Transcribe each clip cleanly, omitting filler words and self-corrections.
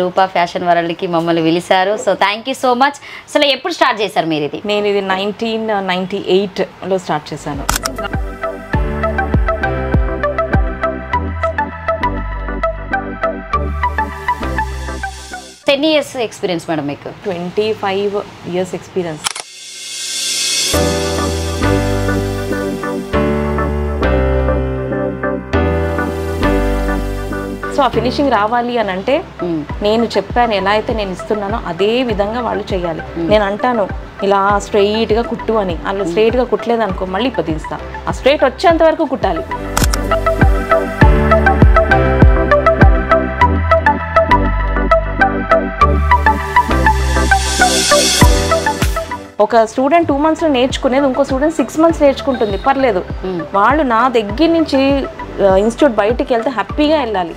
రూపా fashion వరల్డ్కి మమ్మల్ని పిలిచారు. So thank you so much. అసలు ఎప్పుడు స్టార్ట్ చేశారు మీరు ఇది? నేను ఇది 1998లో స్టార్ట్ చేశాను. ఎన్ని ఇయర్స్ ఎక్స్పీరియన్స్ మేడం మీకు? 25 years ఎక్స్పీరియన్స్. సో ఆ ఫినిషింగ్ రావాలి అని అంటే నేను చెప్పాను, ఎలా అయితే నేను ఇస్తున్నానో అదే విధంగా వాళ్ళు చేయాలి. నేను అంటాను ఇలా స్ట్రైట్గా కుట్టు అని, అలా స్ట్రైట్గా కుట్టలేదు అనుకో మళ్ళీ తీస్తా. ఆ స్ట్రైట్ వచ్చేంత వరకు కుట్టాలి. ఒక స్టూడెంట్ 2 monthsలో నేర్చుకునేది ఇంకో స్టూడెంట్ 6 months నేర్చుకుంటుంది, పర్లేదు. వాళ్ళు నా దగ్గర నుంచి ఇన్స్టిట్యూట్ బయటికి వెళ్తే హ్యాపీగా వెళ్ళాలి.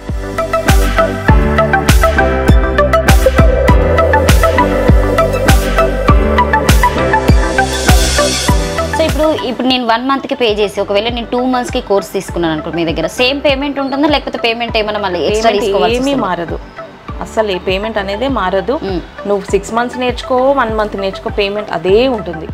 సో ఇప్పుడు నేను 1 monthకి పే చేసి ఒకవేళ నేను 2 monthsకి కోర్స్ తీసుకున్నాను అనుకో, మీ దగ్గర సేమ్ పేమెంట్ ఉంటుందా లేకపోతే పేమెంట్ ఏమైనా మళ్ళీ ఎక్స్ట్రా తీసుకోవాల్సి? ఏమీ మారదు, అసలు ఈ పేమెంట్ అనేది మారదు. నువ్వు 6 months నేర్చుకో, 1 month నేర్చుకో, పేమెంట్ అదే ఉంటుంది.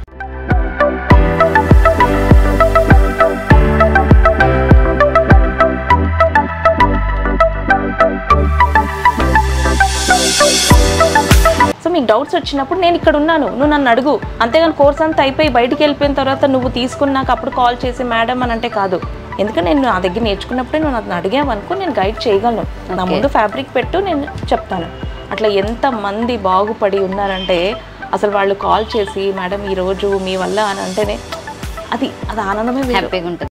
సో మీకు డౌట్స్ వచ్చినప్పుడు నేను ఇక్కడ ఉన్నాను, నువ్వు నన్ను అడుగు. అంతేగాని కోర్స్ అంతా అయిపోయి బయటికి వెళ్ళిపోయిన తర్వాత నువ్వు తీసుకున్నాక అప్పుడు కాల్ చేసి మేడం అని అంటే కాదు. ఎందుకంటే నేను నా దగ్గర నేర్చుకున్నప్పుడే నువ్వు నన్ను అడిగావనుకో నేను గైడ్ చేయగలను. నా ముందు ఫ్యాబ్రిక్ పెట్టు, నేను చెప్తాను. అట్లా ఎంతమంది బాగుపడి ఉన్నారంటే అసలు వాళ్ళు కాల్ చేసి మేడం ఈరోజు మీ వల్ల అని అంటేనే అది ఆనందమే హ్యాపీగా ఉంటుంది.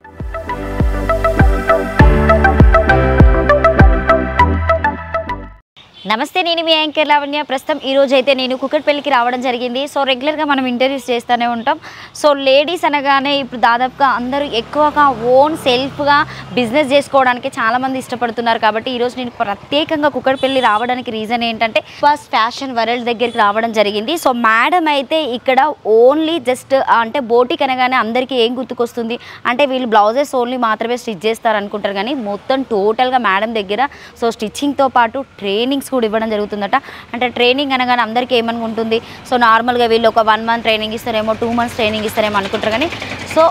నమస్తే, నేను మీ యాంకర్ లావణ్య. ప్రస్తుతం ఈరోజు అయితే నేను కుకట్పల్లికి రావడం జరిగింది. సో రెగ్యులర్గా మనం ఇంటర్వ్యూస్ చేస్తూనే ఉంటాం. సో లేడీస్ అనగానే ఇప్పుడు దాదాపుగా అందరూ ఎక్కువగా ఓన్ సెల్ఫ్గా బిజినెస్ చేసుకోవడానికి చాలామంది ఇష్టపడుతున్నారు. కాబట్టి ఈరోజు నేను ప్రత్యేకంగా కుకట్పల్లి రావడానికి రీజన్ ఏంటంటే ఫస్ట్ ఫ్యాషన్ వరల్డ్ దగ్గరికి రావడం జరిగింది. సో మేడం అయితే ఇక్కడ ఓన్లీ జస్ట్ అంటే బోటిక్ అనగానే అందరికీ ఏం గుర్తుకొస్తుంది అంటే వీళ్ళు బ్లౌజెస్ ఓన్లీ మాత్రమే స్టిచ్ చేస్తారు అనుకుంటారు. కానీ మొత్తం టోటల్గా మేడం దగ్గర సో స్టిచ్చింగ్తో పాటు ట్రైనింగ్స్ కూడా ఇవ్వడం జరుగుతుందట. అంటే ట్రైనింగ్ అనగానే అందరికీ ఏమనుకుంటుంది, సో నార్మల్గా వీళ్ళు ఒక 1 month ట్రైనింగ్ ఇస్తారేమో, 2 months ట్రైనింగ్ ఇస్తారేమో అనుకుంటారు. కానీ సో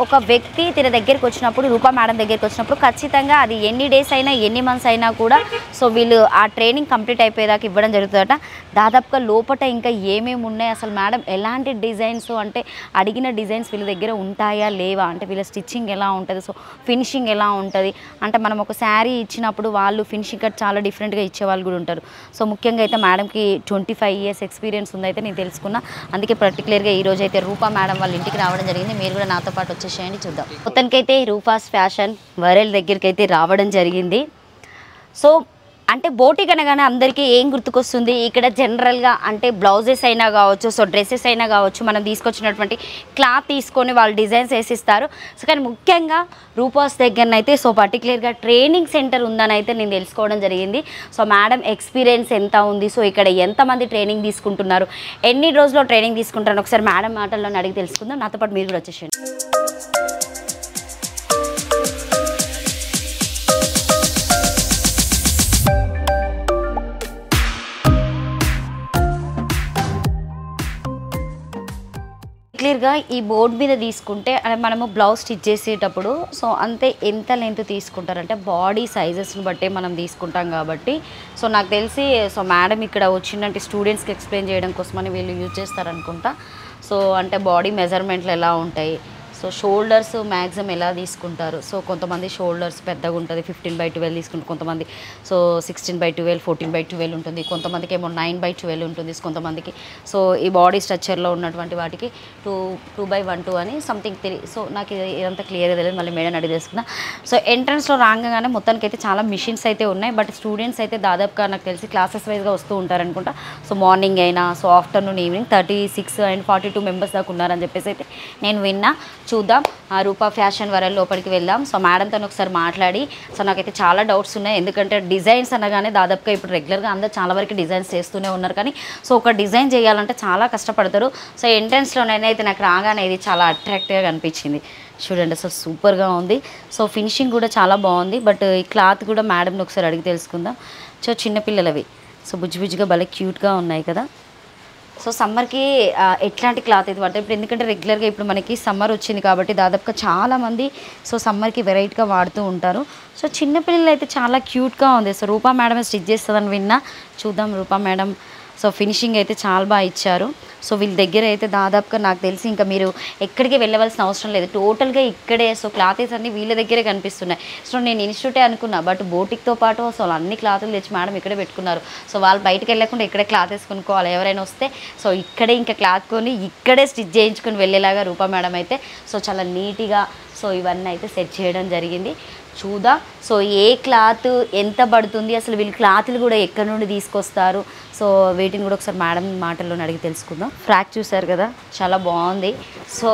ఒక వ్యక్తి తన దగ్గరికి వచ్చినప్పుడు, రూపా మేడం దగ్గరికి వచ్చినప్పుడు ఖచ్చితంగా అది ఎన్ని డేస్ అయినా ఎన్ని మంత్స్ అయినా కూడా సో వీళ్ళు ఆ ట్రైనింగ్ కంప్లీట్ అయిపోయేదాకా ఇవ్వడం జరుగుతుందట. దాదాపుగా లోపల ఇంకా ఏమేమి ఉన్నాయి, అసలు మేడం ఎలాంటి డిజైన్స్ అంటే అడిగిన డిజైన్స్ వీళ్ళ దగ్గర ఉంటాయా లేవా, అంటే వీళ్ళ స్టిచ్చింగ్ ఎలా ఉంటుంది, సో ఫినిషింగ్ ఎలా ఉంటుంది, అంటే మనం ఒక శారీ ఇచ్చినప్పుడు వాళ్ళు ఫినిషింగ్ కట్ చాలా డిఫరెంట్గా ఇచ్చేవాళ్ళు కూడా ఉంటారు. సో ముఖ్యంగా అయితే మేడంకి 25 years ఎక్స్పీరియన్స్ ఉందైతే నేను తెలుసుకున్నా. అందుకే పర్టికులర్గా ఈరోజు అయితే రూపా మేడం వాళ్ళ ఇంటికి రావడం జరిగింది. మీరు కూడా నాతో పాటు వచ్చేసేయండి, చూద్దాం. మొత్తానికైతే రూపాస్ ఫ్యాషన్ వరల్డ్ దగ్గరికి అయితే రావడం జరిగింది. సో అంటే బోటిక్ అనగానే అందరికీ ఏం గుర్తుకొస్తుంది, ఇక్కడ జనరల్గా అంటే బ్లౌజెస్ అయినా కావచ్చు, సో డ్రెస్సెస్ అయినా కావచ్చు, మనం తీసుకొచ్చినటువంటి క్లాత్ తీసుకొని వాళ్ళు డిజైన్స్ వేసిస్తారు. సో కానీ ముఖ్యంగా రూపాస్ దగ్గరనైతే సో పర్టికులర్గా ట్రైనింగ్ సెంటర్ ఉందని అయితే నేను తెలుసుకోవడం జరిగింది. సో మేడం ఎక్స్పీరియన్స్ ఎంత ఉంది, సో ఇక్కడ ఎంతమంది ట్రైనింగ్ తీసుకుంటున్నారు, ఎన్ని రోజుల్లో ట్రైనింగ్ తీసుకుంటారు, ఒకసారి మేడం మాటల్లో అడిగి తెలుసుకుందాం. నాతో పాటు మీరు కూడా వచ్చేసేయండి. క్లియర్గా ఈ బోర్డు మీద తీసుకుంటే మనము బ్లౌజ్ స్టిచ్ చేసేటప్పుడు సో అంతే ఎంత లెంత్ తీసుకుంటారంటే బాడీ సైజెస్ని బట్టే మనం తీసుకుంటాం. కాబట్టి సో నాకు తెలిసి సో మేడం ఇక్కడ వచ్చిందంటే స్టూడెంట్స్కి ఎక్స్ప్లెయిన్ చేయడం కోసమని వీళ్ళు యూజ్ చేస్తారనుకుంటా. సో అంటే బాడీ మెజర్మెంట్లు ఎలా ఉంటాయి, సో షోల్డర్స్ మ్యాక్సిమం ఎలా తీసుకుంటారు, సో కొంతమంది షోల్డర్స్ పెద్దగా ఉంటుంది 15/12 తీసుకుంటారు, కొంతమంది సో 16/12 14/12 ఉంటుంది, కొంతమందికి ఏమో 9/12 ఉంటుంది, కొంతమందికి సో ఈ బాడీ స్ట్రక్చర్లో ఉన్నటువంటి వాటికి 2/12 అని సంథింగ్ సో నాకు ఇదంతా క్లియర్గా తెలియదు, మళ్ళీ మేడం అడిగి తెలుసుకున్నా. సో ఎంట్రన్స్లో రాగానే మొత్తానికి అయితే చాలా మిషన్స్ అయితే ఉన్నాయి. బట్ స్టూడెంట్స్ అయితే దాదాపుగా నాకు తెలిసి క్లాసెస్ వైజ్గా వస్తూ ఉంటారు అనుకుంటా. సో మార్నింగ్ అయినా so afternoon evening 36 and 42 members దాకా ఉన్నారని చెప్పేసి అయితే నేను విన్నా. చూద్దాం ఆ రూపా ఫ్యాషన్ వరల్డ్ లోపలికి వెళ్దాం. సో మేడంతో ఒకసారి మాట్లాడి సో నాకైతే చాలా డౌట్స్ ఉన్నాయి. ఎందుకంటే డిజైన్స్ అనగానే దాదాపుగా ఇప్పుడు రెగ్యులర్గా అందరూ చాలా వరకు డిజైన్స్ చేస్తూనే ఉన్నారు. కానీ సో ఒక డిజైన్ చేయాలంటే చాలా కష్టపడతారు. సో ఎంట్రన్స్లో నేనైతే నాకు రాగానే ఇది చాలా అట్రాక్టివ్గా అనిపించింది. చూడండి అసలు సూపర్గా ఉంది. సో ఫినిషింగ్ కూడా చాలా బాగుంది. బట్ ఈ క్లాత్ కూడా మేడంని ఒకసారి అడిగి తెలుసుకుందాం. సో చిన్నపిల్లలవి సో బుజ్జి బుజ్జిగా భలే క్యూట్గా ఉన్నాయి కదా. సో సమ్మర్కి ఎట్లాంటి క్లాత్ అయితే వాడతారు ఇప్పుడు, ఎందుకంటే రెగ్యులర్గా ఇప్పుడు మనకి సమ్మర్ వచ్చింది కాబట్టి దాదాపుగా చాలామంది సో సమ్మర్కి వెరైటీగా వాడుతూ ఉంటారు. సో చిన్నపిల్లలు అయితే చాలా క్యూట్గా ఉంది. సో రూపా మేడం స్టిచ్ చేస్తుందని విన్నా, చూద్దాం రూపా మేడం. సో ఫినిషింగ్ అయితే చాలా బాగా ఇచ్చారు. సో వీళ్ళ దగ్గర అయితే దాదాపుగా నాకు తెలిసి ఇంకా మీరు ఎక్కడికి వెళ్ళవలసిన అవసరం లేదు, టోటల్గా ఇక్కడే. సో క్లాతెస్ అన్నీ వీళ్ళ దగ్గరే కనిపిస్తున్నాయి. సో నేను ఇన్స్టిట్యూటే అనుకున్నా, బట్ బోటిక్తో పాటు సో అన్ని క్లాతులు తెచ్చి మేడం ఇక్కడే పెట్టుకున్నారు. సో వాళ్ళు బయటకు వెళ్ళకుండా ఇక్కడే క్లాతెస్ కొనుక్కోవాలి. ఎవరైనా వస్తే సో ఇక్కడే ఇంకా క్లాత్ కొని ఇక్కడే స్టిచ్ చేయించుకొని వెళ్ళేలాగా రూపా మేడం అయితే సో చాలా నీట్గా సో ఇవన్నీ అయితే సెట్ చేయడం జరిగింది. చూద్దాం సో ఏ క్లాత్ ఎంత పడుతుంది, అసలు వీళ్ళు క్లాత్లు కూడా ఎక్కడి నుండి తీసుకొస్తారు, సో వీటిని కూడా ఒకసారి మేడం మాటల్లో అడిగి తెలుసుకుందాం. ఫ్రాక్ చూసారు కదా, చాలా బాగుంది. సో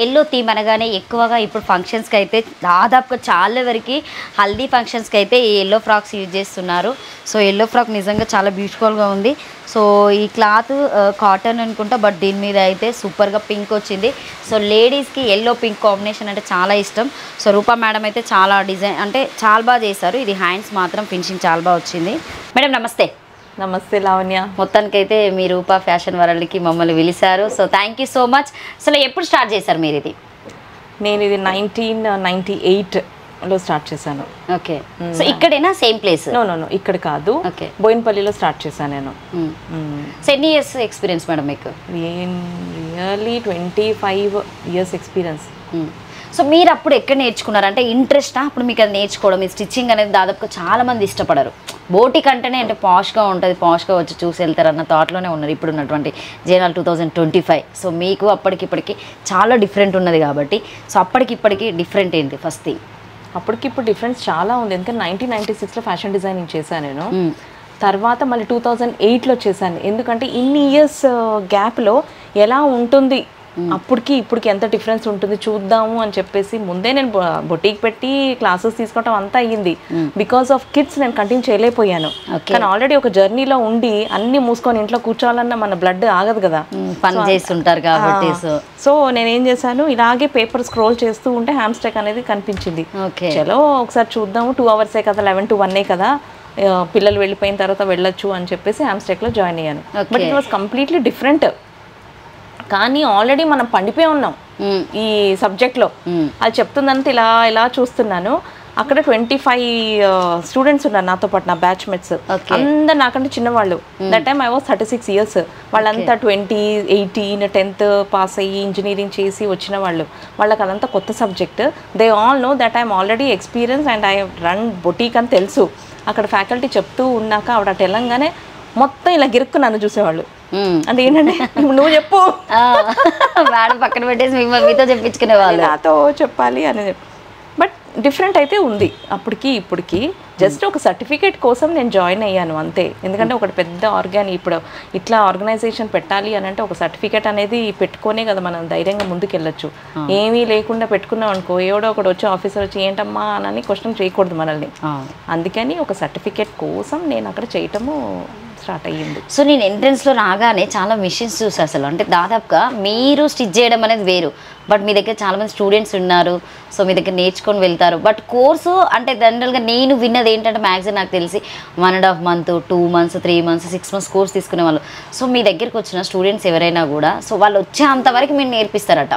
ఎల్లో థీమ్ అనగానే ఎక్కువగా ఇప్పుడు ఫంక్షన్స్కి అయితే దాదాపుగా చాలా వరకు హల్దీ ఫంక్షన్స్కి అయితే ఈ ఎల్లో ఫ్రాక్స్ యూజ్ చేస్తున్నారు. సో ఎల్లో ఫ్రాక్ నిజంగా చాలా బ్యూటిఫుల్గా ఉంది. సో ఈ క్లాత్ కాటన్ అనుకుంటా, బట్ దీని మీద అయితే సూపర్గా పింక్ వచ్చింది. సో లేడీస్కి ఎల్లో పింక్ కాంబినేషన్ అంటే చాలా ఇష్టం. సో రూపా మేడం అయితే చాలా డిజైన్ అంటే చాలా బాగా చేశారు. ఇది హ్యాండ్స్ మాత్రం ఫినిషింగ్ చాలా బాగా వచ్చింది. మేడం నమస్తే. నమస్తే లావణ్య. మొత్తానికైతే మీ రూపా ఫ్యాషన్ వరల్డ్కి మమ్మల్ని పిలిచారు. So thank you so much. అసలు ఎప్పుడు స్టార్ట్ చేశారు మీరు ఇది? నేను ఇది 1998లో స్టార్ట్ చేశాను. ఓకే. సో ఇక్కడేనా సేమ్ ప్లేస్? నో ఇక్కడ కాదు, బోయిన్పల్లిలో స్టార్ట్ చేశాను నేను. సో ఎన్ని ఇయర్స్ ఎక్స్పీరియన్స్ మేడం మీకు? Really 25 years experience. సో మీరు అప్పుడు ఎక్కడ నేర్చుకున్నారు? అంటే ఇంట్రెస్టా అప్పుడు మీకు అది నేర్చుకోవడం? ఈ స్టిచ్చింగ్ అనేది దాదాపుగా చాలామంది ఇష్టపడరు. బోటిక్ అంటేనే అంటే పాష్గా ఉంటుంది, పాష్గా వచ్చి చూసి వెళ్తారు అన్న థాట్లోనే ఉన్నారు ఇప్పుడు ఉన్నటువంటి జనాలు 2025. సో మీకు అప్పటికిప్పటికి చాలా డిఫరెంట్ ఉన్నది కాబట్టి, సో అప్పటికిప్పటికి డిఫరెంట్ ఏంటి ఫస్ట్ థింగ్? అప్పటికిప్పుడు డిఫరెన్స్ చాలా ఉంది. ఎందుకంటే 1996లో ఫ్యాషన్ డిజైనింగ్ చేశాను నేను. తర్వాత మళ్ళీ 2008లో చేశాను. ఎందుకంటే ఇన్ని ఇయర్స్ గ్యాప్లో ఎలా ఉంటుంది అప్పటికి ఇప్పటికి ఎంత డిఫరెన్స్ ఉంటుంది చూద్దాము అని చెప్పేసి ముందే నేను బొటీక్ పెట్టి క్లాసెస్ తీసుకోవటం అంతా అయ్యింది. బికాస్ ఆఫ్ కిడ్స్ నేను కంటిన్యూ చేయలేకపోయాను. కానీ ఆల్రెడీ ఒక జర్నీలో ఉండి అన్ని మూసుకొని ఇంట్లో కూర్చోవాలన్న మన బ్లడ్ ఆగదు కదా, పని చేస్తుంటారు కాబట్టి. సో నేనేం చేశాను, ఇలాగే పేపర్ స్క్రోల్ చేస్తూ ఉంటే హ్యామ్స్టెక్ అనేది కనిపించింది. చలో ఒకసారి చూద్దాము, 2 hours కదా, 11 to 1 కదా, పిల్లలు వెళ్ళిపోయిన తర్వాత వెళ్ళొచ్చు అని చెప్పేసి హ్యామ్స్టెక్లో జాయిన్ అయ్యాను. But it was completely different. కానీ ఆల్రెడీ మనం పండిపోయి ఉన్నాం ఈ సబ్జెక్ట్లో. అది చెప్తుందంటే ఇలా చూస్తున్నాను. అక్కడ 25 స్టూడెంట్స్ ఉన్నారు నాతో పాటు, నా బ్యాచ్ మెట్స్. అందరు నాకంటే చిన్నవాళ్ళు. That time I was 36 years. వాళ్ళంతా 20, 18, 10th పాస్ అయ్యి ఇంజనీరింగ్ చేసి వచ్చిన వాళ్ళు. వాళ్ళకి అదంతా కొత్త subject. They all know that I'm already experience and I run boutique అని తెలుసు. అక్కడ ఫ్యాకల్టీ చెప్తూ ఉన్నాక ఆవిడ తెలంగానే మొత్తం ఇలా గిరుక్కు నన్ను చూసేవాళ్ళు. అంటే ఏంటంటే నువ్వు చెప్పు, మేడం పక్కన పెట్టేసి మీతో చెప్పించుకునే వాళ్ళు, నాతో చెప్పాలి అని చెప్పి. బట్ డిఫరెంట్ అయితే ఉంది అప్పటికి ఇప్పటికి. జస్ట్ ఒక సర్టిఫికేట్ కోసం నేను జాయిన్ అయ్యాను అంతే. ఎందుకంటే ఒకటి పెద్ద ఇప్పుడు ఇట్లా ఆర్గనైజేషన్ పెట్టాలి అని అంటే ఒక సర్టిఫికేట్ అనేది పెట్టుకోనే కదా మనం ధైర్యంగా ముందుకెళ్ళొచ్చు. ఏమీ లేకుండా పెట్టుకున్నాం అనుకో, ఎవడో ఒకటి వచ్చి ఆఫీసర్ వచ్చి ఏంటమ్మా అని క్వశ్చన్ చేయకూడదు మనల్ని. అందుకని ఒక సర్టిఫికేట్ కోసం నేను అక్కడ చేయటము స్టార్ట్ అయ్యింది. సో నేను ఎంట్రన్స్లో రాగానే చాలా మిషన్స్ చూసి అసలు అంటే దాదాపుగా మీరు స్టిచ్ చేయడం అనేది వేరు, బట్ మీ దగ్గర చాలామంది స్టూడెంట్స్ ఉన్నారు. సో మీ దగ్గర నేర్చుకొని వెళ్తారు. బట్ కోర్సు అంటే జనరల్గా నేను విన్నది ఏంటంటే మ్యాక్సిమం నాకు తెలిసి 1.5 months, 2 months, 3 months, 6 months course తీసుకునే వాళ్ళు. సో మీ దగ్గరికి వచ్చిన స్టూడెంట్స్ ఎవరైనా కూడా సో వాళ్ళు వచ్చే అంతవరకు మీరు నేర్పిస్తారట.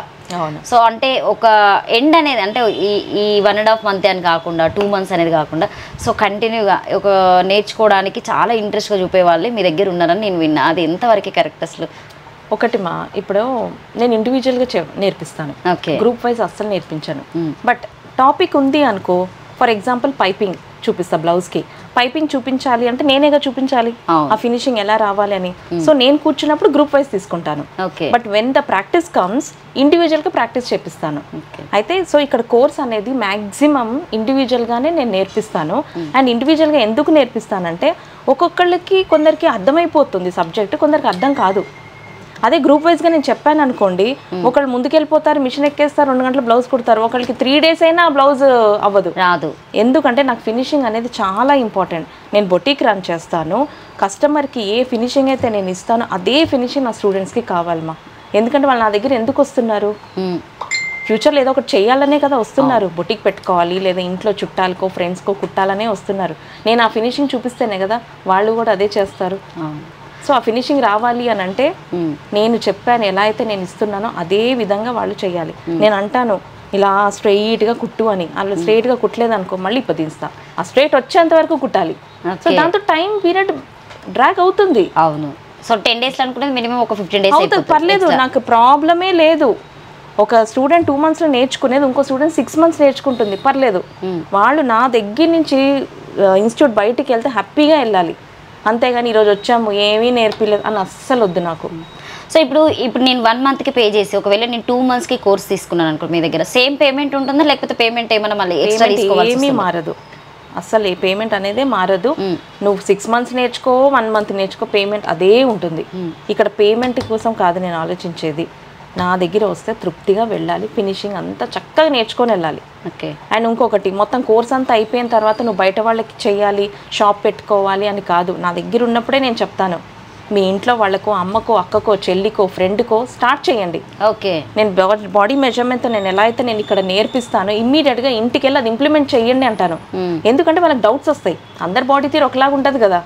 సో అంటే ఒక ఎండ్ అనేది అంటే ఈ 1.5 months అని కాకుండా 2 months అనేది కాకుండా సో కంటిన్యూగా ఒక నేర్చుకోవడానికి చాలా ఇంట్రెస్ట్గా చూపే వాళ్ళే మీ దగ్గర ఉన్నారని నేను విన్నా. అది ఎంతవరకు కరెక్ట్ అసలు? ఒకటి ఇప్పుడు నేను ఇండివిజువల్గా నేర్పిస్తాను, గ్రూప్ వైజ్ అస్సలు నేర్పించాను. బట్ టాపిక్ ఉంది అనుకో, ఫర్ ఎగ్జాంపుల్ పైపింగ్ చూపిస్తా, బ్లౌజ్కి పైపింగ్ చూపించాలి అంటే నేనేగా చూపించాలి ఆ ఫినిషింగ్ ఎలా రావాలి అని. సో నేను కూర్చున్నప్పుడు గ్రూప్ వైజ్ తీసుకుంటాను. But when the practice comes ఇండివిజువల్గా ప్రాక్టీస్ చేపిస్తాను. అయితే సో ఇక్కడ కోర్స్ అనేది మ్యాక్సిమం ఇండివిజువల్గానే నేను నేర్పిస్తాను. అండ్ ఇండివిజువల్గా ఎందుకు నేర్పిస్తానంటే ఒక్కొక్కళ్ళకి కొందరికి అర్థమైపోతుంది సబ్జెక్ట్, కొందరికి అర్థం కాదు. అదే గ్రూప్ వైజ్గా నేను చెప్పాను అనుకోండి, ఒకళ్ళు ముందుకెళ్ళిపోతారు, మిషన్ ఎక్కేస్తారు, 2 గంటలు బ్లౌజ్ కుడతారు. ఒకళ్ళకి 3 days అయినా బ్లౌజ్ అవ్వదు, రాదు. ఎందుకంటే నాకు ఫినిషింగ్ అనేది చాలా ఇంపార్టెంట్. నేను బొటీక్ రన్ చేస్తాను. కస్టమర్కి ఏ ఫినిషింగ్ అయితే నేను ఇస్తానో అదే ఫినిషింగ్ నా స్టూడెంట్స్కి కావాలమ్మా. ఎందుకంటే వాళ్ళు నా దగ్గర ఎందుకు వస్తున్నారు, ఫ్యూచర్లో ఏదో ఒకటి చేయాలనే కదా వస్తున్నారు, బొటిక్ పెట్టుకోవాలి లేదా ఇంట్లో చుట్టాలకో ఫ్రెండ్స్కో కుట్టాలనే వస్తున్నారు. నేను ఆ ఫినిషింగ్ చూపిస్తేనే కదా వాళ్ళు కూడా అదే చేస్తారు. సో ఆ ఫినిషింగ్ రావాలి అని అంటే నేను చెప్పాను, ఎలా అయితే నేను ఇస్తున్నానో అదే విధంగా వాళ్ళు చేయాలి. నేను అంటాను ఇలా స్ట్రైట్గా కుట్టు అని, వాళ్ళు స్ట్రైట్గా కుట్టలేదనుకో మళ్ళీ తీస్తా, ఆ స్ట్రైట్ వచ్చేంత వరకు కుట్టాలి. సో దాంతో టైం పీరియడ్ డ్రాగ్ అవుతుంది. అవును. సో 10 days అనుకునేది మినిమం ఒక 15 days అవుతుంది, పర్లేదు, నాకు ప్రాబ్లమే లేదు. ఒక స్టూడెంట్ 2 monthsలో నేర్చుకునేది ఇంకో స్టూడెంట్ 6 months నేర్చుకుంటుంది, పర్లేదు. వాళ్ళు నా దగ్గర నుంచి ఇన్స్టిట్యూట్ బయటికి వెళ్తే హ్యాపీగా వెళ్ళాలి, అంతేగాని ఈరోజు వచ్చాము ఏమీ నేర్పిలేదు అని అస్సలు వద్దు నాకు. సో ఇప్పుడు నేను 1 monthకి పే చేసి ఒకవేళ నేను 2 monthsకి కోర్స్ తీసుకున్నాను అనుకో, మీ దగ్గర సేమ్ పేమెంట్ ఉంటుందా లేకపోతే పేమెంట్ ఏమైనా మళ్ళీ ఎక్స్ట్రా తీసుకోవాల్సి ఏమీ మారదు, అస్సలు ఏ పేమెంట్ అనేది మారదు. నువ్వు 6 months నేర్చుకో 1 month నేర్చుకో పేమెంట్ అదే ఉంటుంది. ఇక్కడ పేమెంట్ కోసం కాదు నేను ఆలోచించేది, నా దగ్గర వస్తే తృప్తిగా వెళ్ళాలి, ఫినిషింగ్ అంతా చక్కగా నేర్చుకొని వెళ్ళాలి. ఓకే. అండ్ ఇంకొకటి, మొత్తం కోర్స్ అంతా అయిపోయిన తర్వాత నువ్వు బయట వాళ్ళకి చేయాలి, షాప్ పెట్టుకోవాలి అని కాదు. నా దగ్గర ఉన్నప్పుడే నేను చెప్తాను, మీ ఇంట్లో వాళ్ళకో అమ్మకో అక్కకో చెల్లికో ఫ్రెండ్కో స్టార్ట్ చేయండి. ఓకే. నేను బాడీ మెజర్మెంట్తో నేను ఎలా అయితే నేను ఇక్కడ నేర్పిస్తానో ఇమ్మీడియట్గా ఇంటికి వెళ్ళి అది ఇంప్లిమెంట్ చేయండి అంటాను. ఎందుకంటే వాళ్ళకి డౌట్స్ వస్తాయి, అందరి బాడీ తీరు ఒకలాగా ఉంటుంది కదా.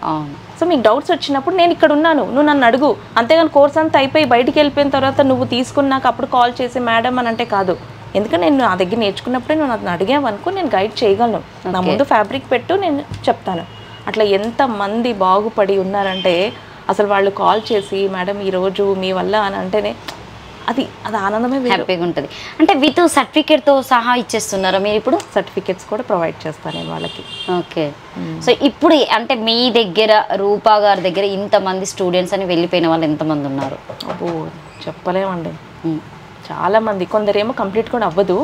సో మీకు డౌట్స్ వచ్చినప్పుడు నేను ఇక్కడ ఉన్నాను, నువ్వు నన్ను అడుగు, అంతేగాని కోర్స్ అంతా అయిపోయి బయటికి వెళ్ళిపోయిన తర్వాత నువ్వు తీసుకున్నాక అప్పుడు కాల్ చేసి మేడం అని అంటే కాదు. ఎందుకంటే నేను నా దగ్గర నేర్చుకున్నప్పుడే నువ్వు నన్ను అడిగావు అనుకో నేను గైడ్ చేయగలను. నా ముందు ఫ్యాబ్రిక్ పెట్టు నేను చెప్తాను. అట్లా ఎంతమంది బాగుపడి ఉన్నారంటే అసలు వాళ్ళు కాల్ చేసి మేడం ఈరోజు మీ వల్ల అని అంటేనే అది ఆనందమే, హ్యాపీగా ఉంటుంది. అంటే విత్ సర్టిఫికేట్తో సహా ఇచ్చేస్తున్నారా మీరు ఇప్పుడు? సర్టిఫికేట్స్ కూడా ప్రొవైడ్ చేస్తాను నేను వాళ్ళకి. ఓకే. సో ఇప్పుడు అంటే మీ దగ్గర రూపా గారి దగ్గర ఇంతమంది స్టూడెంట్స్ అని వెళ్ళిపోయిన వాళ్ళు ఎంతమంది ఉన్నారు? అబ్బో చెప్పలేమండి, చాలామంది. కొందరేమో కంప్లీట్ కూడా అవ్వదు,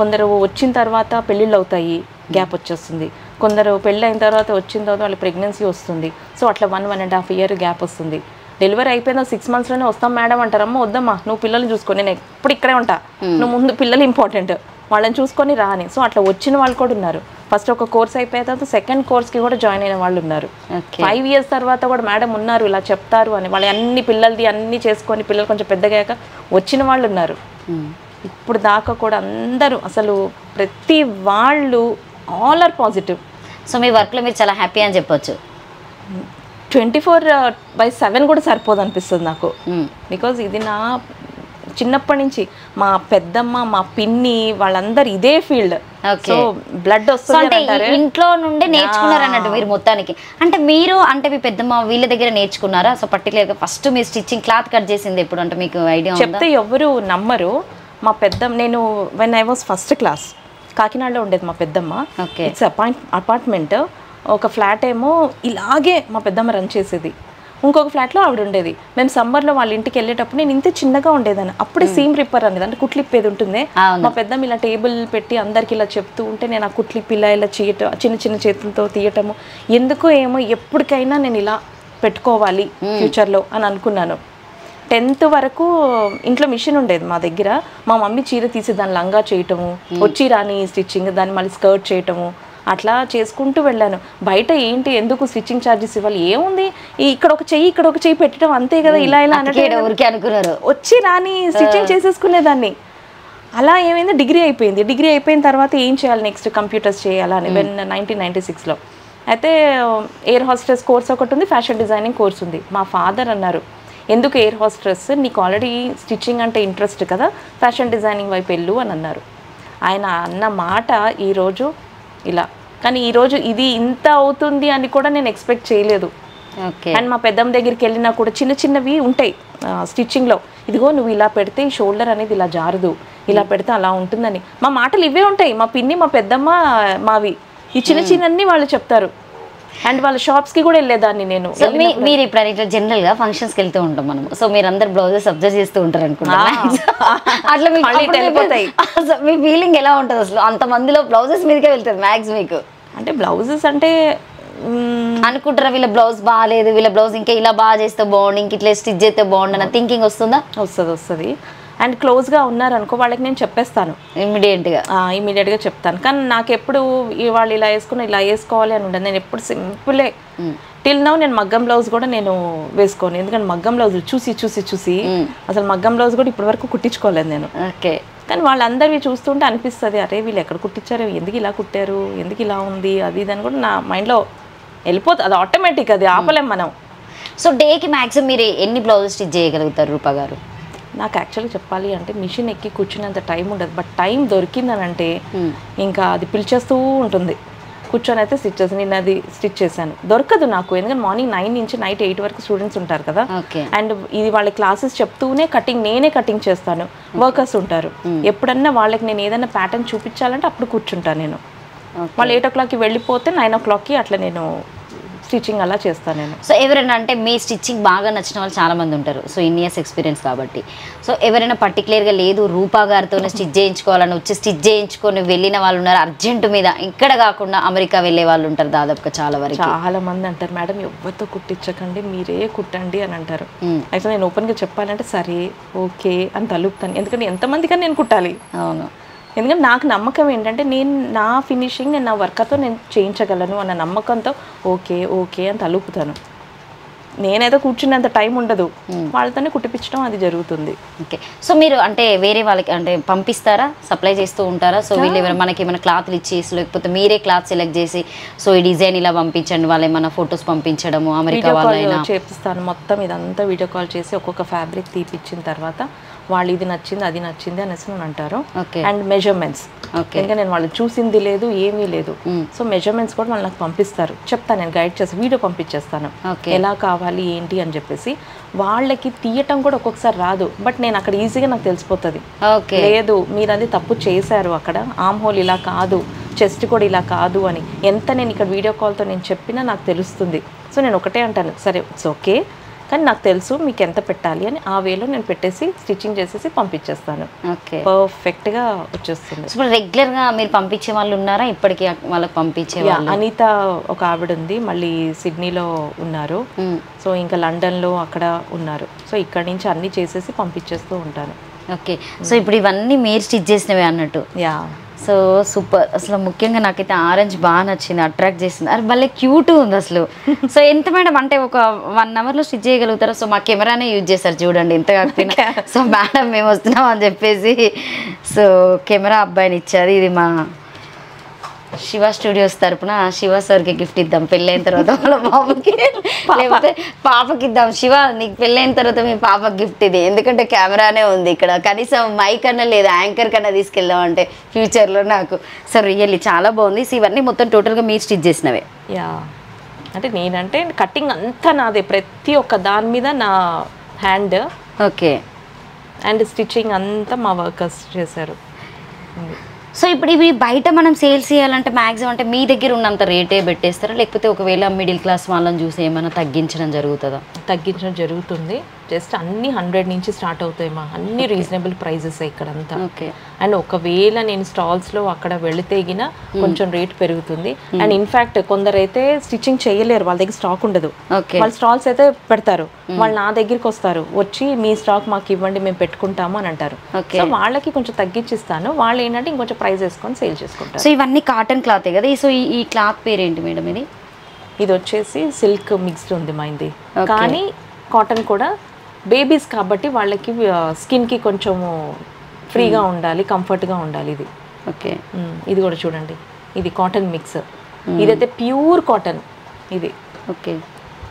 కొందరు వచ్చిన తర్వాత పెళ్ళిళ్ళు అవుతాయి, గ్యాప్ వచ్చేస్తుంది. కొందరు పెళ్ళి అయిన తర్వాత వచ్చిన తర్వాత వాళ్ళకి ప్రెగ్నెన్సీ వస్తుంది. సో అట్లా 1.5 year గ్యాప్ వస్తుంది. డెలివరీ అయిపోయిన 6 monthsలోనే వస్తాం మేడం అంటారమ్మా, వద్దమ్మా నువ్వు పిల్లల్ని చూసుకొని, నేను ఎప్పుడు ఇక్కడే ఉంటా, నువ్వు ముందు పిల్లలు ఇంపార్టెంట్, వాళ్ళని చూసుకొని రాని. సో అట్లా వచ్చిన వాళ్ళు కూడా ఉన్నారు. ఫస్ట్ ఒక కోర్స్ అయిపోయిన తర్వాత సెకండ్ కోర్స్కి కూడా జాయిన్ అయిన వాళ్ళు ఉన్నారు. 5 years తర్వాత కూడా మేడం ఉన్నారు ఇలా చెప్తారు అని, వాళ్ళు అన్ని పిల్లలది అన్నీ చేసుకొని పిల్లలు కొంచెం పెద్దగాక వచ్చిన వాళ్ళు ఉన్నారు. ఇప్పుడు దాకా కూడా అందరూ అసలు ప్రతి వాళ్ళు ఆల్ ఆర్ పాజిటివ్. సో మీ వర్క్లో మీరు చాలా హ్యాపీ అని చెప్పొచ్చు. 24/7 కూడా సరిపోదు అనిపిస్తుంది నాకు. బికాజ్ ఇది నా చిన్నప్పటి నుంచి మా పెద్దమ్మ మా పిన్ని వాళ్ళందరూ ఇదే ఫీల్డ్. సో బ్లడ్ వస్తుంది ఇంట్లో నుండి నేర్చుకున్నారు అన్నట్టు మీరు మొత్తానికి. అంటే మీరు అంటే మీ పెద్దమ్మ వీళ్ళ దగ్గర నేర్చుకున్నారా? సో పర్టికులర్గా ఫస్ట్ మీరు స్టిచ్చింగ్ క్లాత్ కట్ చేసింది ఎప్పుడు అంటే మీకు ఐడియా చెప్తే ఎవరు నమ్మరు. మా పెద్దమ్మ, నేను when I was first class కాకినాడలో ఉండేది మా పెద్దమ్మ. It's apartment. ఒక ఫ్లాట్ ఏమో ఇలాగే మా పెద్దమ్మ రన్ చేసేది, ఇంకొక ఫ్లాట్లో ఆవిడ ఉండేది. మేము సమ్మర్లో వాళ్ళ ఇంటికి వెళ్ళేటప్పుడు నేను ఇంత చిన్నగా ఉండేదాన్ని, అప్పుడే సీమ్ రిప్పర్ అనేది అంటే కుట్లిప్పేది ఉంటుంది. మా పెద్దమ్మ ఇలా టేబుల్ పెట్టి అందరికి ఇలా చెప్తూ ఉంటే నేను ఆ కుట్లిప్పి ఇలా చేయటం, చిన్న చిన్న చేతులతో తీయటము, ఎందుకో ఏమో ఎప్పటికైనా నేను ఇలా పెట్టుకోవాలి ఫ్యూచర్లో అని అనుకున్నాను. 10th వరకు ఇంట్లో మిషన్ ఉండేది మా దగ్గర. మా మమ్మీ చీర తీసి దాన్ని లంగా చేయటము, వచ్చి రాని స్టిచ్చింగ్, దాన్ని మళ్ళీ స్కర్ట్ చేయటము, అట్లా చేసుకుంటూ వెళ్ళాను. బయట ఏంటి ఎందుకు స్టిచ్చింగ్ ఛార్జెస్ ఇవ్వాలి, ఏముంది ఇక్కడ ఒక చెయ్యి పెట్టడం అంతే కదా, ఇలా అనుకున్నారు. వచ్చి రాని స్టిచ్చింగ్ చేసేసుకునేదాన్ని. అలా ఏమైంది, డిగ్రీ అయిపోయింది. డిగ్రీ అయిపోయిన తర్వాత ఏం చేయాలి నెక్స్ట్, కంప్యూటర్స్ చేయాలని 1996లో. అయితే ఎయిర్ హోస్టెస్ కోర్స్ ఒకటి ఉంది, ఫ్యాషన్ డిజైనింగ్ కోర్స్ ఉంది. మా ఫాదర్ అన్నారు, ఎందుకు ఎయిర్ హోస్టెస్, నీకు ఆల్రెడీ స్టిచ్చింగ్ అంటే ఇంట్రెస్ట్ కదా, ఫ్యాషన్ డిజైనింగ్ వైపు వెళ్ళు అని అన్నారు. ఆయన అన్న మాట ఈరోజు ఇలా, కానీ ఈరోజు ఇది ఇంత అవుతుంది అని కూడా నేను ఎక్స్పెక్ట్ చేయలేదు. అండ్ మా పెద్దమ్మ దగ్గరికి వెళ్ళినా కూడా చిన్న చిన్నవి ఉంటాయి స్టిచ్చింగ్లో, ఇదిగో నువ్వు ఇలా పెడితే ఈ షోల్డర్ అనేది ఇలా జారదు, ఇలా పెడితే అలా ఉంటుందని. మా మాటలు ఇవే ఉంటాయి, మా పిన్ని మా పెద్దమ్మ మావి ఈ చిన్న చిన్నన్ని వాళ్ళు చెప్తారు. అండ్ వాళ్ళ షాప్స్కి కూడా వెళ్ళేదాన్ని నేను. మీరు ఇప్పుడు ఇట్లా జనరల్గా ఫంక్షన్స్కి వెళ్తూ ఉంటాం మనం, సో మీరు అందరు బ్లౌజెస్ అబ్జర్వ్ చేస్తూ ఉంటారు అనుకుంటా. అట్లా మీ ఫీలింగ్ ఎలా ఉంటుంది అసలు? అంతమందిలో బ్లౌజెస్ మీదకే వెళ్తుంది మ్యాక్స్ మీకు. అంటే బ్లౌజెస్ అంటే అనుకుంటారా వీళ్ళ బ్లౌజ్ బాగాలేదు, వీళ్ళ బ్లౌజ్ ఇంకా ఇలా బాగా చేస్తే బాగుండు, ఇంక ఇట్లా స్టిచ్ చేస్తే బాగుండు అన్న థింకింగ్ వస్తుందా? వస్తుంది. అండ్ క్లోజ్గా ఉన్నారనుకో వాళ్ళకి నేను చెప్పేస్తాను ఇమీడియట్గా చెప్తాను. కానీ నాకు ఎప్పుడు వాళ్ళు ఇలా వేసుకుని ఇలా వేసుకోవాలి అని ఉండదు. నేను ఎప్పుడు సింపులే టిల్ నౌ నేను మగ్గం బ్లౌజ్ కూడా నేను వేసుకోను. ఎందుకంటే మగ్గం బ్లౌజ్ చూసి అసలు మగ్గం బ్లౌజ్ కూడా ఇప్పటి వరకు కుట్టించుకోలేదు నేను. ఓకే. కానీ వాళ్ళందరివి చూస్తుంటే అనిపిస్తుంది, అరే వీళ్ళు ఎక్కడ కుట్టించారు, ఎందుకు ఇలా కుట్టారు, ఎందుకు ఇలా ఉంది, అది ఇది అని కూడా నా మైండ్లో వెళ్ళిపోతుంది. అది ఆటోమేటిక్, అది ఆపలేం మనం. సో డేకి మ్యాక్సిమం మీరు ఎన్ని బ్లౌజెస్ స్టిచ్ చేయగలుగుతారు రూపా గారు? నాకు యాక్చువల్గా చెప్పాలి అంటే మిషన్ ఎక్కి కూర్చునేంత టైం ఉండదు. బట్ టైం దొరికిందని అంటే ఇంకా అది పిలిచేస్తూ ఉంటుంది. కూర్చొని అయితే స్టిచ్ చేసి నేను అది స్టిచ్ చేశాను. దొరకదు నాకు, ఎందుకంటే మార్నింగ్ 9 నుంచి నైట్ 8 వరకు స్టూడెంట్స్ ఉంటారు కదా. అండ్ ఇది వాళ్ళ క్లాసెస్ చెప్తూనే నేనే కటింగ్ చేస్తాను. వర్కర్స్ ఉంటారు. ఎప్పుడన్నా వాళ్ళకి నేను ఏదైనా ప్యాటర్న్ చూపించాలంటే అప్పుడు కూర్చుంటాను నేను. వాళ్ళు 8 o'clockకి వెళ్ళిపోతే 9 o'clockకి అట్లా నేను స్టిచ్చింగ్ అలా చేస్తాను నేను. సో ఎవరైనా అంటే మీ స్టిచ్చింగ్ బాగా నచ్చిన వాళ్ళు చాలామంది ఉంటారు. సో ఇన్ ఇయర్స్ ఎక్స్పీరియన్స్ కాబట్టి సో ఎవరైనా పర్టికులర్గా లేదు రూపా గారితోనే స్టిచ్ చేయించుకోవాలని వచ్చి స్టిచ్ చేయించుకొని వెళ్ళిన వాళ్ళు ఉన్నారు. అర్జెంటు మీద ఇక్కడ కాకుండా అమెరికా వెళ్ళే వాళ్ళు ఉంటారు దాదాపుగా చాలా మంది అంటారు, మేడం ఎవరితో కుట్టించకండి మీరే కుట్టండి అని అంటారు. అయితే నేను ఓపెన్గా చెప్పాలంటే సరే ఓకే అని తలుపుతాను. ఎందుకంటే ఎంతమందికని నేను కుట్టాలి. అవును. ఎందుకంటే నాకు నమ్మకం ఏంటంటే నేను నా ఫినిషింగ్ నేను నా వర్కర్తో నేను చేయించగలను అన్న నమ్మకంతో ఓకే అని తలుపుతాను. నేనేదో కూర్చున్నంత టైం ఉండదు, వాళ్ళతోనే కుట్టిపించడం అది జరుగుతుంది. ఓకే. సో మీరు అంటే వేరే వాళ్ళకి అంటే పంపిస్తారా, సప్లై చేస్తూ ఉంటారా? సో వీళ్ళు ఏమైనా మనకి ఏమైనా క్లాత్లు ఇచ్చేసి లేకపోతే మీరే క్లాత్ సెలెక్ట్ చేసి సో ఈ డిజైన్ ఇలా పంపించండి, వాళ్ళు ఏమైనా ఫొటోస్ పంపించడము అమెరికా వాళ్ళైనా చేపిస్తాను. మొత్తం ఇదంతా వీడియో కాల్ చేసి ఒక్కొక్క ఫ్యాబ్రిక్ తీపిచ్చిన తర్వాత వాళ్ళు ఇది నచ్చింది అది నచ్చింది అనేసి నేను అంటారు. అండ్ మెజర్మెంట్స్, ఇంకా నేను వాళ్ళు చూసింది లేదు ఏమీ లేదు. సో మెజర్మెంట్స్ కూడా వాళ్ళు నాకు పంపిస్తారు. చెప్తాను, నేను గైడ్ చేసి వీడియో పంపించేస్తాను ఎలా కావాలి ఏంటి అని చెప్పేసి. వాళ్ళకి తీయటం కూడా ఒక్కొక్కసారి రాదు, బట్ నేను అక్కడ ఈజీగా నాకు తెలిసిపోతుంది. లేదు మీరు అది తప్పు చేశారు, అక్కడ ఆర్మ్ హోల్ ఇలా కాదు, చెస్ట్ కూడా ఇలా కాదు అని. ఎంత నేను ఇక్కడ వీడియో కాల్తో నేను చెప్పినా నాకు తెలుస్తుంది. సో నేను ఒకటే అంటాను, సరే ఇట్స్ ఓకే కానీ నాకు తెలుసు మీకు ఎంత పెట్టాలి అని. ఆ వేలో నేను పెట్టేసి స్టిచ్చింగ్ చేసేసి పంపించేస్తాను. పర్ఫెక్ట్గా వచ్చేస్తుంది. ఇప్పుడు రెగ్యులర్గా మీరు పంపించే వాళ్ళు ఉన్నారా ఇప్పటికీ వాళ్ళకి పంపించే? అనిత ఒక ఆవిడ ఉంది, మళ్ళీ సిడ్నీలో ఉన్నారు, సో ఇంకా లండన్లో అక్కడ ఉన్నారు. సో ఇక్కడ నుంచి అన్ని చేసేసి పంపించేస్తూ ఉంటాను. ఓకే. సో ఇప్పుడు ఇవన్నీ మీరు స్టిచ్ చేసినవే అన్నట్టు. So super. అసలు ముఖ్యంగా నాకైతే ఆరెంజ్ బాగా నచ్చింది, అట్రాక్ట్ చేసింది. అది భలే క్యూట్ ఉంది అసలు. సో ఎంత మేడం అంటే ఒక 1 hourలో స్టిచ్ చేయగలుగుతారా? సో మా కెమెరానే యూజ్ చేస్తారు చూడండి ఎంత కాకపోయినా. సో మేడం మేము వస్తున్నాం అని చెప్పేసి సో కెమెరా అబ్బాయిని ఇచ్చారు. ఇది మా శివ స్టూడియోస్ తరపున శివ సార్కి గిఫ్ట్ ఇద్దాం పెళ్ళైన తర్వాత వాళ్ళ బాబుకి, లేకపోతే పాపకి ఇద్దాం. శివ నీకు పెళ్ళైన తర్వాత మీ పాపకి గిఫ్ట్ ఇది, ఎందుకంటే కెమెరానే ఉంది ఇక్కడ, కనీసం మైక్ అన్నా లేదు యాంకర్ కన్నా తీసుకెళ్దాం అంటే ఫ్యూచర్లో నాకు. సో రియల్లీ చాలా బాగుంది. సో ఇవన్నీ మొత్తం టోటల్గా మీరు స్టిచ్ చేసినవే? అంటే నేనంటే కటింగ్ అంతా నాదే, ప్రతి ఒక్క దాని మీద నా హ్యాండ్. ఓకే. అండ్ స్టిచ్చింగ్ అంతా మా వర్కర్స్ చేశారు. సో ఇప్పుడు ఇవి బయట మనం సేల్స్ చేయాలంటే మ్యాక్సిమం అంటే మీ దగ్గర ఉన్నంత రేటే పెట్టేస్తారా, లేకపోతే ఒకవేళ మిడిల్ క్లాస్ వాళ్ళని చూసి ఏమైనా తగ్గించడం జరుగుతుందా? తగ్గించడం జరుగుతుంది. జస్ట్ అన్ని 100 నుంచి స్టార్ట్ అవుతాయమ్మా, అన్ని రీజనబుల్ ప్రైజెస్ ఇక్కడంతా. అండ్ ఒకవేళ నేను స్టాల్స్లో అక్కడ వెళితే గిన కొంచెం రేట్ పెరుగుతుంది. అండ్ ఇన్ఫ్యాక్ట్ కొందరైతే స్టిచ్చింగ్ చేయలేరు, వాళ్ళ దగ్గర స్టాక్ ఉండదు, వాళ్ళు స్టాల్స్ అయితే పెడతారు, వాళ్ళు నా దగ్గరికి వస్తారు, వచ్చి మీ స్టాక్ మాకు ఇవ్వండి మేము పెట్టుకుంటాము అని అంటారు. సో వాళ్ళకి కొంచెం తగ్గించిస్తాను, వాళ్ళు ఏంటంటే ఇంకొంచెం ప్రైస్ వేసుకొని సేల్ చేసుకుంటారు. సో ఇవన్నీ కాటన్ క్లాతే కదా? సో ఈ క్లాత్ పేరేంటి మేడం? ఇది వచ్చేసి సిల్క్ మిక్స్డ్ ఉంది మైంది, కానీ కాటన్ కూడా. బేబీస్ కాబట్టి వాళ్ళకి స్కిన్కి కొంచెము ఫ్రీగా ఉండాలి, కంఫర్ట్గా ఉండాలి ఇది. ఓకే. ఇది కూడా చూడండి, ఇది కాటన్ మిక్స్. ఇదైతే ప్యూర్ కాటన్ ఇది. ఓకే.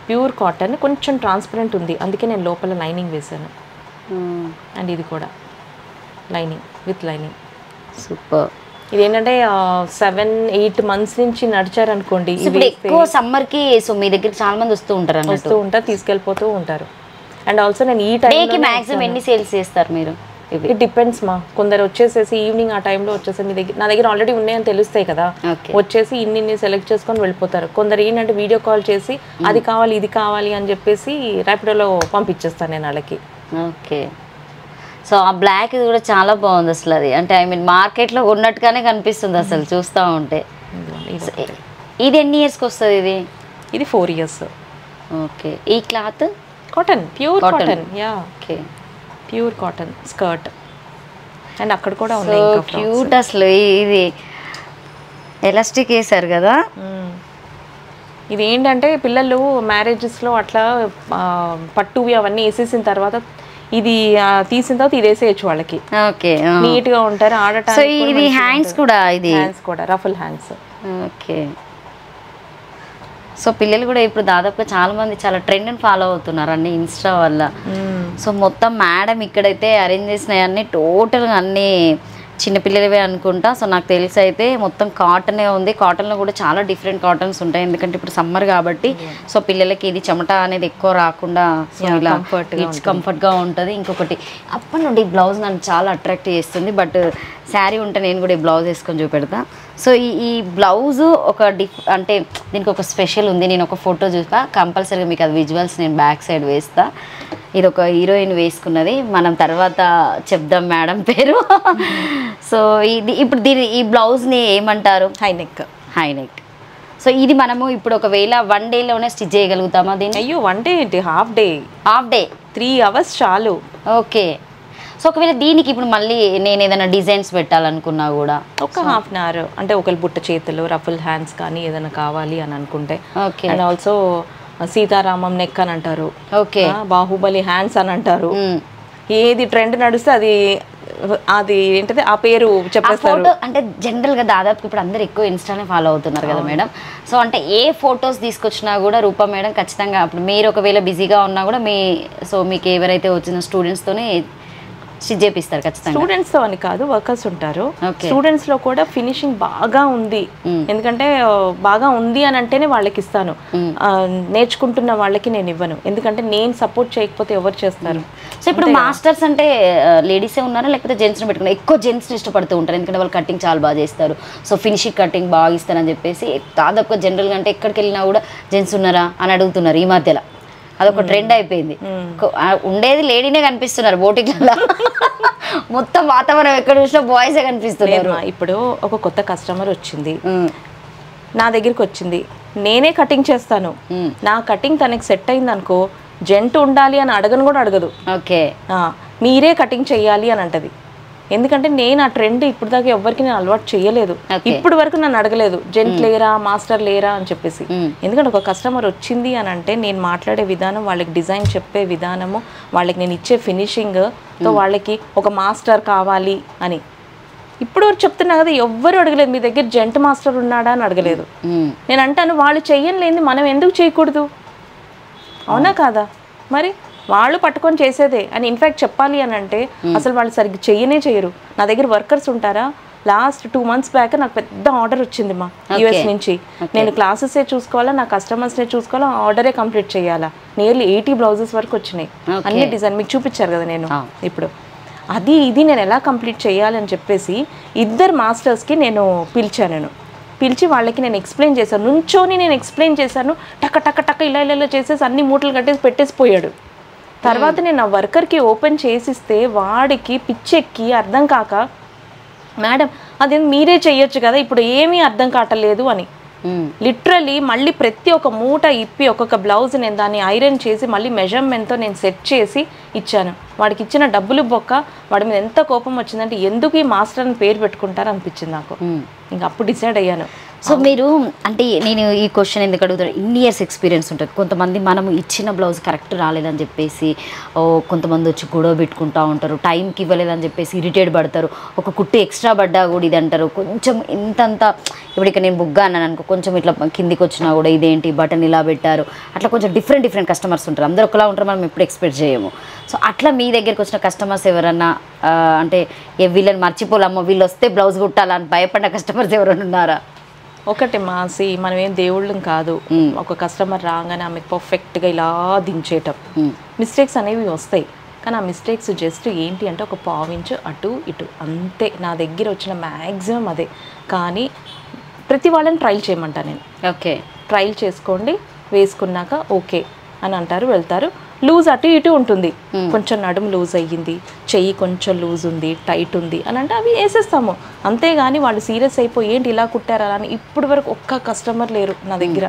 ప్యూర్ కాటన్, కొంచెం ట్రాన్స్పరెంట్ ఉంది, అందుకే నేను లోపల లైనింగ్ వేసాను. అండ్ ఇది కూడా లైనింగ్ విత్ లైనింగ్. సూపర్. ఇదేంటంటే 7-8 months నుంచి నడిచారనుకోండి, ఎక్కువ సమ్మర్కి. సో మీ దగ్గర చాలా మంది వస్తూ ఉంటారు, తీసుకెళ్ళిపోతూ ఉంటారు. అండ్ ఆల్సో నేను ఈ టైంకి మ్యాక్సిమం ఎన్ని సేల్స్ చేస్తారు మీరు? ఇట్ డిపెండ్స్ మా. కొందరు వచ్చేసేసి ఈవినింగ్ ఆ టైంలో వచ్చేసి మీ దగ్గర, నా దగ్గర ఆల్రెడీ ఉన్నాయని తెలుస్తాయి కదా, వచ్చేసి ఇన్ని సెలెక్ట్ చేసుకొని వెళ్ళిపోతారు. కొందరు ఏంటంటే వీడియో కాల్ చేసి అది కావాలి ఇది కావాలి అని చెప్పేసి ర్యాపిడోలో పంపించేస్తాను నేను వాళ్ళకి. ఓకే. సో ఆ బ్లాక్ ఇది కూడా చాలా బాగుంది అసలు. అది అంటే ఐ మీన్ మార్కెట్లో ఉన్నట్టుగానే కనిపిస్తుంది అసలు చూస్తూ ఉంటే. ఇది ఎన్ని ఇయర్స్కి వస్తుంది? ఇది 4 years. ఓకే. ఈ cloth cotton, pure cotton. Okay. Pure cotton skirt. And అక్కడ కూడా ఉన్నాయి ఇంకా క్యూట్ అసలు. ఇది ఎలాస్టిక్ వేసారు కదా. ఇది ఏంటంటే పిల్లలు మ్యారేజెస్లో అట్లా పట్టువి అవన్నీ వేసేసిన తర్వాత ఇది తీసిన తర్వాత ఇది వేసేయచ్చు వాళ్ళకి. ఓకే, నీట్గా ఉంటారు ఆడటానికి. ఇది హ్యాండ్స్ కూడా, ఇది హ్యాండ్స్ కూడా రఫుల్ హ్యాండ్స్. ఓకే. సో పిల్లలు కూడా ఇప్పుడు దాదాపుగా చాలా మంది చాలా ట్రెండ్ని ఫాలో అవుతున్నారు అన్ని ఇన్స్టా వల్ల. సో మొత్తం మేడం ఇక్కడైతే అరేంజ్ చేసినవి అన్నీ టోటల్గా అన్నీ చిన్నపిల్లలవే అనుకుంటా. సో నాకు తెలిసి అయితే మొత్తం కాటనే ఉంది. కాటన్లో కూడా చాలా డిఫరెంట్ కాటన్స్ ఉంటాయి, ఎందుకంటే ఇప్పుడు సమ్మర్ కాబట్టి. సో పిల్లలకి ఇది చెమట అనేది ఎక్కువ రాకుండా సో ఇలా కంఫర్ట్గా ఉంటుంది. ఇంకొకటి అప్పటి నుండి బ్లౌజ్ నన్ను చాలా అట్రాక్ట్ చేస్తుంది. బట్ శారీ ఉంటే నేను కూడా ఈ బ్లౌజ్ వేసుకొని చూపెడతా. సో ఈ బ్లౌజు ఒక అంటే దీనికి ఒక స్పెషల్ ఉంది. నేను ఒక ఫోటో చూస్తా, కంపల్సరీగా మీకు అది విజువల్స్ నేను బ్యాక్ సైడ్ వేస్తా. ఇది ఒక హీరోయిన్ వేసుకున్నది, మనం తర్వాత చెప్దాం మేడం పేరు. సో ఇది ఇప్పుడు ఈ బ్లౌజ్ని ఏమంటారు? High neck. High neck. So ఇది మనము ఇప్పుడు ఒకవేళ 1 డేలోనే స్టిచ్ చేయగలుగుతామా దీన్ని? అయ్యో 1 డే ఏంటి, హాఫ్ డే. 3 hours చాలు. ఓకే. సో ఒకవేళ దీనికి ఇప్పుడు మళ్ళీ నేను ఏదైనా డిజైన్స్ పెట్టాలనుకున్నా కూడా ఒక ½ an hour, అంటే ఒకవేళ బుట్ట చేతులు రఫుల్ హ్యాండ్స్ కానీ ఏదైనా కావాలి అని అనుకుంటే. Okay. And also Sitaramam neck అని అంటారు, ఓకే, బాహుబలి హ్యాండ్స్ అని అంటారు. ఏది ట్రెండ్ నడుస్తే అది ఏంటది ఆ పేరు చెప్పేస్తారు. అంటే జనరల్ గా దాదాపు ఇప్పుడు అందరు ఎక్కువ ఇన్స్టానే ఫాలో అవుతున్నారు కదా మేడం. సో అంటే ఏ ఫొటోస్ తీసుకొచ్చినా కూడా రూపా మేడం ఖచ్చితంగా అప్పుడు మీరు ఒకవేళ బిజీగా ఉన్నా కూడా మీకు ఎవరైతే వచ్చిన స్టూడెంట్స్ తోనే స్టిచ్ చేపిస్తారు ఖచ్చితంగా. స్టూడెంట్స్ తో అని కాదు, వర్కర్స్ ఉంటారు. స్టూడెంట్స్ లో కూడా ఫినిషింగ్ బాగా ఉంది, ఎందుకంటే బాగా ఉంది అని అంటేనే వాళ్ళకి ఇస్తాను. నేర్చుకుంటున్న వాళ్ళకి నేను ఇవ్వను, ఎందుకంటే నేను సపోర్ట్ చేయకపోతే ఎవరు చేస్తారు. సో ఇప్పుడు మాస్టర్స్ అంటే లేడీసే ఉన్నారా లేకపోతే జెంట్స్ని పెట్టుకున్నారు? ఎక్కువ జెంట్స్ని ఇష్టపడుతూ ఉంటారు, ఎందుకంటే వాళ్ళు కటింగ్ చాలా బాగా చేస్తారు. సో ఫినిషింగ్ కటింగ్ బాగా ఇస్తారని చెప్పేసి దాదాపుగా జనరల్గా అంటే ఎక్కడికి వెళ్ళినా కూడా జెంట్స్ ఉన్నారా అని అడుగుతున్నారు ఈ మధ్యలో. అదొక ట్రెండ్ అయిపోయింది. ఉండేది లేడీనే కనిపిస్తున్నారు బోటిక్లలో. మొత్తం వాతావరణం ఎక్కడ చూసినా బాయ్సే కనిపిస్తున్నారు. ఇప్పుడు ఒక కొత్త కస్టమర్ వచ్చింది, నా దగ్గరికి వచ్చింది, నేనే కటింగ్ చేస్తాను. నా కటింగ్ తనకి సెట్ అయింది అనుకో, జెంట్ ఉండాలి అని అడగను కూడా అడగదు. ఓకే, మీరే కటింగ్ చెయ్యాలి అని అంటది. ఎందుకంటే నేను ఆ ట్రెండ్ ఇప్పుడు దాకా ఎవరికి నేను అలవాటు చేయలేదు. ఇప్పుడు వరకు నన్ను అడగలేదు జెంట్ లేరా మాస్టర్ లేరా అని చెప్పేసి. ఎందుకంటే ఒక కస్టమర్ వచ్చింది అని అంటే నేను మాట్లాడే విధానం, వాళ్ళకి డిజైన్ చెప్పే విధానము, వాళ్ళకి నేను ఇచ్చే ఫినిషింగ్తో వాళ్ళకి ఒక మాస్టర్ కావాలి అని ఇప్పుడు చెప్తున్నా కదా. ఎవ్వరు అడగలేదు మీ దగ్గర జెంట్ మాస్టర్ ఉన్నాడా అని అడగలేదు. నేను అంటాను వాళ్ళు చెయ్యలేంది మనం ఎందుకు చేయకూడదు, అవునా కాదా? మరి వాళ్ళు పట్టుకొని చేసేదే అని ఇన్ఫ్యాక్ట్ చెప్పాలి అని అంటే అసలు వాళ్ళు సరిగ్గా చెయ్యరు. నా దగ్గర వర్కర్స్ ఉంటారా, లాస్ట్ 2 months బ్యాక్ నాకు పెద్ద ఆర్డర్ వచ్చింది మా US నుంచి. నేను క్లాసెసే చూసుకోవాలా, నా కస్టమర్స్నే చూసుకోవాలా, ఆర్డరే కంప్లీట్ చేయాలా. నియర్లీ 80 blouses వరకు వచ్చినాయి, అన్ని డిజైన్ మీకు చూపించారు కదా నేను ఇప్పుడు. ఇది నేను ఎలా కంప్లీట్ చేయాలని చెప్పేసి 2 మాస్టర్స్కి నేను పిలిచి వాళ్ళకి నేను ఎక్స్ప్లెయిన్ చేశాను. నుంచోని నేను ఎక్స్ప్లెయిన్ చేశాను, టక్క టక్క టక్క ఇలా చేసేసి అన్ని మూటలు కట్టేసి పెట్టేసిపోయాడు. తర్వాత నేను ఆ వర్కర్కి ఓపెన్ చేసిస్తే వాడికి పిచ్చెక్కి అర్థం కాక, మేడం అది మీరే చెయ్యొచ్చు కదా, ఇప్పుడు ఏమీ అర్థం కావట్లేదు అని. లిటరలీ మళ్ళీ ప్రతి ఒక్క మూట ఇప్పి ఒక్కొక్క బ్లౌజ్ నేను దాన్ని ఐరన్ చేసి మళ్ళీ మెజర్మెంట్తో నేను సెట్ చేసి ఇచ్చాను. వాడికి ఇచ్చిన డబ్బులు బొక్క. వాడి మీద ఎంత కోపం వచ్చిందంటే ఎందుకు ఈ మాస్టర్ అని పేరు పెట్టుకుంటారు అనిపించింది నాకు. ఇంకా అప్పుడు డిసైడ్ అయ్యాను. సో మీరు అంటే నేను ఈ క్వశ్చన్ ఎందుకు అడుగుతాను, ఇన్ని ఇయర్స్ ఎక్స్పీరియన్స్ ఉంటుంది. కొంతమంది మనము ఇచ్చిన బ్లౌజ్ కరెక్ట్ రాలేదని చెప్పేసి కొంతమంది వచ్చి గొడవ పెట్టుకుంటూ ఉంటారు, టైంకి ఇవ్వలేదని చెప్పేసి ఇరిటేట్ పడతారు. ఒక కుట్టి ఎక్స్ట్రా పడ్డా కూడా ఇది అంటారు. కొంచెం ఇంతంత ఇప్పుడు ఇక్కడ నేను బుగ్గా అన్నాను అనుకో, కొంచెం ఇట్లా కిందికి వచ్చినా కూడా ఇదేంటి బటన్ ఇలా పెట్టారు, అట్లా కొంచెం డిఫరెంట్ కస్టమర్స్ ఉంటారు. అందరూ ఒకలా ఉంటారు, మనం ఎప్పుడు ఎక్స్పెక్ట్ చేయము. సో అట్లా మీ దగ్గరికి వచ్చిన కస్టమర్స్ ఎవరన్నా అంటే వీళ్ళని మర్చిపోలేమో, వీళ్ళు వస్తే బ్లౌజ్ కుట్టాలని భయపడిన కస్టమర్స్ ఎవరైనా ఉన్నారా? ఒకటి మాసి మనం ఏం దేవుళ్ళం కాదు. ఒక కస్టమర్ రాగానే ఆమె పర్ఫెక్ట్గా ఇలా దించేయటం, మిస్టేక్స్ అనేవి వస్తాయి. కానీ ఆ మిస్టేక్స్ జస్ట్ ఏంటి అంటే ఒక 1/4 ఇంచ్ అటు ఇటు అంతే. నా దగ్గర వచ్చిన మ్యాక్సిమం అదే. కానీ ప్రతి వాళ్ళని ట్రైల్ చేయమంటా నేను. ఓకే, ట్రైల్ చేసుకోండి, వేసుకున్నాక ఓకే అని అంటారు, వెళ్తారు. లూజ్ అటు ఇటు ఉంటుంది, కొంచెం నడుము లూజ్ అయ్యింది, చెయ్యి కొంచెం లూజ్ ఉంది, టైట్ ఉంది అని అంటే అవి వేసేస్తాము. అంతేగాని వాళ్ళు సీరియస్ అయిపోయి ఏంటి ఇలా కుట్టారా అని ఇప్పటి వరకు ఒక్క కస్టమర్ లేరు నా దగ్గర.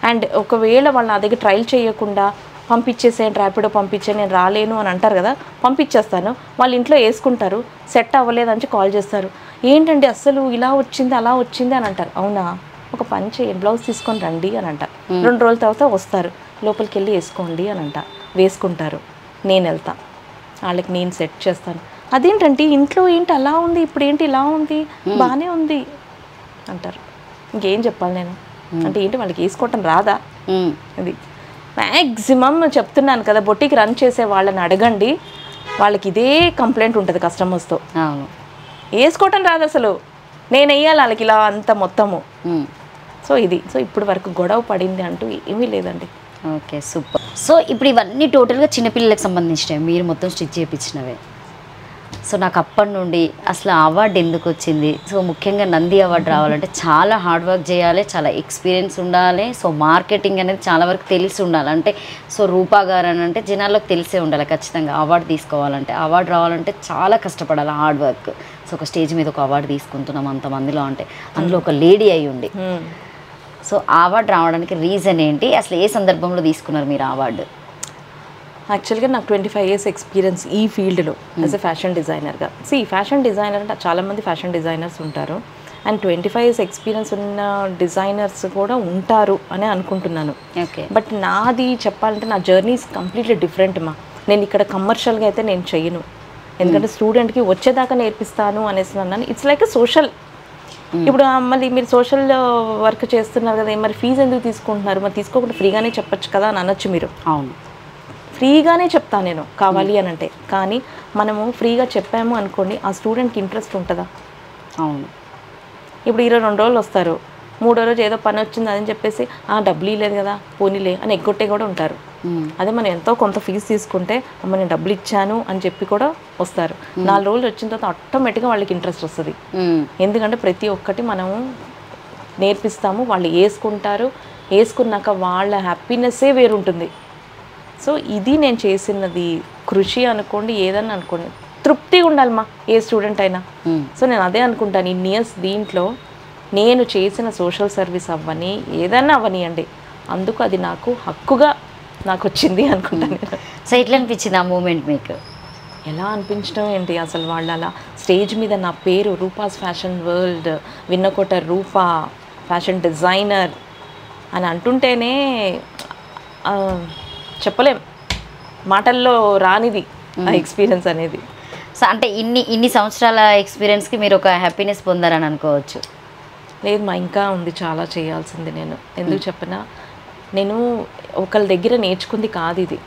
అండ్ ఒకవేళ వాళ్ళు నా దగ్గర ట్రైల్ చేయకుండా పంపించేసేయండి, ర్యాపిడో పంపించే, నేను రాలేను అని అంటారు కదా, పంపించేస్తాను. వాళ్ళ ఇంట్లో వేసుకుంటారు, సెట్ అవ్వలేదని కాల్ చేస్తారు, ఏంటండి అస్సలు ఇలా వచ్చింది అలా వచ్చింది అని అంటారు. అవునా, ఒక పని చేయండి, బ్లౌజ్ తీసుకొని రండి అని అంట. 2 రోజుల తర్వాత వస్తారు, లోపలికి వెళ్ళి వేసుకోండి అని అంట. వేసుకుంటారు, నేను వెళ్తా, వాళ్ళకి నేను సెట్ చేస్తాను. అదేంటంటే ఇంట్లో ఏంటి అలా ఉంది, ఇప్పుడు ఏంటి ఇలా ఉంది, బాగానే ఉంది అంటారు. ఇంకేం చెప్పాలి నేను, అంటే ఏంటి వాళ్ళకి వేసుకోవటం రాదా? అది మ్యాక్సిమం చెప్తున్నాను కదా, బొట్టికి రన్ చేసే వాళ్ళని అడగండి, వాళ్ళకి ఇదే కంప్లైంట్ ఉంటుంది కస్టమర్స్తో. వేసుకోవటం రాదు అసలు, నేను వేయాలి వాళ్ళకి ఇలా అంత మొత్తము. సో ఇది, సో ఇప్పుడు వరకు గొడవ పడింది అంటూ ఏమీ లేదండి. Okay, super. సో ఇప్పుడు ఇవన్నీ టోటల్గా చిన్నపిల్లలకు సంబంధించినవి, మీరు మొత్తం స్టిచ్ చేయించినవే. సో నాకు అప్పటి నుండి అసలు అవార్డు ఎందుకు వచ్చింది, సో ముఖ్యంగా నంది అవార్డు రావాలంటే చాలా హార్డ్ వర్క్ చేయాలి, చాలా ఎక్స్పీరియన్స్ ఉండాలి, సో మార్కెటింగ్ అనేది చాలా వరకు తెలిసి ఉండాలి. అంటే సో రూపా గారు అని అంటే జనాలకు తెలిసే ఉండాలి ఖచ్చితంగా. అవార్డు తీసుకోవాలంటే, అవార్డు రావాలంటే చాలా కష్టపడాలి, హార్డ్ వర్క్. సో ఒక స్టేజ్ మీద ఒక అవార్డు తీసుకుంటున్నాం అంతమందిలో అంటే, అందులో ఒక లేడీ అయి ఉండి. సో అవార్డు రావడానికి రీజన్ ఏంటి, అసలు ఏ సందర్భంలో తీసుకున్నారు మీరు అవార్డు? యాక్చువల్గా నాకు 25 years ఎక్స్పీరియన్స్ ఈ ఫీల్డ్లో యాజ్ ఎ ఫ్యాషన్ డిజైనర్గా. ఫ్యాషన్ డిజైనర్ అంటే చాలామంది ఫ్యాషన్ డిజైనర్స్ ఉంటారు, అండ్ 25 years ఎక్స్పీరియన్స్ ఉన్న డిజైనర్స్ కూడా ఉంటారు అని అనుకుంటున్నాను. బట్ నాది చెప్పాలంటే నా జర్నీస్ కంప్లీట్లీ డిఫరెంట్ మా. నేను ఇక్కడ కమర్షియల్గా అయితే నేను చెయ్యను, ఎందుకంటే స్టూడెంట్కి వచ్చేదాకా నేర్పిస్తాను అనేసి అన్నాను. It's like social. ఇప్పుడు మళ్ళీ మీరు సోషల్ వర్క్ చేస్తున్నారు కదా, మరి ఫీజు ఎందుకు తీసుకుంటున్నారు, మరి తీసుకోకుండా ఫ్రీగానే చెప్పచ్చు కదా అని అనొచ్చు మీరు. అవును, ఫ్రీగానే చెప్తాను నేను కావాలి అని అంటే. కానీ మనము ఫ్రీగా చెప్పాము అనుకోండి, ఆ స్టూడెంట్కి ఇంట్రెస్ట్ ఉంటుందా? అవును. ఇప్పుడు 22 రోజులు వస్తారు, 3వ రోజు ఏదో పని వచ్చింది అని చెప్పేసి డబ్బులు ఇవ్వలేదు కదా పోనీలే అని ఎగ్గొట్టే కూడా ఉంటారు. అదే మనం ఎంతో కొంత ఫీజు తీసుకుంటే అమ్మ నేను డబ్బులు ఇచ్చాను అని చెప్పి కూడా వస్తారు. 4 రోజులు వచ్చిన తర్వాత ఆటోమేటిక్గా వాళ్ళకి ఇంట్రెస్ట్ వస్తుంది, ఎందుకంటే ప్రతి ఒక్కటి మనము నేర్పిస్తాము, వాళ్ళు వేసుకుంటారు, వేసుకున్నాక వాళ్ళ హ్యాపీనెస్సే వేరుంటుంది. సో ఇది నేను చేసినది కృషి అనుకోండి, ఏదన్నా అనుకోండి, తృప్తిగా ఉండాలి మా ఏ స్టూడెంట్ అయినా. సో నేను అదే అనుకుంటాను, ఇన్ని ఇయర్స్ దీంట్లో నేను చేసిన సోషల్ సర్వీస్ అవ్వని ఏదన్నా అవ్వనియండి, అందుకు అది నాకు హక్కుగా నాకు వచ్చింది అనుకుంటాను. సో ఎట్లా అనిపించింది ఆ మూమెంట్ మీకు? ఎలా అనిపించడం ఏంటి, అసలు వాళ్ళు అలా స్టేజ్ మీద నా పేరు రూపాస్ ఫ్యాషన్ వరల్డ్ విన్నకోట రూపా ఫ్యాషన్ డిజైనర్ అని అంటుంటేనే చెప్పలేం, మాటల్లో రానిది ఆ ఎక్స్పీరియన్స్ అనేది. సో అంటే ఇన్ని సంవత్సరాల ఎక్స్పీరియన్స్కి మీరు ఒక హ్యాపీనెస్ పొందారని అనుకోవచ్చు. లేదు మా, ఇంకా ఉంది చాలా చేయాల్సింది. నేను ఎందుకు చెప్పినా, నేను ఒకళ్ళ దగ్గర నేర్చుకుంది కాదు ఇది.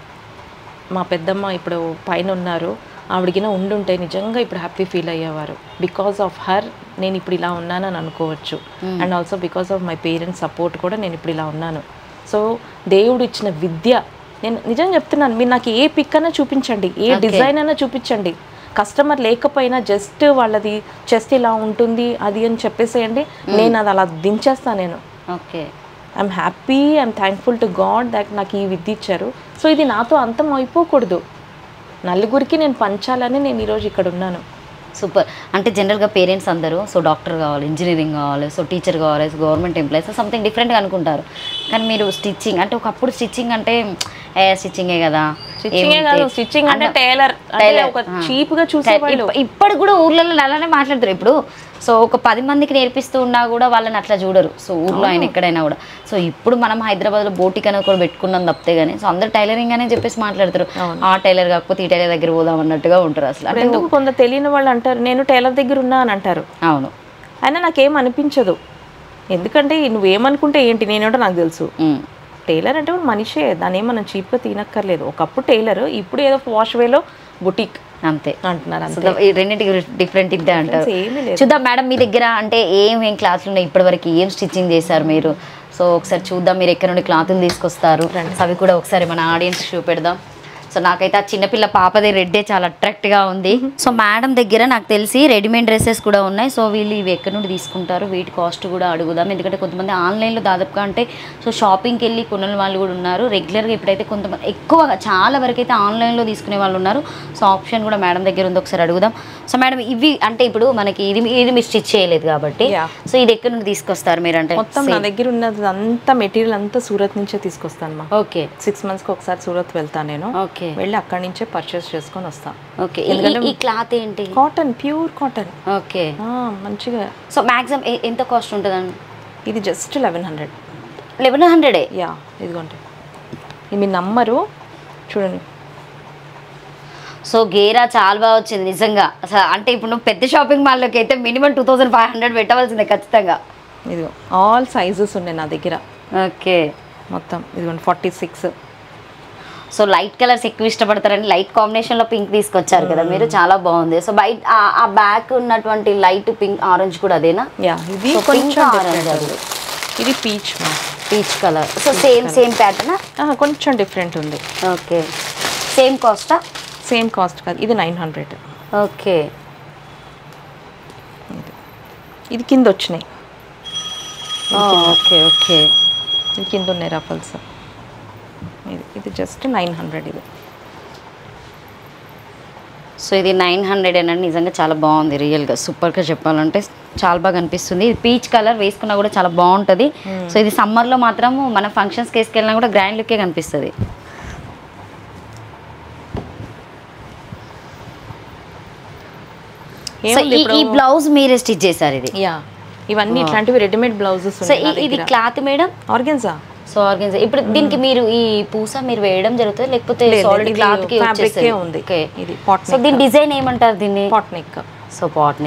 మా పెద్దమ్మ ఇప్పుడు పైన ఉన్నారు, ఆవిడకిన ఉండుంటే నిజంగా ఇప్పుడు హ్యాపీ ఫీల్ అయ్యేవారు. బికాస్ ఆఫ్ హర్ నేను ఇప్పుడు ఇలా ఉన్నానని అనుకోవచ్చు, and also because of my parents support కూడా నేను ఇప్పుడు ఇలా ఉన్నాను. సో దేవుడు ఇచ్చిన విద్య, నేను నిజం చెప్తున్నాను, మీరు నాకు ఏ పిక్ అయినా చూపించండి, ఏ డిజైన్ అయినా చూపించండి, కస్టమర్ లేకపోయినా జస్ట్ వాళ్ళది చెస్ట్ ఇలా ఉంటుంది అది అని చెప్పేసేయండి, నేను అది అలా దించేస్తాను. నేను I'm happy, I'm thankful to God that నాకు ఈ విద్య ఇచ్చారు. సో ఇది నాతో అంతం అయిపోకూడదు, నలుగురికి నేను పంచాలని నేను ఈరోజు ఇక్కడ ఉన్నాను. సూపర్. అంటే జనరల్గా పేరెంట్స్ అందరూ సో డాక్టర్ కావాలి, ఇంజనీరింగ్ కావాలి, సో టీచర్ కావాలి, గవర్నమెంట్ ఎంప్లాయీస్ సంథింగ్ డిఫరెంట్గా అనుకుంటారు. కానీ మీరు స్టిచ్చింగ్ అంటే ఒకప్పుడు స్టిచ్చింగ్ అంటే స్టిచ్చింగే కదా, స్టిచ్చింగ్ అంటే టైలర్ ఒక చీప్గా చూసేవాళ్ళు. ఇప్పుడు కూడా ఊర్లలో అలానే మాట్లాడతారు. ఇప్పుడు సో ఒక 10 మందికి నేర్పిస్తూ ఉన్నా కూడా వాళ్ళని అట్లా చూడరు. సో ఊర్లో ఆయన ఎక్కడైనా కూడా. సో ఇప్పుడు మనం హైదరాబాద్లో బోటిక్ అనేది కూడా పెట్టుకున్నాం తప్పితే కానీ, సో అందరు టైలరింగ్ అనే చెప్పేసి మాట్లాడతారు. ఆ టైలర్ కాకపోతే ఈ టైలర్ దగ్గర పోదాం అన్నట్టుగా ఉంటారు. అసలు ఎందుకు కొంత తెలియని వాళ్ళు అంటారు నేను టైలర్ దగ్గర ఉన్నా అని అంటారు. అవును, అయినా నాకేం అనిపించదు, ఎందుకంటే నువ్వేమనుకుంటే ఏంటి, నేనేంటో నాకు తెలుసు. టైలర్ అంటే మనిషే, దాన్ని మనం చీప్గా తినక్కర్లేదు. ఒకప్పుడు టైలర్, ఇప్పుడు ఏదో వాష్ వేలో బుటీక్ అంతే అంటున్నారు. అసలు ఈ రెండింటికి డిఫరెంట్ ఇంతే అంటారు. చూద్దాం మేడం, మీ దగ్గర అంటే ఏం క్లాత్లు ఉన్నాయి ఇప్పటివరకు, ఏం స్టిచ్చింగ్ చేశారు మీరు? సో ఒకసారి చూద్దాం మీరు ఎక్కడ నుండి క్లాతులు తీసుకొస్తారు, అవి కూడా ఒకసారి మన ఆడియన్స్ చూపెడదాం. సో నాకైతే ఆ చిన్నపిల్ల పాపది రెడ్డే చాలా అట్రాక్ట్గా ఉంది. సో మేడం దగ్గర నాకు తెలిసి రెడీమేడ్ డ్రెస్సెస్ కూడా ఉన్నాయి. సో వీళ్ళు ఇవి ఎక్కడి నుండి తీసుకుంటారు, వీటి కాస్ట్ కూడా అడుగుదాం. ఎందుకంటే కొంతమంది ఆన్లైన్లో దాదాపుగా అంటే సో షాపింగ్కి వెళ్ళి కొన్న వాళ్ళు కూడా ఉన్నారు. రెగ్యులర్గా ఇప్పుడైతే కొంతమంది ఎక్కువగా చాలా వరకు అయితే ఆన్లైన్లో తీసుకునే వాళ్ళు ఉన్నారు. సో ఆప్షన్ కూడా మేడం దగ్గర ఉంది, ఒకసారి అడుగుదాం. సో మేడం ఇవి అంటే ఇప్పుడు మనకి ఇది మీరు స్టిచ్ చేయలేదు కాబట్టి సో ఇది ఎక్కడి నుండి తీసుకొస్తారు మీరు? అంటే మొత్తం నా దగ్గర ఉన్నది అంతా మెటీరియల్ అంతా సూరత్ నుంచే తీసుకొస్తాను మా. ఓకే 6 monthsకి ఒకసారి సూరత్ వెళ్తాను నేను. ఓకే వెళ్ళి అక్కడి నుంచే పర్చేస్ చేసుకొని వస్తాను. ఓకే ఈ క్లాత్ ఏంటి? Cotton, pure cotton. ఓకే మంచిగా. సో మ్యాక్సిమం ఎంత కాస్ట్ ఉంటుందండి? ఇది జస్ట్ 1100. 1100? యా ఇదిగోండి, ఇది మీ నంబరు చూడండి. సో గేరా చాలా బాగా వచ్చింది నిజంగా. అసలు అంటే ఇప్పుడు నువ్వు పెద్ద షాపింగ్ మాల్లోకి అయితే మినిమం 2500 పెట్టవలసిందే ఖచ్చితంగా. ఇదిగో ఆల్ సైజెస్ ఉన్నాయి నా దగ్గర. ఓకే మొత్తం ఇదిగోండి 46. సో లైట్ కలర్స్ ఎక్కువ ఇష్టపడతారని లైట్ కాంబినేషన్లో పింక్ తీసుకొచ్చారు కదా మీరు, చాలా బాగుంది. సో బయట ఆ బ్యాక్ ఉన్నటువంటి లైట్ పింక్ ఆరెంజ్ కూడా అదేనా? యా ఇది కొంచెం ఆరెంజ్, ఇది peach colour. So same pattern కొంచెం డిఫరెంట్ ఉంది. ఓకే సేమ్ కాస్టా? సేమ్ కాస్ట్ కాదు, ఇది 900. ఓకే ఇది కింద వచ్చినాయి. ఓకే ఓకే ఇది కింద ఉన్నాయి రఫల్స్. ఇది జస్ట్ 900 ఇది. సో ఇది 900 అండి. నిజంగా చాలా బాగుంది, రియల్గా సూపర్గా చెప్పాలంటే చాలా బాగా అనిపిస్తుంది. ఇది పీచ్ కలర్ వేసుకున్నా కూడా చాలా బాగుంటుంది. సో ఇది సమ్మర్లో మాత్రం మన ఫంక్షన్స్కి వేసుకెళ్ళినా కూడా గ్రాండ్ లుక్కే కనిపిస్తుంది. ఈ బ్లౌజ్ మీరే స్టిచ్ చేశారు ఇది? యా ఇవన్నీ ఇట్లాంటివి రెడీమేడ్ బ్లౌజెస్. సో ఇది cloth madam organza. So organza. ఇప్పుడు దీనికి మీరు ఈ పూస మీరు వేయడం జరుగుతుంది లేకపోతే సాలిడ్ క్లాత్ కి వచ్చేస్తుంది? ఉంది. ఇది సో దీని డిజైన్ ఏమంటారు దీన్ని? Pot neck. So pot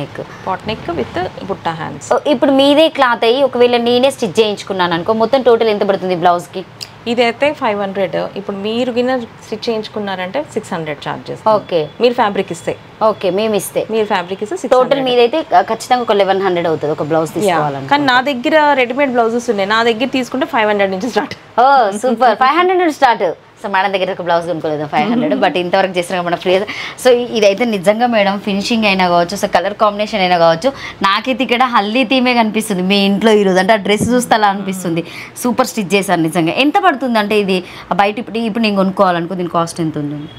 neck with butta hands. ఇప్పుడు మీదే క్లాత్ అయ్యి ఒకవేళ నేనే స్టిచ్ చేయించుకున్నాను అనుకో, మొత్తం టోటల్ ఎంత పడుతుంది బ్లౌజ్ కి? ఇదైతే 500. ఇప్పుడు మీరు గిన్న స్టిచ్ చేయించుకున్నారంటే 600 ఛార్జ్ చేస్తాం. ఓకే మీరు ఫ్యాబ్రిక్ ఇస్తే. ఓకే మేము ఇస్తే మీరు ఫ్యాబ్రిక్ ఇస్తే టోటల్ మీదైతే ఖచ్చితంగా ఒక 1100 అవుతుంది ఒక బ్లౌజ్ తీసుకోవాలని. కానీ నా దగ్గర రెడీమేడ్ బ్లౌజెస్ ఉన్నాయి, నా దగ్గర తీసుకుంటే 500 నుంచి స్టార్ట్. ఓ సూపర్, 500 నుండి స్టార్ట్. సో మేడం దగ్గర ఒక బ్లౌజ్ కొనుక్కోలేదు 500, బట్ ఇంతవరకు చేసిన మన ఫ్రీ. సో ఇదైతే నిజంగా మేడం ఫినిషింగ్ అయినా కావచ్చు, సో కలర్ కాంబినేషన్ అయినా కావచ్చు, నాకైతే ఇక్కడ హల్దీ థీమే కనిపిస్తుంది మీ ఇంట్లో ఈరోజు. అంటే ఆ డ్రెస్ చూస్తే అలా అనిపిస్తుంది. సూపర్ స్టిచ్ చేశారు నిజంగా. ఎంత పడుతుంది అంటే ఇది బయట ఇప్పుడు నేను కొనుక్కోవాలనుకో దీని కాస్ట్ ఎంత ఉంటుంది?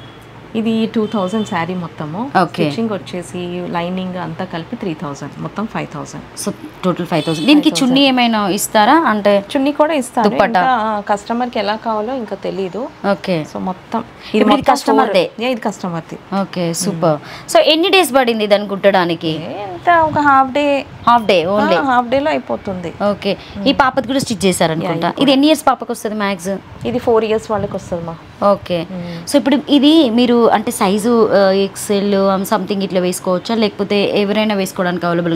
ఇది 2000 శారీ మొత్తము. ఓకే స్టిచ్చింగ్ వచ్చేసి లైనింగ్ అంతా కలిపి 3000, మొత్తం 5000. So total 5000. దీనికి చున్నీ ఏమైనా ఇస్తారా? అంటే చున్నీ కూడా ఇస్తారు, కస్టమర్ కి ఎలా కావాలో ఇంకా తెలియదు. ఓకే సో మొత్తం ఇది కస్టమర్దే? ఇది కస్టమర్ది. Okay super. సో ఎన్ని డేస్ పడింది దాన్ని కుట్టడానికి? ఎంత ఒక హాఫ్ డే ఓన్లీ. హాఫ్ డేలో అయిపోతుంది. ఓకే ఈ పాపది కూడా స్టిచ్ చేశారనుకుంటా. ఇది ఎన్ని ఇయర్స్ పాపకు వస్తుంది మ్యాక్స్? ఇది 4 years వాళ్ళకి వస్తుంది మా. ఓకే సో ఇప్పుడు ఇది మీరు అంటే సైజు ఎక్సెల్ సంథింగ్ ఇట్లా వేసుకోవచ్చా లేకపోతే ఎవరైనా వేసుకోవడానికి అవైలబుల్?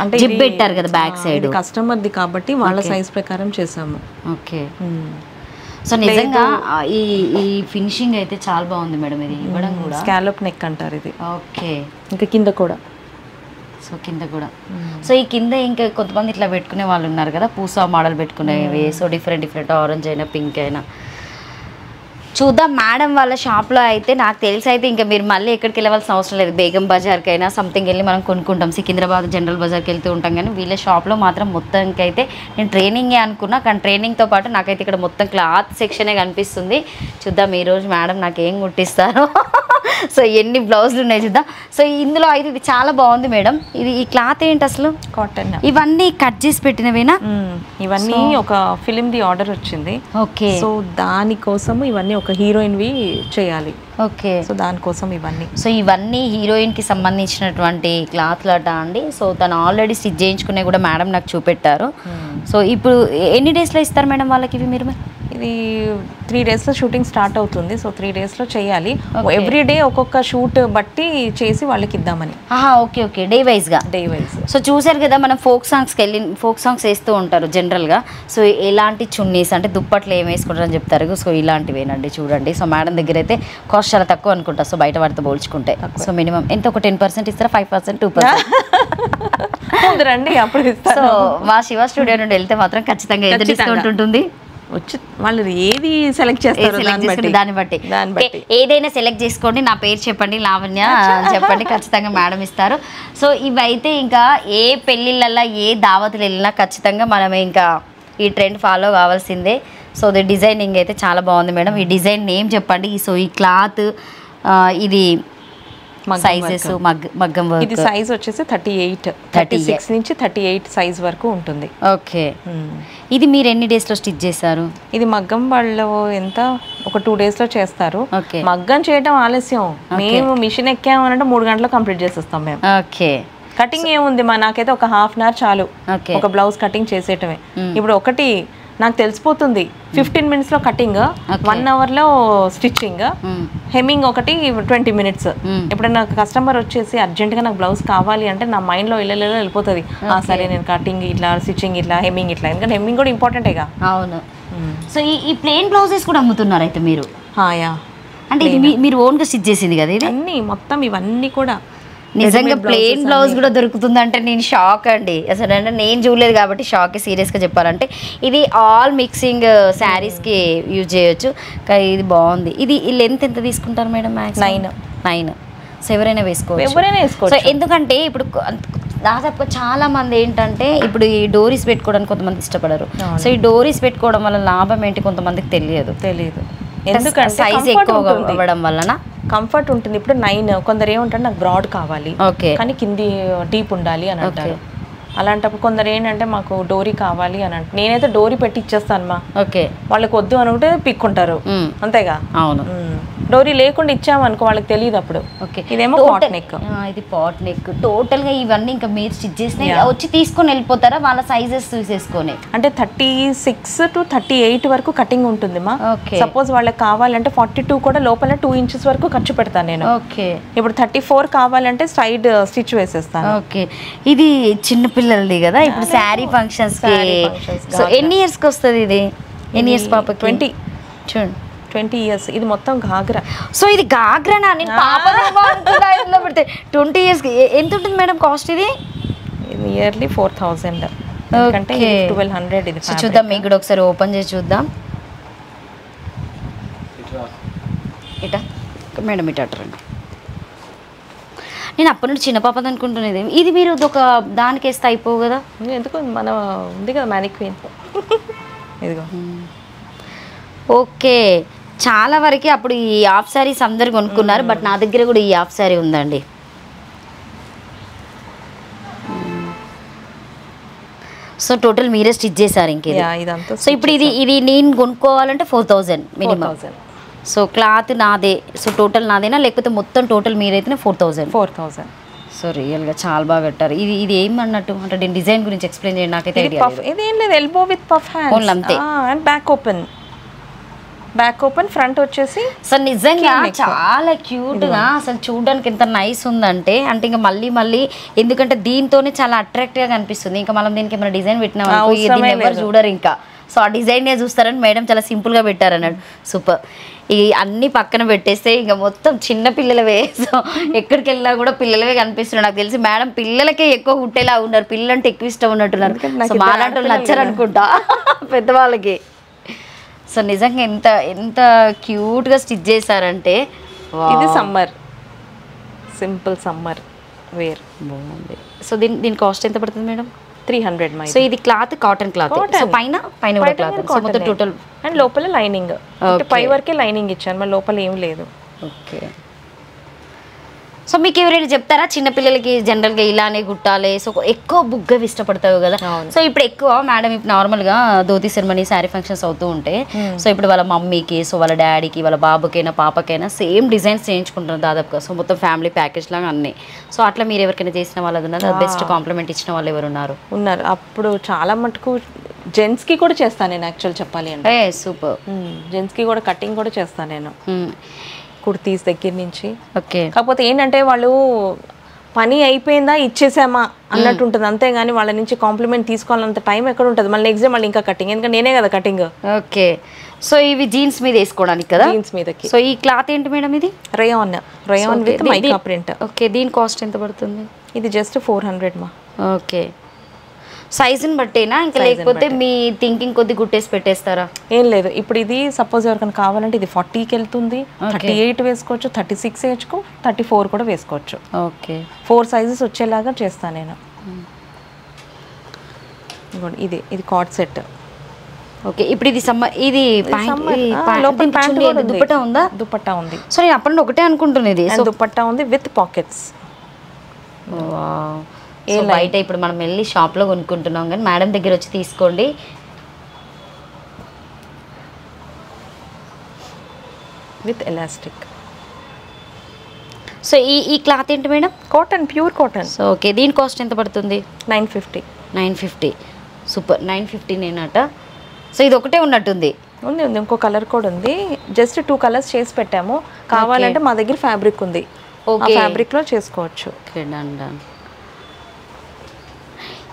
అంటే జిప్ పెట్టారు కదా బ్యాక్ సైడ్, కస్టమర్ది కాబట్టి వాళ్ళ సైజ్ ప్రకారం చేసాము. ఓకే సో నిజంగా ఈ ఫినిషింగ్ అయితే చాలా బాగుంది మేడం. ఇది ఇవ్వడం కూడా స్కాలప్ నెక్ అంటారు ఇది. ఓకే ఇంకా కింద కూడా. సో కింద కూడా. సో ఈ కింద ఇంకా కొంతమంది ఇట్లా పెట్టుకునే వాళ్ళు ఉన్నారు కదా, పూసా మోడల్ పెట్టుకునేవి. సో డిఫరెంట్ ఆరెంజ్ అయినా పింక్ అయినా చూద్దాం. మేడం వాళ్ళ షాప్లో అయితే నాకు తెలిసి అయితే ఇంకా మీరు మళ్ళీ ఎక్కడికి వెళ్ళవలసిన అవసరం లేదు. బేగం బజార్కి అయినా సంథింగ్ వెళ్ళి మనం కొనుక్కుంటాం. సికింద్రాబాద్ జనరల్ బజార్కి వెళ్తూ ఉంటాం. కానీ వీళ్ళ షాప్లో మాత్రం మొత్తానికి అయితే నేను ట్రైనింగే అనుకున్నా, కానీ ట్రైనింగ్తో పాటు నాకైతే ఇక్కడ మొత్తం క్లాత్ సెక్షనే కనిపిస్తుంది. చూద్దాం ఈరోజు మేడం నాకు ఏం కుట్టిస్తారో. సో ఎన్ని బ్లౌజులు ఉన్నాయి చూద్దాం. సో ఇందులో అయితే ఇది చాలా బాగుంది మేడం. ఇది ఈ క్లాత్ ఏంటి అసలు? కాటన్. ఇవన్నీ కట్ చేసి పెట్టినవేనా? ఇవన్నీ ఒక ఫిలింది ఆర్డర్ వచ్చింది. ఓకే సో దానికోసం ఇవన్నీ ఒక హీరోయిన్వి చేయాలి. ఓకే సో దానికోసం ఇవన్నీ. సో ఇవన్నీ హీరోయిన్కి సంబంధించినటువంటి క్లాత్లట అండి. సో తను ఆల్రెడీ స్టిచ్ చేయించుకునే కూడా మేడం నాకు చూపెట్టారు. సో ఇప్పుడు ఎన్ని డేస్లో ఇస్తారు మేడం వాళ్ళకి ఇవి మీరు? ఇది 3 daysలో షూటింగ్ స్టార్ట్ అవుతుంది. సో 3 daysలో చేయాలి. ఎవ్రీ డే ఒక్కొక్క షూట్ బట్టి చేసి వాళ్ళకి ఇద్దామని. ఓకే ఓకే డే వైజ్గా. సో చూసారు కదా మనం ఫోక్ సాంగ్స్ వేస్తూ ఉంటారు జనరల్గా. సో ఎలాంటి చున్నీస్ అంటే దుప్పట్లు ఏం వేసుకుంటారని చెప్తారు. సో ఇలాంటివేనండి చూడండి. సో మేడం దగ్గర అయితే కాస్ట్ చాలా తక్కువ అనుకుంటా. సో బయట వాటితో పోల్చుకుంటే సో మినిమం ఎంత ఒక 10% ఇస్తారా? 5%, 2%? రండి అప్పుడు. సో మా శివ స్టూడియో నుండి వెళ్తే మాత్రం ఖచ్చితంగా ఎంత డిస్కౌంట్ ఉంటుంది? వచ్చి వాళ్ళు ఏది సెలెక్ట్ చేస్తారు దాన్ని బట్టి ఏదైనా సెలెక్ట్ చేసుకోండి, నా పేరు చెప్పండి లావణ్య చెప్పండి, ఖచ్చితంగా మేడం ఇస్తారు. సో ఇవైతే ఇంకా ఏ పెళ్ళిళ్ళల్లో ఏ దావతులు వెళ్ళినా ఖచ్చితంగా మనం ఇంకా ఈ ట్రెండ్ ఫాలో కావాల్సిందే. సో ఇది డిజైనింగ్ అయితే చాలా బాగుంది మేడం. ఈ డిజైన్ నేమ్ చెప్పండి. సో ఈ క్లాత్ ఇది సైజెస్ మగ్గం వర్క్, ఇది సైజ్ వచ్చేసి 38, 36 నుంచి 38 సైజ్ వరకు ఉంటుంది. ఓకే, ఇది మీరు ఎన్ని డేస్ లో స్టిచ్ చేశారు? ఇది మగ్గం వాళ్ళు ఎంత ఒక 2 days లో చేస్తారు. మగ్గం చేయడం ఆలస్యం, మేము మిషన్ ఎక్కామనంటే 3 గంటల్లో కంప్లీట్ చేసేస్తాం మేము. ఓకే, కటింగ్ ఏముంది నాకైతే ఒక ½ hour చాలు ఒక బ్లౌజ్ కటింగ్ చేసేయటమే. ఇప్పుడు ఒకటి నాకు తెలిసిపోతుంది, 15 minutes లో కటింగ్, 1 hour లో స్టిచ్చింగ్, హెమ్మింగ్ ఒకటి 20 minutes. ఎప్పుడైనా కస్టమర్ వచ్చేసి అర్జెంట్గా నాకు బ్లౌజ్ కావాలి అంటే నా మైండ్లో వెళ్ళిపోతుంది, సరే నేను కటింగ్ ఇట్లా, స్టిచ్చింగ్ ఇట్లా, హెమ్మింగ్ ఇట్లా, ఎందుకంటే హెమ్మింగ్ కూడా ఇంపార్టెంటేగా. అవును. సో ఈ ప్లెయిన్ బ్లౌజెస్ కూడా అమ్ముతున్నారు అయితే మీరు? యా, అంటే ఇది మీరు ఓన్గా స్టిచ్ చేసింది కదా ఇది? అన్నీ మొత్తం ఇవన్నీ కూడా నిజంగా ప్లెయిన్ బ్లౌజ్ కూడా దొరుకుతుందంటే నేను షాక్ అండి. అసలు అంటే నేను చూడలేదు కాబట్టి షాక్. సీరియస్గా చెప్పాలంటే ఇది ఆల్ మిక్సింగ్ శారీస్కి యూజ్ చేయొచ్చు. కానీ ఇది బాగుంది. ఇది లెంత్ ఎంత తీసుకుంటారు మేడం? మ్యాక్స్ 9. సో ఎవరైనా వేసుకోవచ్చు. సో ఎందుకంటే ఇప్పుడు దాదాపుగా చాలా మంది ఏంటంటే ఇప్పుడు ఈ డోరీస్ పెట్టుకోవడానికి కొంతమంది ఇష్టపడరు. సో ఈ డోరీస్ పెట్టుకోవడం వల్ల లాభం ఏంటి కొంతమందికి తెలియదు. ఎందుకంటే సైజ్ ఎక్కువ అవ్వడం వలన కంఫర్ట్ ఉంటుంది. ఇప్పుడు 9, కొందరు ఏమంటారు నాకు బ్రాడ్ కావాలి కానీ కింది డీప్ ఉండాలి అని అంటారు. అలాంటప్పుడు కొందరు ఏంటంటే మాకు డోరీ కావాలి అని అంటే నేనైతే డోరీ పెట్టి ఇచ్చేస్తాను మా. వాళ్ళకి వద్దు అనుకుంటే పిక్కుంటారు అంతేగా. అవును, డోరీ లేకుండా ఇచ్చామనుకో వాళ్ళకి తెలియదు అప్పుడు. ఇదేమో పాట్ నెక్, ఇది పాట్ నెక్. టోటల్ గా ఇవన్నీ ఇంకా మీరు స్టిచ్ చేసిన వచ్చి తీసుకొని వెళ్ళిపోతారా వాళ్ళ సైజెస్ చూసేసుకొని? అంటే 36 to 38 వరకు కటింగ్ ఉంటుంది మా. సపోజ్ వాళ్ళకి కావాలంటే 42 కూడా లోపల 2 inches వరకు ఖర్చు పెడతాను నేను. ఇప్పుడు 34 కావాలంటే సైడ్ స్టిచ్ వేసేస్తాను. ఇది చిన్న పిల్లలది కదా, ఇప్పుడు శారీ ఫంక్షన్స్ కి. సో ఎన్ని ఇయర్స్ కి వస్తుంది ఇది? ఎన్ని ఇయర్స్ పాప? 20. చూడండి 20 years. ఇది మొత్తం గాగ్రా. సో ఇది గాగ్రానా? నేను పాప పెడితే 20 years ఎంత ఉంటుంది మేడం కాస్ట్? ఇది నియర్లీ 4000. అంటే 1200. ఇది చూద్దాం, మీకు కూడా ఒకసారి ఓపెన్ చేసి చూద్దాం. ఇటా మేడం ఇట రండి. నేను అప్పటి నుండి చిన్న పాపది అనుకుంటున్నది. ఇది మీరు ఒక దానికి వేస్తే అయిపోవు కదా? ఎందుకు మన ఉంది కదా మ్యానిక్వీన్. ఇదిగో. ఓకే, చాలా వరకు అప్పుడు ఈ హాఫ్ శారీస్ అందరు కొనుక్కున్నారు. బట్ నా దగ్గర కూడా ఈ హాఫ్ శారీ ఉందండి. సో టోటల్ మీరే స్టిచ్ చేశారు ఇంకేదంతా. సో ఇప్పుడు ఇది నేను కొనుక్కోవాలంటే 4000 మినిమం. సో క్లాత్ నాదే. సో టోటల్ నాదేనా లేకపోతే మొత్తం టోటల్ మీరైతేనే 4000? సో రియల్గా చాలా బాగా కట్టారు. ఇది ఏమన్నట్టు అంటే దీని డిజైన్ గురించి ఎక్స్ప్లెయిన్ చేయండి. నాకైతే ఇదేం లేదు, ఎల్బో విత్ పఫ్ హ్యాండ్స్ అంతే. అండ్ బ్యాక్ ఓపెన్ ఫ్రంట్ వచ్చేసి. సో నిజంగా చాలా క్యూట్ గా అసలు చూడడానికి ఎంత నైస్ ఉందంటే ఇంకా మళ్ళీ ఎందుకంటే దీంతోనే చాలా అట్రాక్టివ్ గా కనిపిస్తుంది. ఇంకా మనం దీనికి ఏమైనా డిజైన్ పెట్టినాం ఎవరు చూడరు ఇంకా. సో ఆ డిజైన్ చూస్తారని మేడం చాలా సింపుల్ గా పెట్టారు అన్నాడు. సూపర్. ఈ అన్ని పక్కన పెట్టేస్తే ఇంకా మొత్తం చిన్న పిల్లలవే. సో ఎక్కడికి వెళ్ళినా కూడా పిల్లలవే కనిపిస్తున్నారు. నాకు తెలిసి మేడం పిల్లలకే ఎక్కువ కుట్టేలా ఉన్నారు. పిల్లలంటే ఎక్కువ ఇష్టం ఉన్నట్టున్నారు. సో మాలాంటి వాళ్ళు నచ్చరు అనుకుంటా పెద్దవాళ్ళకి. సో నిజంగా ఎంత క్యూట్గా స్టిచ్ చేశారంటే. ఇది సమ్మర్, సింపుల్ సమ్మర్ వేర్ బాగుంది. సో దీని కాస్ట్ ఎంత పడుతుంది మేడం? 300. సో ఇది క్లాత్ కాటన్ క్లాత్. సో పైన మొత్తం టోటల్ అండ్ లోపల లైనింగ్. పై వరకే లైనింగ్ ఇచ్చాను, మరి లోపల ఏం లేదు. ఓకే. సో మీకు ఎవరైనా చెప్తారా చిన్నపిల్లలకి జనరల్గా ఇలానే కుట్టాలి? సో ఎక్కువ బుగ్గవి ఇష్టపడతావు కదా. సో ఇప్పుడు ఎక్కువ మేడం ఇప్పుడు నార్మల్గా ధోతి సెరమనీ శారీ ఫంక్షన్స్ అవుతూ ఉంటే సో ఇప్పుడు వాళ్ళ మమ్మీకి, సో వాళ్ళ డాడీకి, వాళ్ళ బాబుకైనా పాపకైనా సేమ్ డిజైన్స్ చేయించుకుంటారు దాదాపుగా. సో మొత్తం ఫ్యామిలీ ప్యాకేజ్ లాగా అన్నీ. సో అట్లా మీరు ఎవరికైనా చేసిన వాళ్ళది ఉన్నారు? బెస్ట్ కాంప్లిమెంట్ ఇచ్చిన వాళ్ళు ఎవరు ఉన్నారు? అప్పుడు చాలా మటుకు జెంట్స్కి కూడా చేస్తాను నేను. యాక్చువల్ చెప్పాలి అంటే సూపర్. జెంట్స్కి కూడా కటింగ్ కూడా చేస్తాను నేను, కుర్తీస్ దగ్గర నుంచి. ఓకే. కాకపోతే ఏంటంటే వాళ్ళు పని అయిపోయిందా ఇచ్చేసామా అన్నట్టు ఉంటుంది, అంతేగాని వాళ్ళ నుంచి కాంప్లిమెంట్ తీసుకోవాలంత టైం ఎక్కడ ఉంటుంది. మళ్ళీ నెక్స్ట్ డే మళ్ళీ ఇంకా కటింగ్, ఎందుకంటే నేనే కదా కటింగ్. ఓకే. సో ఇవి జీన్స్ మీద వేసుకోవడానికి కదా? జీన్స్ మీదకి. సో ఈ క్లాత్ ఏంటి మేడం? ఇది rayon with mica print. Okay. దీని కాస్ట్ ఎంత పడుతుంది? ఇది జస్ట్ 400 మా. ఓకే. సైజుని బట్టేనా ఇంకా, లేకపోతే మీ థింకింగ్ కొద్ది గుట్టేసి పెట్టేస్తారా? ఏం లేదు, ఇప్పుడు ఇది సపోజ్ ఎవరికైనా కావాలంటే ఇది 40కి వెళ్తుంది, 38 వేసుకోవచ్చు, 36 వేసుకో, 34 కూడా వేసుకోవచ్చు. ఓకే, 4 సైజెస్ వచ్చేలాగా చేస్తాను నేను. ఇది కార్డ్ సెట్. ఓకే, ఇప్పుడు ఇది ఇది దుపట్టా ఉందా? దుపట్టా ఉంది. సో నేను అప్పటి ఒకటే అనుకుంటున్నది, దుపట్టా ఉంది విత్ పాకెట్స్. బయట ఇప్పుడు మనం వెళ్ళి షాప్లో కొనుక్కుంటున్నాం, కానీ మేడం దగ్గర వచ్చి తీసుకోండి. With elastic. సో ఈ క్లాత్ ఏంటి madam? Cotton, pure cotton. So okay, దీని కాస్ట్ ఎంత పడుతుంది? 950. 950. సూపర్, 950 నేనట. సో ఇది ఒకటే ఉన్నట్టుంది. ఉంది, ఇంకో కలర్ కూడా ఉంది. జస్ట్ 2 కలర్స్ చేసి పెట్టాము. కావాలంటే మా దగ్గర ఫ్యాబ్రిక్ ఉంది, ఆ ఫ్యాబ్రిక్లో చేసుకోవచ్చు. Okay, done done.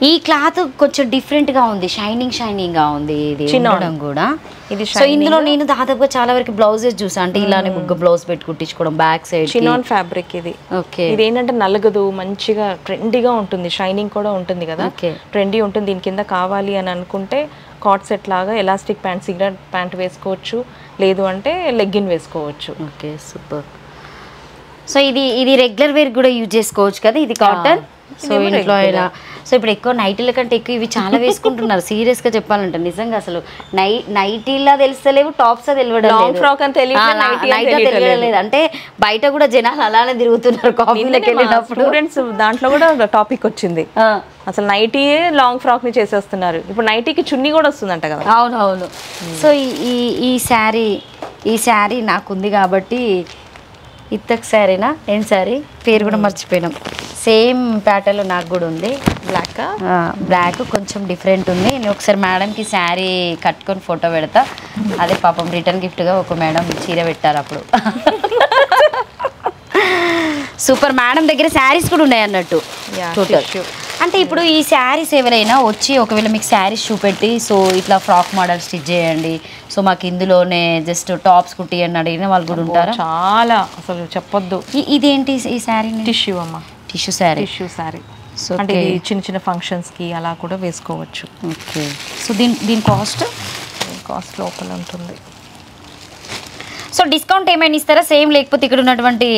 ఈ క్లాత్ కొంచెం డిఫరెంట్గా ఉంది, షైనింగ్గా ఉంది ఇది ఉండడం కూడా. ఇది సో ఇందులో నేను దాదాపుగా చాలా వరకు బ్లౌజెస్ చూసాను, అంటే ఇలానే ముగ్గు బ్లౌజ్ పెట్టి కుట్టించుకోవడం బ్యాక్ సైడ్. చినాన్ ఫ్యాబ్రిక్ ఇది. ఓకే, ఇది ఏంటంటే నలగదు, మంచిగా ట్రెండీగా ఉంటుంది, షైనింగ్ కూడా ఉంటుంది కదా, ట్రెండీ ఉంటుంది. దీని కింద కావాలి అని అనుకుంటే కార్డ్ సెట్ లాగా ఎలాస్టిక్ ప్యాంట్, సిగరెట్ ప్యాంట్ వేసుకోవచ్చు, లేదు అంటే లెగ్గిన్ వేసుకోవచ్చు. Okay, super. సో ఇది రెగ్యులర్ వేర్ కూడా యూజ్ చేసుకోవచ్చు కదా, ఇది కాటన్. సో ఇంట్లో ఇలా, సో ఇప్పుడు ఎక్కువ నైటీల కంటే ఎక్కువ ఇవి చాలా వేసుకుంటున్నారు సీరియస్గా చెప్పాలంటే. నిజంగా అసలు నైటీలా తెలుస్తలేవు, టాప్స్ తెలియడం లేదు. అంటే బయట కూడా జనాలు అలానే తిరుగుతున్నారు కాఫీలోకి వెళ్ళినప్పుడు. స్టూడెంట్స్ దాంట్లో కూడా టాపిక్ వచ్చింది, అసలు నైటీయే లాంగ్ ఫ్రాక్ ని చేసేస్తున్నారు. ఇప్పుడు నైటీకి చున్నీ కూడా వస్తుందంట కదా. అవునవును. సో ఈ శారీ నాకుంది కాబట్టి, ఇత్తక్ శారీనా ఏం శారీ పేరు కూడా మర్చిపోయినాం. సేమ్ ప్యాటర్న్లో నాకు కూడా ఉంది. బ్లాక్ కొంచెం డిఫరెంట్ ఉంది. నేను ఒకసారి మేడంకి శారీ కట్టుకొని ఫోటో పెడతా. అదే పాపం రిటర్న్ గిఫ్ట్గా ఒక మేడం చీర పెట్టారు అప్పుడు. సూపర్, మేడం దగ్గర శారీస్ కూడా ఉన్నాయి అన్నట్టు టోటల్. అంటే ఇప్పుడు ఈ శారీస్ ఎవరైనా వచ్చి ఒకవేళ మీకు శారీస్ చూపెట్టి, సో ఇట్లా ఫ్రాక్ మోడల్ స్టిచ్ చేయండి, సో మాకు ఇందులోనే జస్ట్ టాప్స్ కుట్టియండి అడిగిన వాళ్ళు కూడా ఉంటారు. చాలా అసలు చెప్పొద్దు. ఇదేంటి ఈ శారీ? టిష్యూ అమ్మ, టిష్యూ శారీ. సో అంటే చిన్న చిన్న ఫంక్షన్స్కి అలా కూడా వేసుకోవచ్చు. ఓకే, సో దీని కాస్ట్ లోపల ఉంటుంది. సో డిస్కౌంట్ ఏమైనా ఇస్తారా సేమ్, లేకపోతే ఇక్కడ ఉన్నటువంటి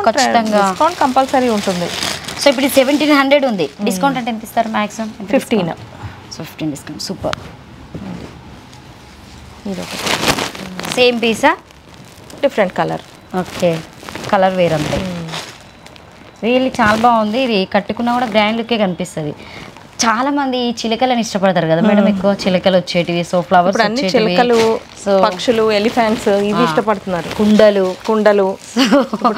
ఖచ్చితంగా డిస్కౌంట్ కంపల్సరీ ఉంటుంది? సో ఇప్పుడు 1700 ఉంది, డిస్కౌంట్ అంటే ఎంత ఇస్తారు maximum? 15. So 15 discount. Super. Same పీసా, different colour. Okay, colour wear అంతే. రియల్లీ చాలా బాగుంది. ఇది కట్టుకున్నా కూడా గ్రాండ్ లుక్కే కనిపిస్తుంది. చాలా మంది ఈ చిలకలను ఇష్టపడతారు కదా మేడం, ఎక్కువ చిలకలు వచ్చేటివి, సో ఫ్లవర్స్ చిలకలు, పక్షులు, ఎలిఫెంట్స్ ఇవి ఇష్టపడుతున్నారు. కుండలు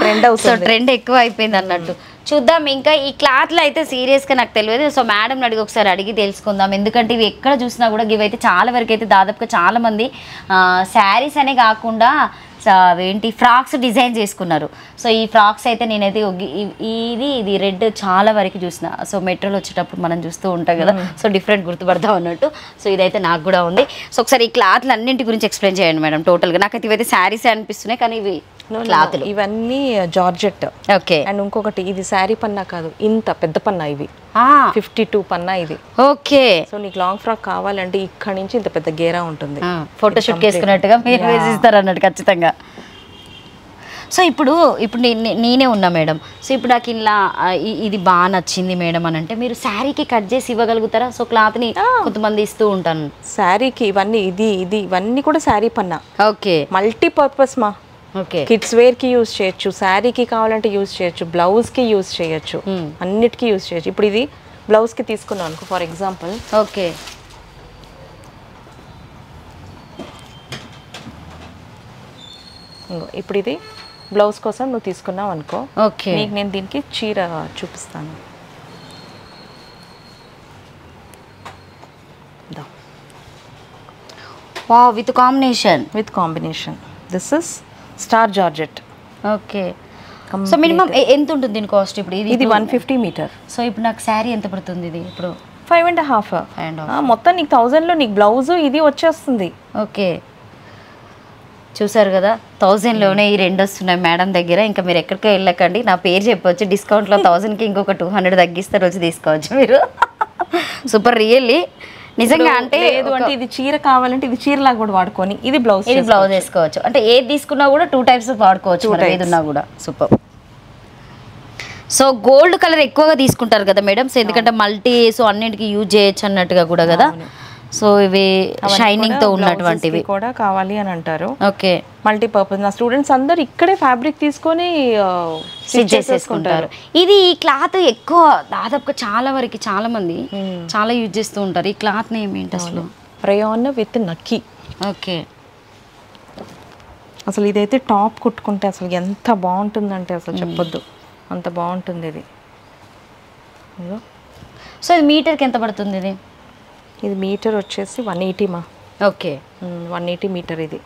ట్రెండ్ అవుతుంది, ట్రెండ్ ఎక్కువ అయిపోయింది అన్నట్టు. చూద్దాం. ఇంకా ఈ క్లాత్లు అయితే సీరియస్గా నాకు తెలియదు, సో మేడం అడిగి ఒకసారి అడిగి తెలుసుకుందాం. ఎందుకంటే ఇవి ఎక్కడ చూసినా కూడా ఇవైతే చాలా వరకు అయితే దాదాపుగా చాలామంది శారీస్ అనే కాకుండా ఏంటి ఫ్రాక్స్ డిజైన్ చేసుకున్నారు. సో ఈ ఫ్రాక్స్ అయితే నేనైతే ఇది రెడ్ చాలా వరకు చూసిన. సో మెట్రోలో వచ్చేటప్పుడు మనం చూస్తూ ఉంటాం కదా, సో డిఫరెంట్ గుర్తుపడతాం అన్నట్టు. సో ఇదైతే నాకు కూడా ఉంది. సో ఒకసారి ఈ క్లాత్లు అన్నింటి గురించి ఎక్స్ప్లెయిన్ చేయండి మేడం టోటల్గా. నాకైతే ఇవైతే శారీసే అనిపిస్తున్నాయి, కానీ ఇవి క్లాత్లు ఇవన్నీ జార్జెట్. ఓకే, అండ్ ఇంకొకటి ఇది శారీ పన్నా కాదు, ఇంత పెద్ద పన్నా, ఇవి 52 పన్నా ఇది. ఓకే, సో నీకు లాంగ్ ఫ్రాక్ కావాలంటే ఇక్కడ నుంచి ఇంత పెద్ద గేరా ఉంటుంది, ఫోటోషూట్ చేసుకున్నట్టుగా మీరు వేసిస్తారు అన్నట్టు ఖచ్చితంగా. సో ఇప్పుడు నేనే ఉన్నా మేడం, సో ఇప్పుడు నాకు ఇలా ఇది బాగా నచ్చింది మేడం అని అంటే మీరు శారీకి కట్ చేసి ఇవ్వగలుగుతారా? సో క్లాత్ని కొంతమంది ఇస్తూ ఉంటాను శారీకి. ఇవన్నీ కూడా శారీ పన్నా. ఓకే, మల్టీపర్పస్ మా. ఓకే, కిడ్స్ వేర్ కి యూజ్ చేయొచ్చు, శారీకి కావాలంటే యూజ్ చేయొచ్చు, బ్లౌజ్ కి యూజ్ చేయొచ్చు, అన్నిటికీ యూజ్ చేయొచ్చు. ఇప్పుడు ఇది బ్లౌజ్ కి తీసుకున్నాను అనుకో ఫర్ ఎగ్జాంపుల్. ఓకే, ఇప్పుడు ఇది బ్లౌజ్ కోసం నువ్వు తీసుకున్నావు అనుకో. ఓకే, నీకు నేను దీనికి చీర చూపిస్తాను. Wow, with combination. This is star georgette. Okay, so minimum ఎంత ఉంటుంది దీని కాస్ట్? ఇప్పుడు ఇది 150 మీటర్. సో ఇప్పుడు నాకు శారీ ఎంత పడుతుంది? ఇది ఇప్పుడు 5.5. మొత్తం నీకు 1000లో నీకు బ్లౌజ్ ఇది వచ్చేస్తుంది. ఓకే, చూసారు కదా, 1000లోనే ఈ రెండు వస్తున్నాయి మేడం దగ్గర. ఇంకా మీరు ఎక్కడికో వెళ్ళకండి, నా పేరు చెప్పవచ్చు, డిస్కౌంట్లో 1000కి ఇంకొక 200 తగ్గిస్తారు, వచ్చి తీసుకోవచ్చు మీరు. సూపర్ రియల్లీ నిజంగా. అంటే లేదు అంటే ఇది చీర కావాలంటే ఇది చీరలాగా కూడా వాడుకొని ఇది బ్లౌజ్ వేసుకోవచ్చు. అంటే ఏది తీసుకున్నా కూడా 2 types వాడుకోవచ్చు, ఏది ఉన్నా కూడా. సూపర్. సో గోల్డ్ కలర్ ఎక్కువగా తీసుకుంటారు కదా మేడం, సో ఎందుకంటే మల్టీ సో అన్నిటికీ యూజ్ చేయొచ్చు అన్నట్టుగా కూడా కదా. సో ఇవి షైనింగ్ తో ఉన్నటువంటివి కూడా కావాలి అని అంటారు. Okay, multipurpose. నా స్టూడెంట్స్ అందరు ఇక్కడే ఫ్యాబ్రిక్ తీసుకొని స్టిచ్ చేసేసుకుంటారు. ఇది ఈ క్లాత్ ఎక్కువ దాదాపుగా చాలా వరకు చాలా మంది చాలా యూజ్ చేస్తూ ఉంటారు. ఈ క్లాత్ నేమ్ ఏంటి అసలు? Rayon with నక్కీ. ఓకే, అసలు ఇదైతే టాప్ కుట్టుకుంటే అసలు ఎంత బాగుంటుందంటే అసలు చెప్పొద్దు, అంత బాగుంటుంది ఇది. సో ఇది మీటర్కి ఎంత పడుతుంది? ఇది మీటర్ వచ్చేసి 180 మా. Okay, 180 metre. ఇది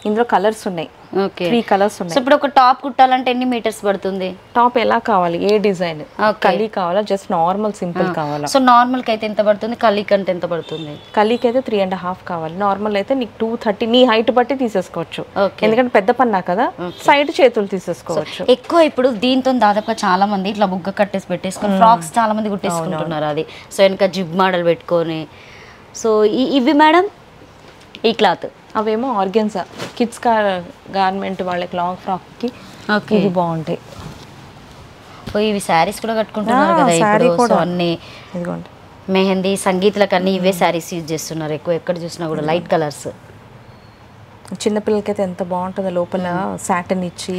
ఇందులో కలర్స్ ఉన్నాయి. ఓకే, 3 కలర్స్ ఉన్నాయి. సో ఇప్పుడు ఒక టాప్ కుట్టాలంటే ఎన్ని మీటర్స్ పడుతుంది? టాప్ ఎలా కావాలి, ఏ డిజైన్, కలీ కావాలా, జస్ట్ నార్మల్ సింపుల్ కావాలా? సో నార్మల్ కి అయితే ఎంత పడుతుంది, కలీకి అంటే ఎంత పడుతుంది? కలీకి అయితే 3.5 కావాలి, నార్మల్ అయితే నీకు 230 నీ హైట్ బట్టి తీసేసుకోవచ్చు. ఎందుకంటే పెద్ద పన్నా కదా, సైడ్ చేతులు తీసేసుకోవచ్చు. ఎక్కువ ఇప్పుడు దీంతో దాదాపుగా చాలా మంది ఇట్లా బుగ్గ కట్టేసి పెట్టేసుకొని ఫ్రాక్స్ చాలా మంది కుట్టేసుకుంటున్నారు. అది సో వెనక జిబ్ మోడల్ పెట్టుకొని. సో ఇవి మేడం ఈ క్లాత్ అవేమో ఆర్గెన్జా కిడ్స్ గార్మెంట్ వాళ్ళకి లాంగ్ ఫ్రాక్కి ఇది బాగుంటాయి. ఇవి శారీస్ కూడా కట్టుకుంటున్నారు కదా ఇప్పుడు. అన్ని మెహందీ సంగీత్లకు అన్ని ఇవే శారీస్ యూజ్ చేస్తున్నారు ఎక్కువ, ఎక్కడ చూసినా కూడా లైట్ కలర్స్. చిన్నపిల్లలకైతే ఎంత బాగుంటుందో, లోపల సాటన్ ఇచ్చి.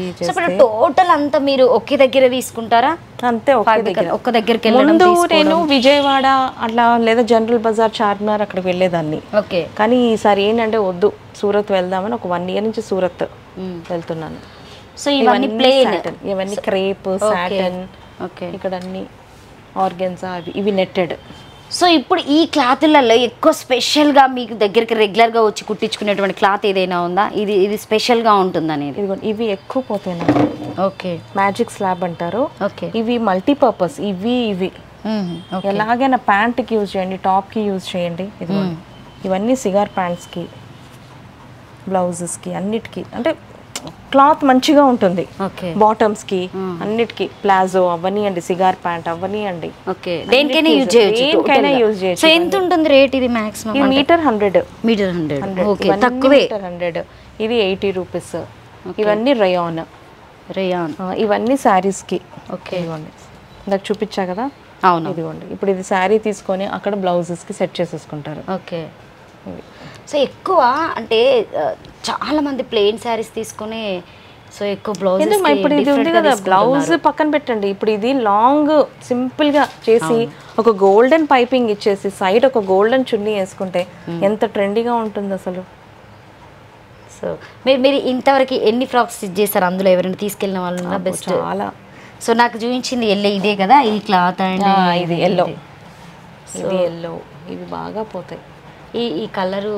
టోటల్ అంతా మీరు ఒకే దగ్గర తీసుకుంటారా? అంతే, ఒక్క దగ్గరికి. ముందు నేను విజయవాడ అట్లా లేదా జనరల్ బజార్, చార్మినార్ అక్కడికి వెళ్ళేదాన్ని. ఓకే, కానీ ఈసారి ఏంటంటే వద్దు, సూరత్ వెళ్దామని ఒక 1 year నుంచి సూరత్ వెళ్తున్నాను. సో ఇవన్నీ ప్లేన్, ఇవన్నీ క్రేప్ సాటన్. ఓకే, ఇక్కడ అన్ని ఆర్గెన్జా, ఇవి నెట్టెడ్. సో ఇప్పుడు ఈ క్లాత్లలో ఎక్కువ స్పెషల్గా మీకు దగ్గరికి రెగ్యులర్గా వచ్చి కుట్టించుకునేటువంటి క్లాత్ ఏదైనా ఉందా? ఇది స్పెషల్గా ఉంటుంది అనేది. ఇవి ఎక్కువ పోతాయి నాకు. ఓకే, మ్యాజిక్ స్లాబ్ అంటారు. ఓకే, ఇవి మల్టీపర్పస్. ఇవి ఎలాగైనా ప్యాంట్కి యూజ్ చేయండి, టాప్కి యూజ్ చేయండి. ఇవన్నీ సిగార్ ప్యాంట్స్కి, బ్లౌజెస్కి, అన్నిటికీ. అంటే క్లాత్ మంచిగా ఉంటుంది. బాటమ్స్ కి అన్నిటికి, ప్లాజో అవ్వనియండి, సిగార్ ప్యాంట్ అవ్వనియండి, దేనికైనా యూజ్ చేయొచ్చు. సో ఎంత ఉంటుంది రేట్ ఇది మాక్సిమం? ఇది మీటర్ 100. మీటర్ 100. ఓకే, తక్కువే. 100. ఇది 80 రూపీస్. ఇవన్నీ రేయాన్. ఇవన్నీ శారీస్ కి. ఓకే, ఇవ్వండి, నాకు చూపించా కదా. అవును, ఇదిగోండి. ఇప్పుడు ఇది శారీ తీసుకొని అక్కడ బ్లౌజెస్ కి సెట్ చేసేసుకుంటారు. ఓకే, సో ఎక్కువ అంటే చాలా మంది ప్లెయిన్ శారీస్ తీసుకొని సో ఎక్కువ బ్లౌజ్. ఇప్పుడు ఇది ఉంది కదా, బ్లౌజ్ పక్కన పెట్టండి. ఇప్పుడు ఇది లాంగ్ సింపుల్ గా చేసి ఒక గోల్డెన్ పైపింగ్ ఇచ్చేసి సైడ్ ఒక గోల్డెన్ చున్నీ వేసుకుంటే ఎంత ట్రెండీగా ఉంటుంది అసలు. సో మీరు ఇంతవరకు ఎన్ని ఫ్రాక్స్ స్టిచ్ చేస్తారు? అందులో ఎవరైనా తీసుకెళ్ళిన వాళ్ళు ఉన్నా? బెస్ట్, చాలా. సో నాకు చూపించింది ఇదే కదా ఈ క్లాత్ అండ్ ఇది ఎల్లో. ఇది ఎల్లో. ఇవి బాగా పోతాయి. ఈ కలరు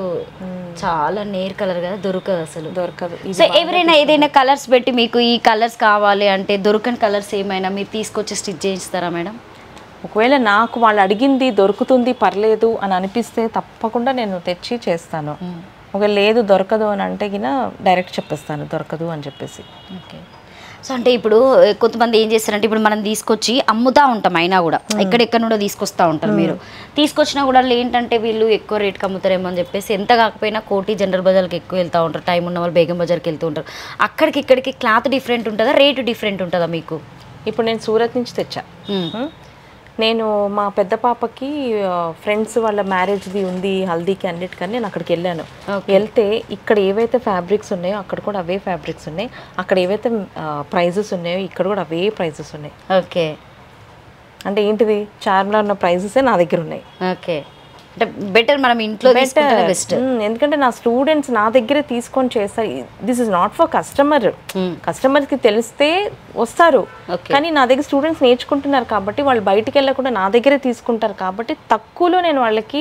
చాలా నేర్ కలర్ కదా, దొరకదు అసలు, దొరకదు. సో ఎవరైనా ఏదైనా కలర్స్ పెట్టి మీకు ఈ కలర్స్ కావాలి అంటే దొరకని కలర్స్ ఏమైనా మీరు తీసుకొచ్చి స్టిచ్ చేయిస్తారా మేడం? ఒకవేళ నాకు వాళ్ళు అడిగింది దొరుకుతుంది పర్లేదు అని అనిపిస్తే తప్పకుండా నేను తెచ్చి చేస్తాను. ఒకవేళ లేదు దొరకదు అని అంటే గిన డైరెక్ట్ చెప్పేస్తాను దొరకదు అని చెప్పేసి. ఓకే, సో అంటే ఇప్పుడు కొంతమంది ఏం చేస్తారంటే ఇప్పుడు మనం తీసుకొచ్చి అమ్ముతూ ఉంటాం, అయినా కూడా ఎక్కడెక్కడ నుండో తీసుకొస్తూ ఉంటారు. మీరు తీసుకొచ్చినా కూడా ఏంటంటే వీళ్ళు ఎక్కువ రేట్కి అమ్ముతారేమో అని చెప్పేసి ఎంత కాకపోయినా కోటి జనరల్ బజార్కి ఎక్కువ వెళ్తూ ఉంటారు, టైం ఉన్న వాళ్ళు బేగం బజార్కి వెళ్తూ ఉంటారు. అక్కడికి ఇక్కడికి క్లాత్ డిఫరెంట్ ఉంటుందా, రేటు డిఫరెంట్ ఉంటుందా మీకు? ఇప్పుడు నేను సూరత్ నుంచి తెచ్చా. నేను మా పెద్ద పాపకి ఫ్రెండ్స్ వాళ్ళ మ్యారేజ్ది ఉంది, హల్దీకి అన్నిటికని నేను అక్కడికి వెళ్ళాను. వెళ్తే ఇక్కడ ఏవైతే ఫ్యాబ్రిక్స్ ఉన్నాయో అక్కడ కూడా అవే ఫ్యాబ్రిక్స్ ఉన్నాయి, అక్కడ ఏవైతే ప్రైజెస్ ఉన్నాయో ఇక్కడ కూడా అవే ప్రైజెస్ ఉన్నాయి. ఓకే, అంటే ఏంటిది, చార్మినార్ ఉన్న ప్రైజెసే నా దగ్గర ఉన్నాయి. ఓకే, అంటే బెటర్ మనం ఇంట్లో బెస్ట్. ఎందుకంటే నా స్టూడెంట్స్ నా దగ్గరే తీసుకొని చేస్తారు. This is not for customer. కస్టమర్కి తెలిస్తే వస్తారు, కానీ నా దగ్గర స్టూడెంట్స్ నేర్చుకుంటున్నారు కాబట్టి వాళ్ళు బయటికి వెళ్ళకుండా నా దగ్గరే తీసుకుంటారు కాబట్టి తక్కువలో నేను వాళ్ళకి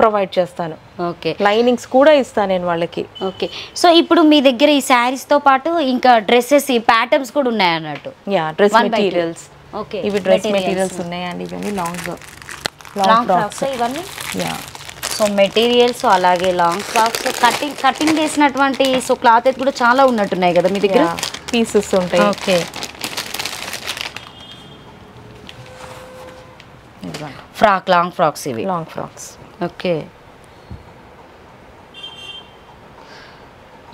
ప్రొవైడ్ చేస్తాను. ఓకే, లైనింగ్స్ కూడా ఇస్తాను నేను వాళ్ళకి. ఓకే, సో ఇప్పుడు మీ దగ్గర ఈ శారీస్తో పాటు ఇంకా డ్రెస్సెస్, ఈ ప్యాటర్న్స్ కూడా ఉన్నాయి అన్నట్టు? Yeah, dress materials. ఓకే, ఇవి డ్రెస్ మెటీరియల్స్ ఉన్నాయండి. ఇవన్నీ లాంగ్ ఫ్రాక్స్ ఇవన్నీ. సో మెటీరియల్స్ అలాగే లాంగ్ ఫ్రాక్స్, కటింగ్ చేసినటువంటి సో క్లాత్ అయితే కూడా చాలా ఉన్నట్టున్నాయి కదా మీ దగ్గర, పీసెస్ ఉంటాయి. ఓకే, లాంగ్ ఫ్రాక్స్ ఇవి. Long frocks. ఓకే.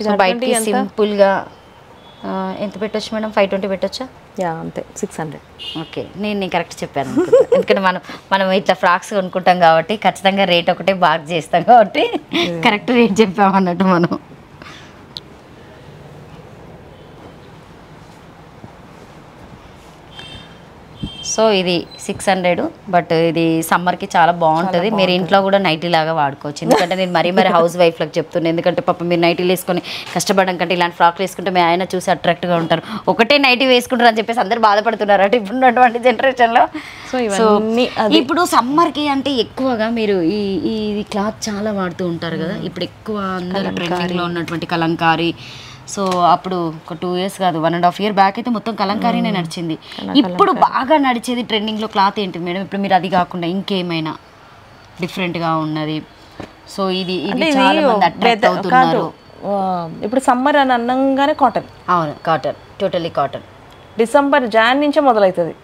సో బయటికి సింపుల్గా ఎంత పెట్టొచ్చు మేడం? 520 పెట్టొచ్చా? అంతే, 600. ఓకే, నేను కరెక్ట్ చెప్పాను ఎందుకంటే మనం ఇట్లా ఫ్రాక్స్ కొనుక్కుంటాం కాబట్టి ఖచ్చితంగా రేట్ ఒకటే బాగా చేస్తాం కాబట్టి కరెక్ట్ రేట్ చెప్పాము అన్నట్టు మనం. సో ఇది 600, బట్ ఇది సమ్మర్కి చాలా బాగుంటుంది. మీరు ఇంట్లో కూడా నైటీ లాగా వాడుకోవచ్చు. ఎందుకంటే నేను మరీ హౌస్ వైఫ్లకు చెప్తున్నాను, ఎందుకంటే పాప మీరు నైటీలు వేసుకొని కష్టపడడం కంటే ఇలాంటి ఫ్రాక్లు వేసుకుంటే మీ ఆయన చూసి అట్రాక్ట్గా ఉంటారు. ఒకటే నైటీ వేసుకుంటారు అని చెప్పేసి అందరు బాధపడుతున్నారు అంటే ఇప్పుడున్నటువంటి జనరేషన్లో. సో ఇప్పుడు సమ్మర్కి అంటే ఎక్కువగా మీరు ఈ క్లాత్ చాలా వాడుతూ ఉంటారు కదా. ఇప్పుడు ఎక్కువ అందరూ ట్రెండింగ్లో ఉన్నటువంటి కలంకారీ. సో అప్పుడు ఒక 2 years కాదు, 1.5 year బ్యాక్ అయితే మొత్తం కలంకారీనే నడిచింది. ఇప్పుడు బాగా నడిచేది ట్రెండింగ్లో క్లాత్ ఏంటి మేడం? ఇప్పుడు మీరు అది కాకుండా ఇంకేమైనా డిఫరెంట్గా ఉన్నది? సో ఇది చాలా మంది అట్రాక్ట్ అవుతున్నారు. ఇప్పుడు సమ్మర్ అని అన్నంగానే కాటన్. అవును, cotton, totally cotton. December John నుంచే మొదలవుతుంది.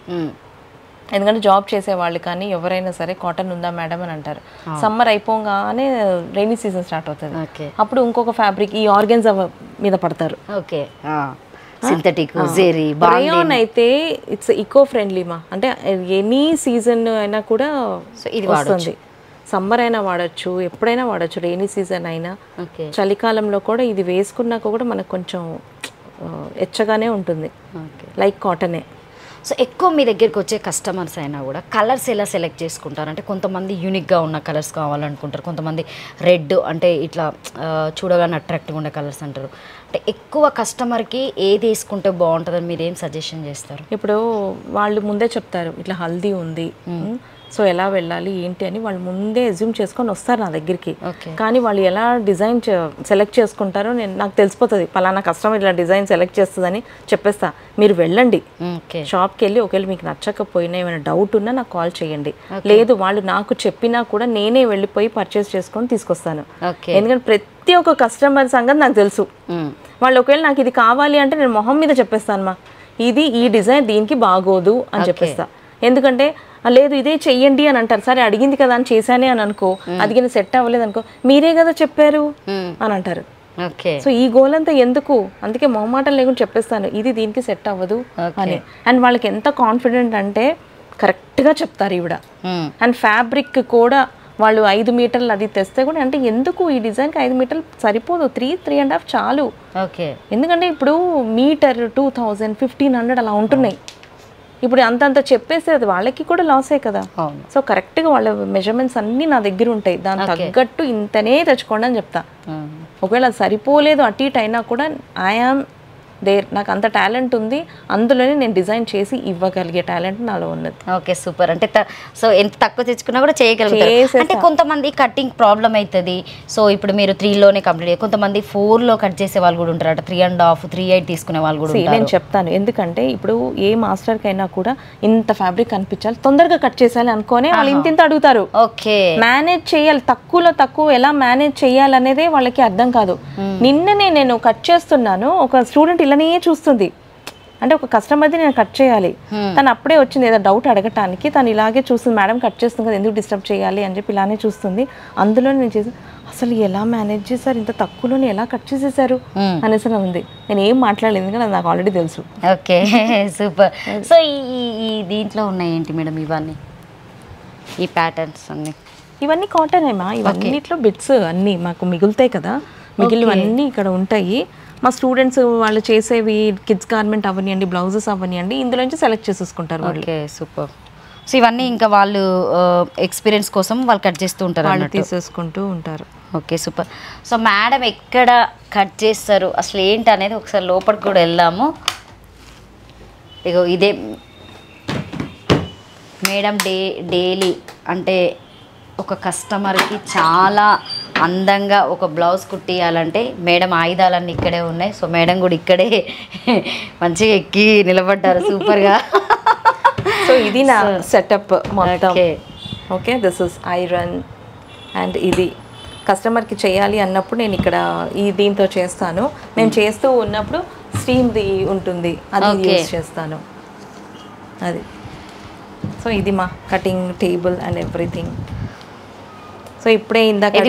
ఎందుకంటే జాబ్ చేసే వాళ్ళు కానీ ఎవరైనా సరే కాటన్ ఉందా మేడం అని అంటారు. సమ్మర్ అయిపోగానే రైనీ సీజన్ స్టార్ట్ అవుతుంది. అప్పుడు ఇంకొక ఫ్యాబ్రిక్ ఈ ఆర్గన్స్ మీద పడతారు. ఓకే, సింథటిక్ జెరీ రయాన్ అయితే ఇట్స్ ఈకో ఫ్రెండ్లీ మా, అంటే ఎనీ సీజన్ అయినా కూడా ఇది వస్తుంది. సమ్మర్ అయినా వాడచ్చు, ఎప్పుడైనా వాడచ్చు, రైనీ సీజన్ అయినా. చలికాలంలో కూడా ఇది వేసుకున్నాక కూడా మనకు కొంచెం ఎచ్చగానే ఉంటుంది, లైక్ కాటనే. సో ఎక్కువ మీ దగ్గరికి వచ్చే కస్టమర్స్ అయినా కూడా కలర్స్ ఎలా సెలెక్ట్ చేసుకుంటారు? అంటే కొంతమంది యూనిక్గా ఉన్న కలర్స్ కావాలనుకుంటారు, కొంతమంది రెడ్ అంటే ఇట్లా చూడగానే అట్రాక్టివ్గా ఉండే కలర్స్ అంటారు. అంటే ఎక్కువ కస్టమర్కి ఏది వేసుకుంటే బాగుంటుందని మీరు ఏం సజెషన్ చేస్తారు? ఇప్పుడు వాళ్ళు ముందే చెప్తారు ఇట్లా హల్దీ ఉంది, సో ఎలా వెళ్ళాలి ఏంటి అని వాళ్ళు ముందే అజ్యూమ్ చేసుకొని వస్తారు నా దగ్గరికి. కానీ వాళ్ళు ఎలా డిజైన్ సెలెక్ట్ చేసుకుంటారో నాకు తెలిసిపోతుంది. పలానా కస్టమర్ ఇలా డిజైన్ సెలెక్ట్ చేస్తుందని చెప్పేస్తా. మీరు వెళ్ళండి షాప్కి వెళ్ళి, ఒకవేళ మీకు నచ్చకపోయినా ఏమైనా డౌట్ ఉన్నా నాకు కాల్ చేయండి. లేదు వాళ్ళు నాకు చెప్పినా కూడా నేనే వెళ్ళిపోయి పర్చేస్ చేసుకొని తీసుకొస్తాను. ఎందుకంటే ప్రతి ఒక్క కస్టమర్ సంగతి నాకు తెలుసు. వాళ్ళు ఒకవేళ నాకు ఇది కావాలి అంటే నేను మొహం మీద చెప్పేస్తాను, మా ఇది ఈ డిజైన్ దీనికి బాగోదు అని చెప్పేస్తా. ఎందుకంటే లేదు ఇదే చెయ్యండి అని అంటారు. సరే అడిగింది కదా అని చేశానే అని అనుకో, అది కానీ సెట్ అవ్వలేదు అనుకో, మీరే కదా చెప్పారు అని అంటారు. సో ఈ గోల్ అంతా ఎందుకు? అందుకే మొహమాటం లేకుండా చెప్పేస్తాను ఇది దీనికి సెట్ అవ్వదు అని. అండ్ వాళ్ళకి ఎంత కాన్ఫిడెంట్ అంటే కరెక్ట్గా చెప్తారు ఈవిడ. అండ్ ఫ్యాబ్రిక్ కూడా వాళ్ళు 5 మీటర్లు అది తెస్తే కూడా అంటే ఎందుకు ఈ డిజైన్కి 5 మీటర్లు సరిపోదు, 3.5 చాలు. ఎందుకంటే ఇప్పుడు మీటర్ 2000, 1500 అలా ఉంటున్నాయి. ఇప్పుడు అంతంత చెప్పేస్తే అది వాళ్ళకి కూడా లాసే కదా. సో కరెక్ట్గా వాళ్ళ మెజర్మెంట్స్ అన్నీ నా దగ్గర ఉంటాయి, దాని తగ్గట్టు ఇంతనే తెచ్చుకోండి అని చెప్తా. ఒకవేళ అది సరిపోలేదు అటు ఇటు అయినా కూడా ఐఆమ్ దేర్, నాకు అంత టాలెంట్ ఉంది, అందులోనే నేను డిజైన్ చేసి ఇవ్వగలిగే టాలెంట్ నాలో ఉన్నది. Okay, super. అంటే సో ఎంత తక్కువ తెచ్చుకున్నా కూడా చేయగలుగుతారు. అంటే కొంతమంది కటింగ్ ప్రాబ్లం అవుతుంది. సో ఇప్పుడు మీరు 3లోనే కంప్లీట్, కొంతమంది 4లో కట్ చేసే వాళ్ళు కూడా ఉంటారు, 3.5, 3.8 తీసుకునే వాళ్ళు కూడా ఉంటారు. నేను చెప్తాను, ఎందుకంటే ఇప్పుడు ఏ మాస్టర్కి అయినా కూడా ఇంత ఫ్యాబ్రిక్ కనిపించాలి, తొందరగా కట్ చేయాలి అనుకోనే వాళ్ళు ఇంత అడుగుతారు. ఓకే, మేనేజ్ చేయాలి, తక్కువలో తక్కువ ఎలా మేనేజ్ చేయాలనేదే వాళ్ళకి అర్థం కాదు. నిన్ననే నేను కట్ చేస్తున్నాను, ఒక స్టూడెంట్ ఇలానే చూస్తుంది, అంటే ఒక కస్టమర్ది నేను కట్ చేయాలి, తను అప్పుడే వచ్చింది ఏదో డౌట్ అడగటానికి, తను ఇలాగే చూస్తుంది, మేడం కట్ చేస్తుంది కదా ఎందుకు డిస్టర్బ్ చేయాలి అని చెప్పి ఇలానే చూస్తుంది. అందులో నేను చేసి అసలు ఎలా మేనేజ్ చేశారు, ఇంత తక్కువలోనే ఎలా కట్ చేసేసారు అనేసి ఉంది. నేను ఏం మాట్లాడలేదు ఎందుకంటే నాకు ఆల్రెడీ తెలుసు. Okay, super. సో ఈ దీంట్లో ఉన్నాయి ఏంటి మేడం ఇవన్నీ, ఈ ప్యాటర్న్స్ అన్ని? ఇవన్నీ కాటన్ ఏమా, ఇవన్నిట్లో బిట్స్ అన్నీ మాకు మిగులుతాయి కదా, మిగిలినవన్నీ ఇక్కడ ఉంటాయి. మా స్టూడెంట్స్ వాళ్ళు చేసేవి కిడ్స్ గార్మెంట్ అవనివ్వండి, బ్లౌజెస్ అవనివ్వండి, ఇందులో నుంచి సెలెక్ట్ చేసేసుకుంటారు. Okay, super. సో ఇవన్నీ ఇంకా వాళ్ళు ఎక్స్పీరియన్స్ కోసం వాళ్ళు కట్ చేస్తూ ఉంటారు, వాళ్ళు తీసేసుకుంటూ ఉంటారు. Okay, super. సో మేడం ఎక్కడ కట్ చేస్తారు అసలు ఏంటి అనేది ఒకసారి లోపలికి కూడా వెళ్దాము. ఇగో ఇదే మేడం డైలీ అంటే ఒక కస్టమర్కి చాలా అందంగా ఒక బ్లౌజ్ కుట్టియాలంటే మేడం ఆయుధాలన్నీ ఇక్కడే ఉన్నాయి. సో మేడం కూడా ఇక్కడే మంచిగా ఎక్కి నిలబడ్డారు సూపర్గా. సో ఇది నా సెటప్ మొత్తం. Okay, this is iron and ఇది కస్టమర్కి చేయాలి అన్నప్పుడు నేను ఇక్కడ ఈ దీంతో చేస్తాను. నేను చేస్తూ ఉన్నప్పుడు స్టీమ్ది ఉంటుంది, అది యూజ్ చేస్తాను. అది సో ఇది మా cutting table and everything. So ఇప్పుడే ఇందాక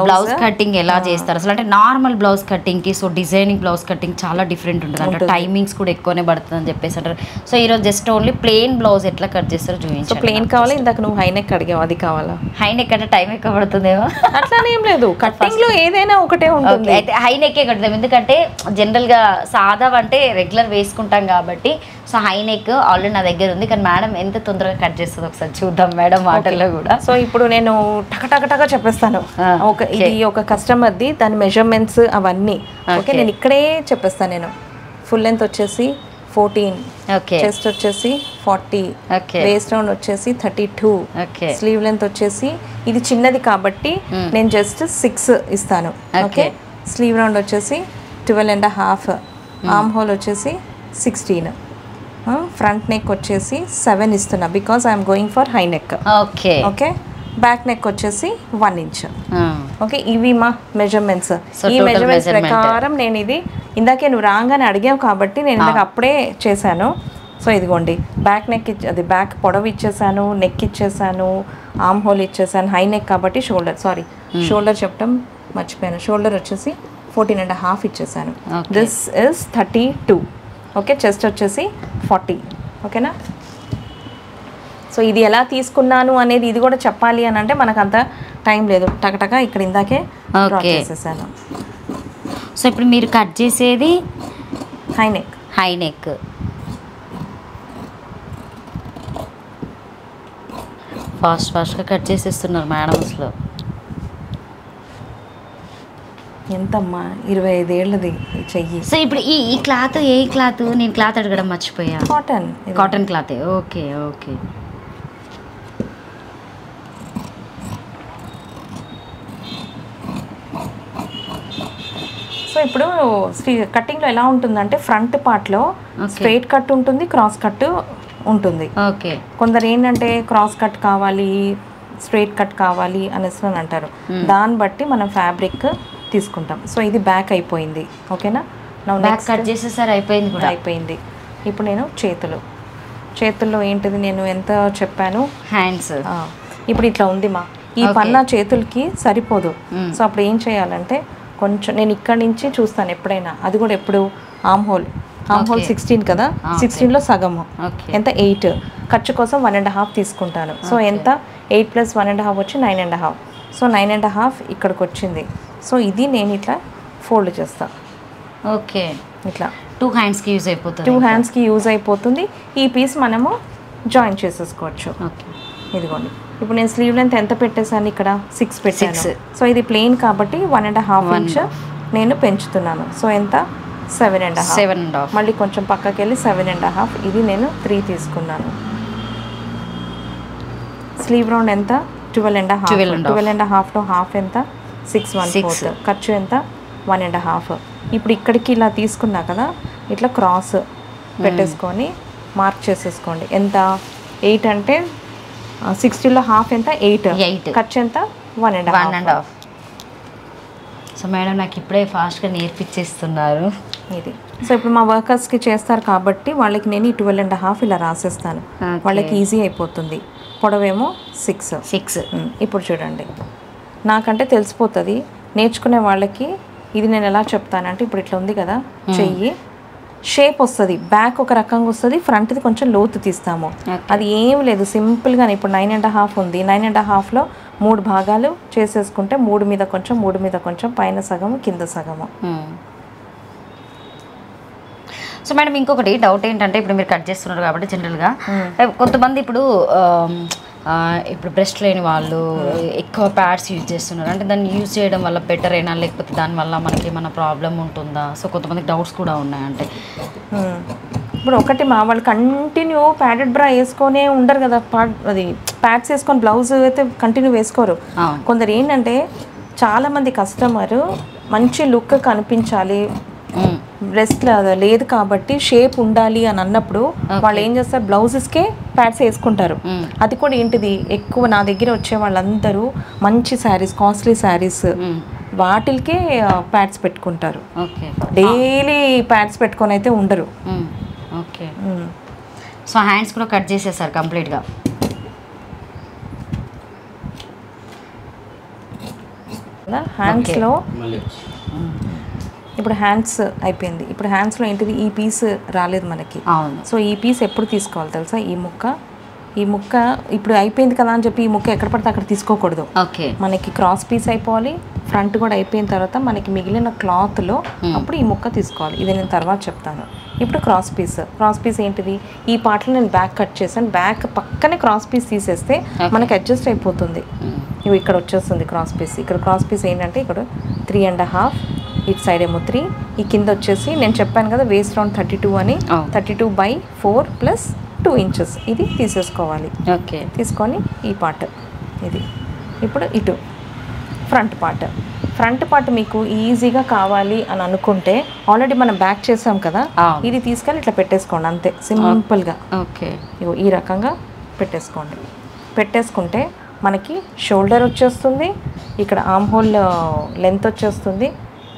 బ్లౌజ్ కటింగ్ ఎలా చేస్తారు అసలు? అంటే నార్మల్ బ్లౌజ్ కటింగ్కి సో డిజైనింగ్ బ్లౌజ్ కటింగ్ చాలా డిఫరెంట్ ఉంటుంది, అంటే టైమింగ్స్ కూడా ఎక్కువనే పడుతుంది అని చెప్పేసి అంటారు. సో ఈరోజు జస్ట్ ఓన్లీ ప్లెయిన్ బ్లౌజ్ ఎట్లా కట్ చేస్తారో చూపించారు. సో ప్లెయిన్ కావాలి, ఇందాక నువ్వు హై నెక్ అడిగావు, అది కావాలా? హై నెక్ అంటే టైం ఎక్కువ పడుతుందేమో. అట్లానే ఏం లేదు, కటింగ్ లో ఏదైనా ఒకటే ఉంటుంది. అయితే హై నెక్కే కడతాం, ఎందుకంటే జనరల్గా సాదా అంటే రెగ్యులర్ వేసుకుంటాం కాబట్టి. సో హై నెక్ ఆల్రెడీ నా దగ్గర ఉంది, కానీ మేడం ఎంత తొందరగా కట్ చేస్తుంది ఒకసారి చూద్దాం మేడం మాటల్లో కూడా. సో ఇప్పుడు నేను టకటకటగా చెప్పేస్తాను. ఇది ఒక కస్టమర్ది, దాని మెజర్మెంట్స్ అవన్నీ ఓకే, నేను ఇక్కడే చెప్పేస్తాను. నేను ఫుల్ లెంత్ వచ్చేసి 14, చెస్ట్ వచ్చేసి 40, వేస్ట్ రౌండ్ వచ్చేసి 32, స్లీవ్ లెంత్ వచ్చేసి ఇది చిన్నది కాబట్టి నేను జస్ట్ 6 ఇస్తాను. ఓకే, స్లీవ్ రౌండ్ వచ్చేసి 12.5, ఆర్మ్ హోల్ వచ్చేసి 16, ఫ్రంట్ నెక్ వచ్చేసి 7 ఇస్తున్నా because I'm going for high neck. Okay okay, back neck వచ్చేసి 1 ఇంచ్. ఓకే, ఇవి మా మెజర్మెంట్స్. ఈ మెజర్మెంట్స్ ప్రకారం నేను ఇది ఇందాకే నువ్వు రాగానే అడిగావు కాబట్టి నేను ఇందాక అప్పుడే చేశాను. సో ఇదిగోండి, బ్యాక్ నెక్ అది బ్యాక్ పొడవు ఇచ్చేసాను, నెక్ ఇచ్చేసాను, ఆర్మ్ హోల్ ఇచ్చేసాను. హై నెక్ కాబట్టి షోల్డర్ చెప్పడం మర్చిపోయాను. షోల్డర్ వచ్చేసి 14.5 ఇచ్చేసాను. This is 32. ఓకే, చెస్ట్ వచ్చేసి 40. ఓకేనా? సో ఇది ఎలా తీసుకున్నాను అనేది ఇది కూడా చెప్పాలి అని అంటే మనకు అంత టైం లేదు, టకటక ఇక్కడ ఇందాకే డ్రా చేసేసాను. సో ఇప్పుడు మీరు కట్ చేసేది హై నెక్. హై నెక్ ఫాస్ట్గా కట్ చేసేస్తున్నారు మేడమ్స్లో. ఎంతమ్మా, 25 ఏళ్ళది చెయ్యి. సో ఇప్పుడు ఈ క్లాత్ ఏ క్లాత్? నేను క్లాత్ అడగడం మర్చిపోయా. కాటన్ క్లాతే. Okay okay. సో ఇప్పుడు కటింగ్లో ఎలా ఉంటుందంటే ఫ్రంట్ పార్ట్లో స్ట్రైట్ కట్ ఉంటుంది, క్రాస్ కట్ ఉంటుంది. ఓకే, కొందరు ఏంటంటే క్రాస్ కట్ కావాలి, స్ట్రైట్ కట్ కావాలి అనేసి అని అంటారు. దాన్ని బట్టి మనం ఫ్యాబ్రిక్ తీసుకుంటాం. సో ఇది బ్యాక్ అయిపోయింది. ఓకేనా? బ్యాక్ కట్ చేసేసారి అయిపోయింది కూడా. అయిపోయింది. ఇప్పుడు నేను చేతుల్లో ఏంటిది నేను ఎంత చెప్పాను, హ్యాండ్స్. ఇప్పుడు ఇట్లా ఉంది మా, ఈ పన్నా చేతులకి సరిపోదు. సో అప్పుడు ఏం చేయాలంటే కొంచెం నేను ఇక్కడి నుంచి చూస్తాను ఎప్పుడైనా, అది కూడా ఎప్పుడు ఆర్మ్ హోల్ 16 కదా, 16లో సగము ఎంత 8, ఖర్చు కోసం 1.5 తీసుకుంటాను. సో ఎంత 8 + 1.5 వచ్చి 9.5. సో 9.5 ఇక్కడికి వచ్చింది. సో ఇది నేను ఇట్లా ఫోల్డ్ చేస్తా. ఓకే, ఇట్లా 2 హ్యాండ్స్కి యూజ్ అయిపోతుంది. 2 హ్యాండ్స్కి యూజ్ అయిపోతుంది. ఈ పీస్ మనము జాయిన్ చేసేసుకోవచ్చు. ఇదిగోండి, ఇప్పుడు నేను స్లీవ్ లెంత్ ఎంత పెట్టేసాను, ఇక్కడ 6 పెట్టాను. సో ఇది ప్లెయిన్ కాబట్టి 1.5 ఇంచ్ నేను పెంచుతున్నాను. సో ఎంత 7.5. మళ్ళీ కొంచెం పక్కకి వెళ్ళి 7.5. ఇది నేను 3 తీసుకున్నాను. స్లీవ్ రౌండ్ ఎంత 12.5. 12.5లో హాఫ్ ఎంత 6/4. ఖర్చు ఎంత 1.5. ఇప్పుడు ఇక్కడికి ఇలా తీసుకున్నా కదా, ఇట్లా క్రాస్ పెట్టేసుకొని మార్క్ చేసేసుకోండి. ఎంత 8 అంటే 60లో హాఫ్ ఎంత 8, ఖర్చు ఎంత 1.5. సో మేడం నాకు ఇప్పుడే ఫాస్ట్గా నేర్పించేస్తున్నారు ఇది. సో ఇప్పుడు మా వర్కర్స్కి చేస్తారు కాబట్టి వాళ్ళకి నేను 12.5 ఇలా రాసేస్తాను, వాళ్ళకి ఈజీ అయిపోతుంది. పొడవేమో 6. ఇప్పుడు చూడండి, నాకంటే తెలిసిపోతుంది. నేర్చుకునే వాళ్ళకి ఇది నేను ఎలా చెప్తానంటే, ఇప్పుడు ఇట్లా ఉంది కదా చెయ్యి, షేప్ వస్తుంది, బ్యాక్ ఒక రకంగా వస్తుంది, ఫ్రంట్ది కొంచెం లోతు తీస్తాము. అది ఏం లేదు, సింపుల్గానే. ఇప్పుడు 9.5 ఉంది, 9.5లో 3 భాగాలు చేసేసుకుంటే 3 మీద కొంచెం, 3 మీద కొంచెం, పైన సగము, కింద సగము. సో మేడం ఇంకొకటి డౌట్ ఏంటంటే, ఇప్పుడు మీరు కట్ చేస్తున్నారు కాబట్టి జనరల్గా కొంతమంది ఇప్పుడు బ్రెస్ట్ లేని వాళ్ళు ఎక్కువ ప్యాడ్స్ యూజ్ చేస్తున్నారు, అంటే దాన్ని యూజ్ చేయడం వల్ల బెటర్ అయినా లేకపోతే దానివల్ల మనకి ఏమైనా ప్రాబ్లం ఉంటుందా? సో కొంతమందికి డౌట్స్ కూడా ఉన్నాయి. అంటే ఇప్పుడు ఒకటి మా వాళ్ళు కంటిన్యూ ప్యాడెడ్ బ్రా వేసుకొనే ఉండరు కదా, అది ప్యాడ్స్ వేసుకొని బ్లౌజ్ అయితే కంటిన్యూ వేసుకోరు. కొందరు ఏంటంటే చాలామంది కస్టమరు మంచి లుక్ కనిపించాలి, బ్రెస్ట్ లేదు కాబట్టి షేప్ ఉండాలి అని అన్నప్పుడు వాళ్ళు ఏం చేస్తారు, బ్లౌజెస్కే ప్యాడ్స్ వేసుకుంటారు. అది కూడా ఏంటిది, ఎక్కువ నా దగ్గర వచ్చే వాళ్ళందరూ మంచి శారీస్, కాస్ట్లీ శారీస్, వాటికే ప్యాడ్స్ పెట్టుకుంటారు. డైలీ ప్యాడ్స్ పెట్టుకొని అయితే ఉండరు. ఓకే, సో హ్యాండ్స్ కూడా కట్ చేసేసారు కంప్లీట్గా. హ్యాండ్స్లో ఇప్పుడు హ్యాండ్స్ అయిపోయింది. ఇప్పుడు హ్యాండ్స్లో ఏంటిది, ఈ పీస్ రాలేదు మనకి. అవును. సో ఈ పీస్ ఎప్పుడు తీసుకోవాలి తెలుసా, ఈ ముక్క ఇప్పుడు అయిపోయింది కదా అని చెప్పి ఈ ముక్క ఎక్కడ పడితే అక్కడ తీసుకోకూడదు. ఓకే. మనకి క్రాస్ పీస్ అయిపోవాలి, ఫ్రంట్ కూడా అయిపోయిన తర్వాత మనకి మిగిలిన క్లాత్లో అప్పుడు ఈ ముక్క తీసుకోవాలి. ఇది నేను తర్వాత చెప్తాను. ఇప్పుడు క్రాస్ పీస్ ఏంటిది, ఈ పార్ట్లో నేను బ్యాక్ కట్ చేశాను. బ్యాక్ పక్కనే క్రాస్ పీస్ తీసేస్తే మనకి అడ్జస్ట్ అయిపోతుంది. ఇవి ఇక్కడ వచ్చేస్తుంది క్రాస్ పీస్. ఇక్కడ క్రాస్ పీస్ ఏంటంటే ఇక్కడ 3.5, ఇటు సైడ్ ఏమో 3, ఈ కింద వచ్చేసి నేను చెప్పాను కదా వేస్ట్ రౌండ్ 32 అని, 32/4 + 2 ఇంచెస్ ఇది తీసేసుకోవాలి. ఓకే. తీసుకొని ఈ పార్ట్ ఇది ఇప్పుడు ఇటు ఫ్రంట్ పార్ట్ మీకు ఈజీగా కావాలి అని అనుకుంటే ఆల్రెడీ మనం బ్యాక్ చేసాం కదా, ఇది తీసుకొని ఇట్లా పెట్టేసుకోండి అంతే సింపుల్గా. ఓకే. ఈ రకంగా పెట్టేసుకుంటే మనకి షోల్డర్ వచ్చేస్తుంది, ఇక్కడ ఆర్మ్ హోల్ లెంత్ వచ్చేస్తుంది,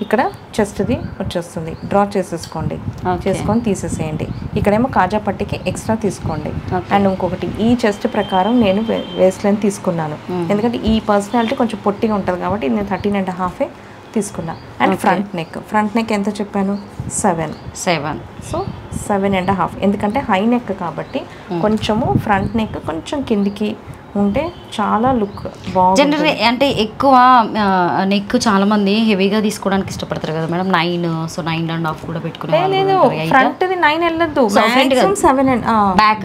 ఇక్కడ చెస్ట్ది వచ్చేస్తుంది. డ్రా చేసేసుకోండి, చేసుకొని తీసేసేయండి. ఇక్కడేమో కాజా పట్టికి ఎక్స్ట్రా తీసుకోండి. అండ్ ఇంకొకటి, ఈ చెస్ట్ ప్రకారం నేను వేస్ట్ లెంత్ తీసుకున్నాను, ఎందుకంటే ఈ పర్సనాలిటీ కొంచెం పొట్టిగా ఉంటుంది కాబట్టి నేను 13.5 తీసుకున్నా. అండ్ ఫ్రంట్ నెక్ ఎంత చెప్పాను, 7. సో 7.5, ఎందుకంటే హై నెక్ కాబట్టి కొంచెము ఫ్రంట్ నెక్ కొంచెం కిందికి ఉంటే చాలా లుక్ బాగుంది. జనరల్ అంటే ఎక్కువ నెక్ చాలా మంది హెవీగా తీసుకోవడానికి ఇష్టపడతారు కదా మేడం. 9, సో 9.5 కూడా పెట్టుకునే. లేదు, ఫ్రంట్ ది 9 వెళ్ళొద్దు, 7 బ్యాక్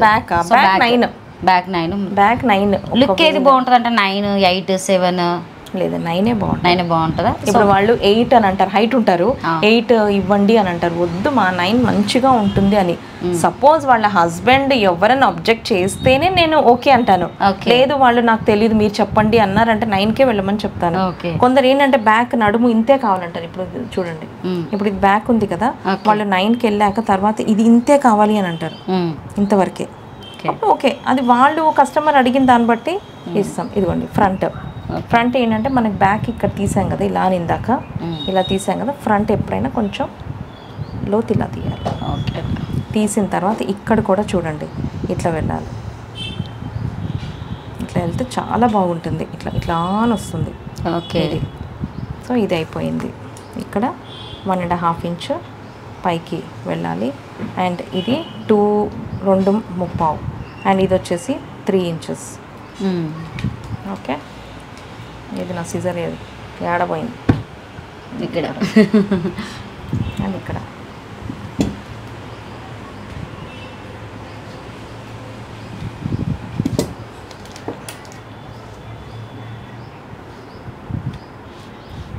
9. లుక్ ఏది బాగుంటుంది అంటే 9, 8, 7? లేదా 9 బాగుంటుందా? ఇప్పుడు వాళ్ళు 8 అని అంటారు, హైట్ ఉంటారు, 8 ఇవ్వండి అని అంటారు. వద్దు మా 9 మంచిగా ఉంటుంది అని. సపోజ్ వాళ్ళ హస్బెండ్ ఎవరైనా అబ్జెక్ట్ చేస్తేనే నేను ఓకే అంటాను. లేదు వాళ్ళు నాకు తెలియదు మీరు చెప్పండి అన్నారంటే 9కే వెళ్ళమని చెప్తాను. కొందరు ఏంటంటే బ్యాక్ నడుము ఇంతే కావాలంటారు. ఇప్పుడు చూడండి, ఇప్పుడు ఇది బ్యాక్ ఉంది కదా, వాళ్ళు 9కి వెళ్ళాక తర్వాత ఇది ఇంతే కావాలి అని అంటారు, ఇంతవరకే. ఓకే, అది వాళ్ళు కస్టమర్ అడిగిన దాన్ని బట్టి ఇస్తాం. ఇదిగోండి ఫ్రంట్ ఏంటంటే మనకి బ్యాక్ ఇక్కడ తీసాం కదా, ఇలా ఇందాక ఇలా తీసాం కదా, ఫ్రంట్ ఎప్పుడైనా కొంచెం లోతు ఇలా తీయాలి. తీసిన తర్వాత ఇక్కడ కూడా చూడండి ఇట్లా వెళ్ళాలి. ఇట్లా వెళ్తే చాలా బాగుంటుంది, ఇట్లా అని వస్తుంది. ఓకే. సో ఇది అయిపోయింది. ఇక్కడ 1.5 ఇంచ్ పైకి వెళ్ళాలి. అండ్ ఇది 2.25 అండ్ ఇది వచ్చేసి 3 ఇంచెస్. ఓకే, ఇది నా సిజర్ ఏడపోయింది ఇక్కడ. అండ్ ఇక్కడ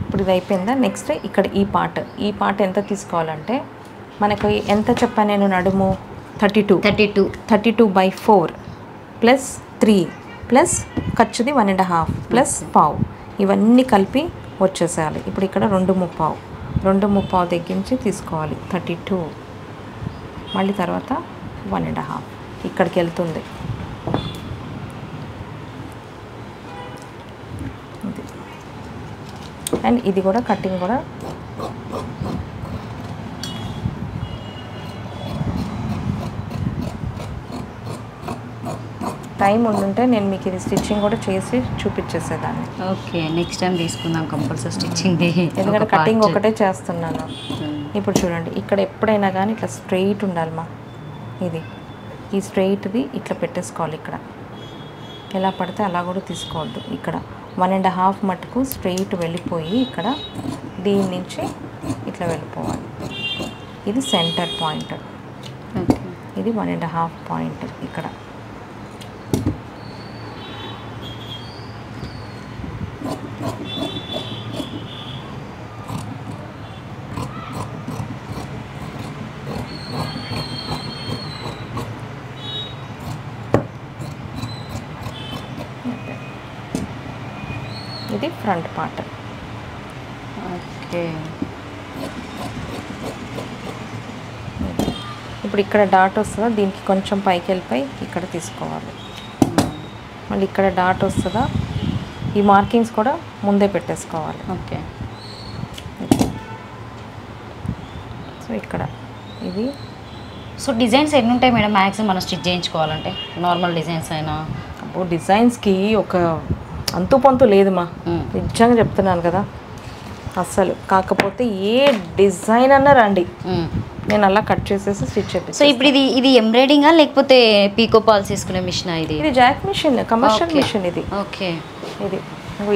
ఇప్పుడు ఇది అయిపోయిందా. నెక్స్ట్ ఇక్కడ ఈ పార్ట్ ఎంత తీసుకోవాలంటే మనకు ఎంత చెప్పాను నేను, నడుము 32/4 + 3 ప్లస్ ఖర్చుది 1.5 ప్లస్ పావు, ఇవన్నీ కలిపి వచ్చేసేయాలి. ఇప్పుడు ఇక్కడ 2.25 తగ్గించి తీసుకోవాలి 32, మళ్ళీ తర్వాత 1.5 ఇక్కడికి వెళ్తుంది. అండ్ ఇది కూడా కటింగ్ కూడా టైం ఉండుంటే నేను మీకు ఇది స్టిచ్చింగ్ కూడా చేసి చూపించేసేదాన్ని. ఓకే, నెక్స్ట్ టైం తీసుకుందాం కంపల్సరీ స్టిచ్చింగ్ది, ఎందుకంటే కటింగ్ ఒకటే చేస్తున్నాను. ఇప్పుడు చూడండి, ఇక్కడ ఎప్పుడైనా కానీ ఇట్లా స్ట్రెయిట్ ఉండాలి ఈ స్ట్రెయిట్ది ఇట్లా పెట్టేసుకోవాలి. ఇక్కడ ఎలా పడితే అలా కూడా తీసుకోవద్దు. ఇక్కడ 1.5 మటుకు స్ట్రెయిట్ వెళ్ళిపోయి ఇక్కడ దీని నుంచి ఇట్లా వెళ్ళిపోవాలి. ఇది సెంటర్ పాయింట్, ఇది 1.5 పాయింట్ ఇక్కడ. ఇది ఫ్రంట్ పార్ట్. ఓకే, ఇప్పుడు ఇక్కడ డాట్ వస్తుందా, దీనికి కొంచెం పైకి వెళ్ళిపోయి ఇక్కడ తీసుకోవాలి. మళ్ళీ ఇక్కడ డాట్ వస్తుందా, ఈ మార్కింగ్స్ కూడా ముందే పెట్టేసుకోవాలి. ఓకే. సో ఇక్కడ ఇది సో డిజైన్స్ ఎన్ని ఉంటాయి మేడం మ్యాక్సిమం మనం స్టిచ్ చేయించుకోవాలంటే? నార్మల్ డిజైన్స్ అయినా? అప్పుడు డిజైన్స్కి ఒక అంతు పొంతు లేదుమా, నిజంగా చెప్తున్నాను కదా అస్సలు. కాకపోతే ఏ డిజైన్ అన్నా రండి, నేను అలా కట్ చేసేసి స్టిచ్ చేస్తాను. సో ఇప్పుడు ఇది ఎంబ్రాయిడింగా లేకపోతే పీకో పాల్స్ తీసుకునే మిషన్? ఇది జాక్ మిషన్, కమర్షియల్ మిషన్ ఇది. ఓకే. ఇది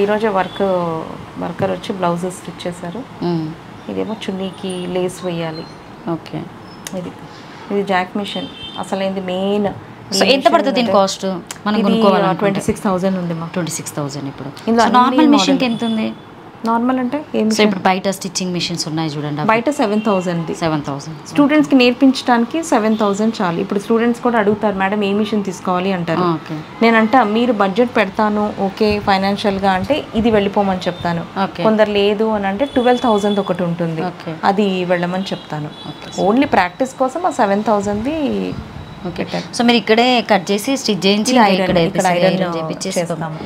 ఈరోజే వర్కర్ వచ్చి బ్లౌజెస్ స్టిచ్ చేశారు. ఇదేమో చున్నీకి లేస్ వేయాలి. ఓకే. ఇది జాక్ మిషన్ అసలైంది మెయిన్. సో ఎంత పడుతుంది దీని కాస్ట్? మనం 26,000 ఉంది మా. 26,000 ఇప్పుడు. నార్మల్ మిషన్కి ఎంత ఉంది? నార్మల్ అంటే సో ఇప్పుడు బయట స్టిచ్చింగ్ మిషన్స్ ఉన్నాయి చూడండి, బయట 7,000. 7,000 స్టూడెంట్స్కి నేర్పించడానికి 7,000 చాలు. ఇప్పుడు స్టూడెంట్స్ కూడా అడుగుతారు మేడం ఏ మిషన్ తీసుకోవాలి అంటారు. నేనంట మీరు బడ్జెట్ పెడతాను ఓకే ఫైనాన్షియల్గా అంటే ఇది వెళ్ళిపోమని చెప్తాను. కొందరు లేదు అని అంటే 12,000 ఒకటి ఉంటుంది, అది వెళ్ళమని చెప్తాను. ఓన్లీ ప్రాక్టీస్ కోసం ఆ 7,000ది. ఓకే. సో మీరు ఇక్కడే కట్ చేసి స్టిచ్ చేయించి ఇక్కడ ఐరన్ చేపిస్తాము.